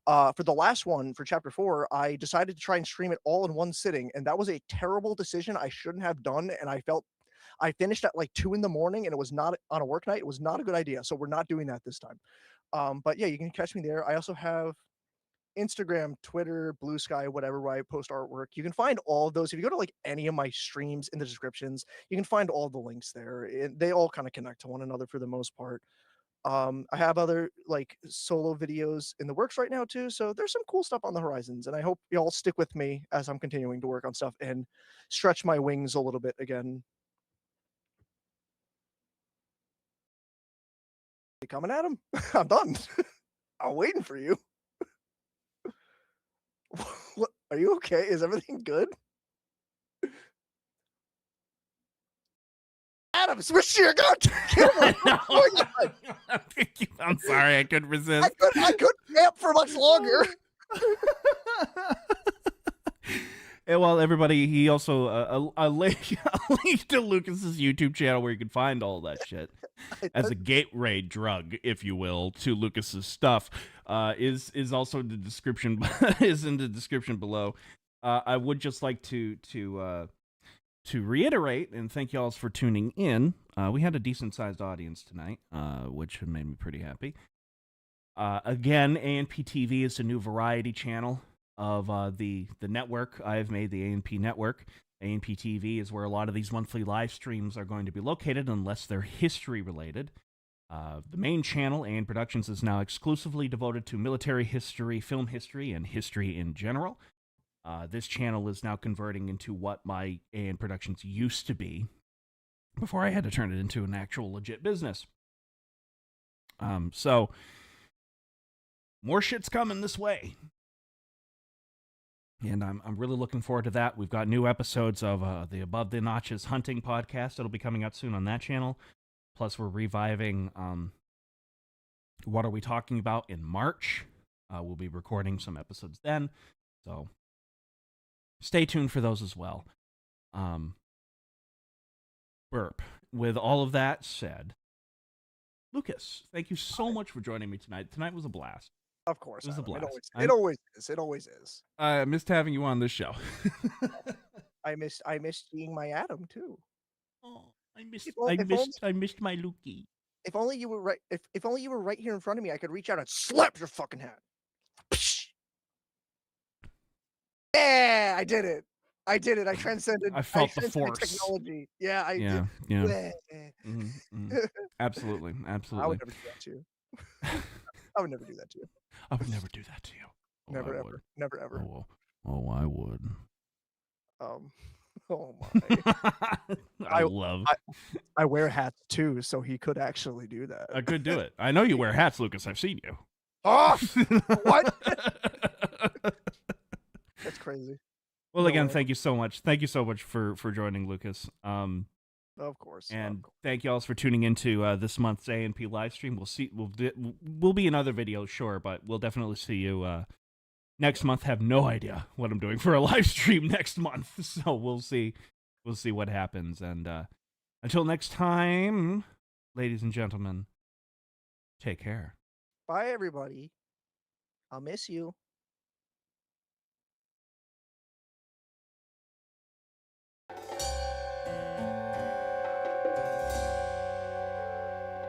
for the last one, for Chapter 4, I decided to try and stream it all in one sitting, and that was a terrible decision I shouldn't have done, and I finished at like 2 in the morning and it was not on a work night. It was not a good idea. So we're not doing that this time. But yeah, you can catch me there. I also have Instagram, Twitter, Blue Sky, whatever, where I post artwork. You can find all of those. If you go to like any of my streams in the descriptions, you can find all the links there. They all kind of connect to one another for the most part. I have other like solo videos in the works right now too. So there's some cool stuff on the horizons. And I hope y'all stick with me as I'm continuing to work on stuff and stretch my wings a little bit again. You coming at him? I'm done. I'm waiting for you. What, are you okay? Is everything good? Adam, switch to your camera. I'm sorry, I couldn't resist. I couldn't camp for much longer. And well, everybody, he also a link to Lucas's YouTube channel where you can find all that shit as a gateway drug, if you will, to Lucas's stuff. Is also in the description below. I would just like to reiterate and thank y'all for tuning in. We had a decent sized audience tonight, which made me pretty happy. Again, ANP TV is a new variety channel of the network. I've made the ANP network. ANP TV is where a lot of these monthly live streams are going to be located unless they're history related. The main channel, AN Productions, is now exclusively devoted to military history, film history, and history in general. This channel is now converting into what my AN Productions used to be before I had to turn it into an actual legit business. So more shit's coming this way. And I'm really looking forward to that. We've got new episodes of the Above the Notches Hunting podcast. It'll be coming out soon on that channel. Plus, we're reviving What Are We Talking About in March. We'll be recording some episodes then. So stay tuned for those as well. Burp. With all of that said, Lucas, thank you so much for joining me tonight. Tonight was a blast. Of course, it was a blast. It always is. It always is. I missed having you on this show. I missed seeing my Adam too. Oh, I missed my Lukey. If only you were right. If only you were right here in front of me, I could reach out and slap your fucking head. Yeah, I did it. I transcended. I felt the force. Technology. Yeah, yeah. Mm-hmm. Absolutely. I would never do that to you. I would never do that to you. I would never do that to you. Never ever. Oh, I would. Oh my. I I love. I I wear hats too, so he could actually do that. I could do it. I know you wear hats, Lucas. I've seen you. Oh, what? That's crazy. Well, No again, way. thank you so much. Thank you so much for joining, Lucas. Of course. And thank you all for tuning into this month's A&P live stream. We'll see. We'll be in other videos, sure, but we'll definitely see you next month. Have no idea what I'm doing for a live stream next month, so we'll see. We'll see what happens. And until next time, ladies and gentlemen, take care. Bye, everybody. I'll miss you.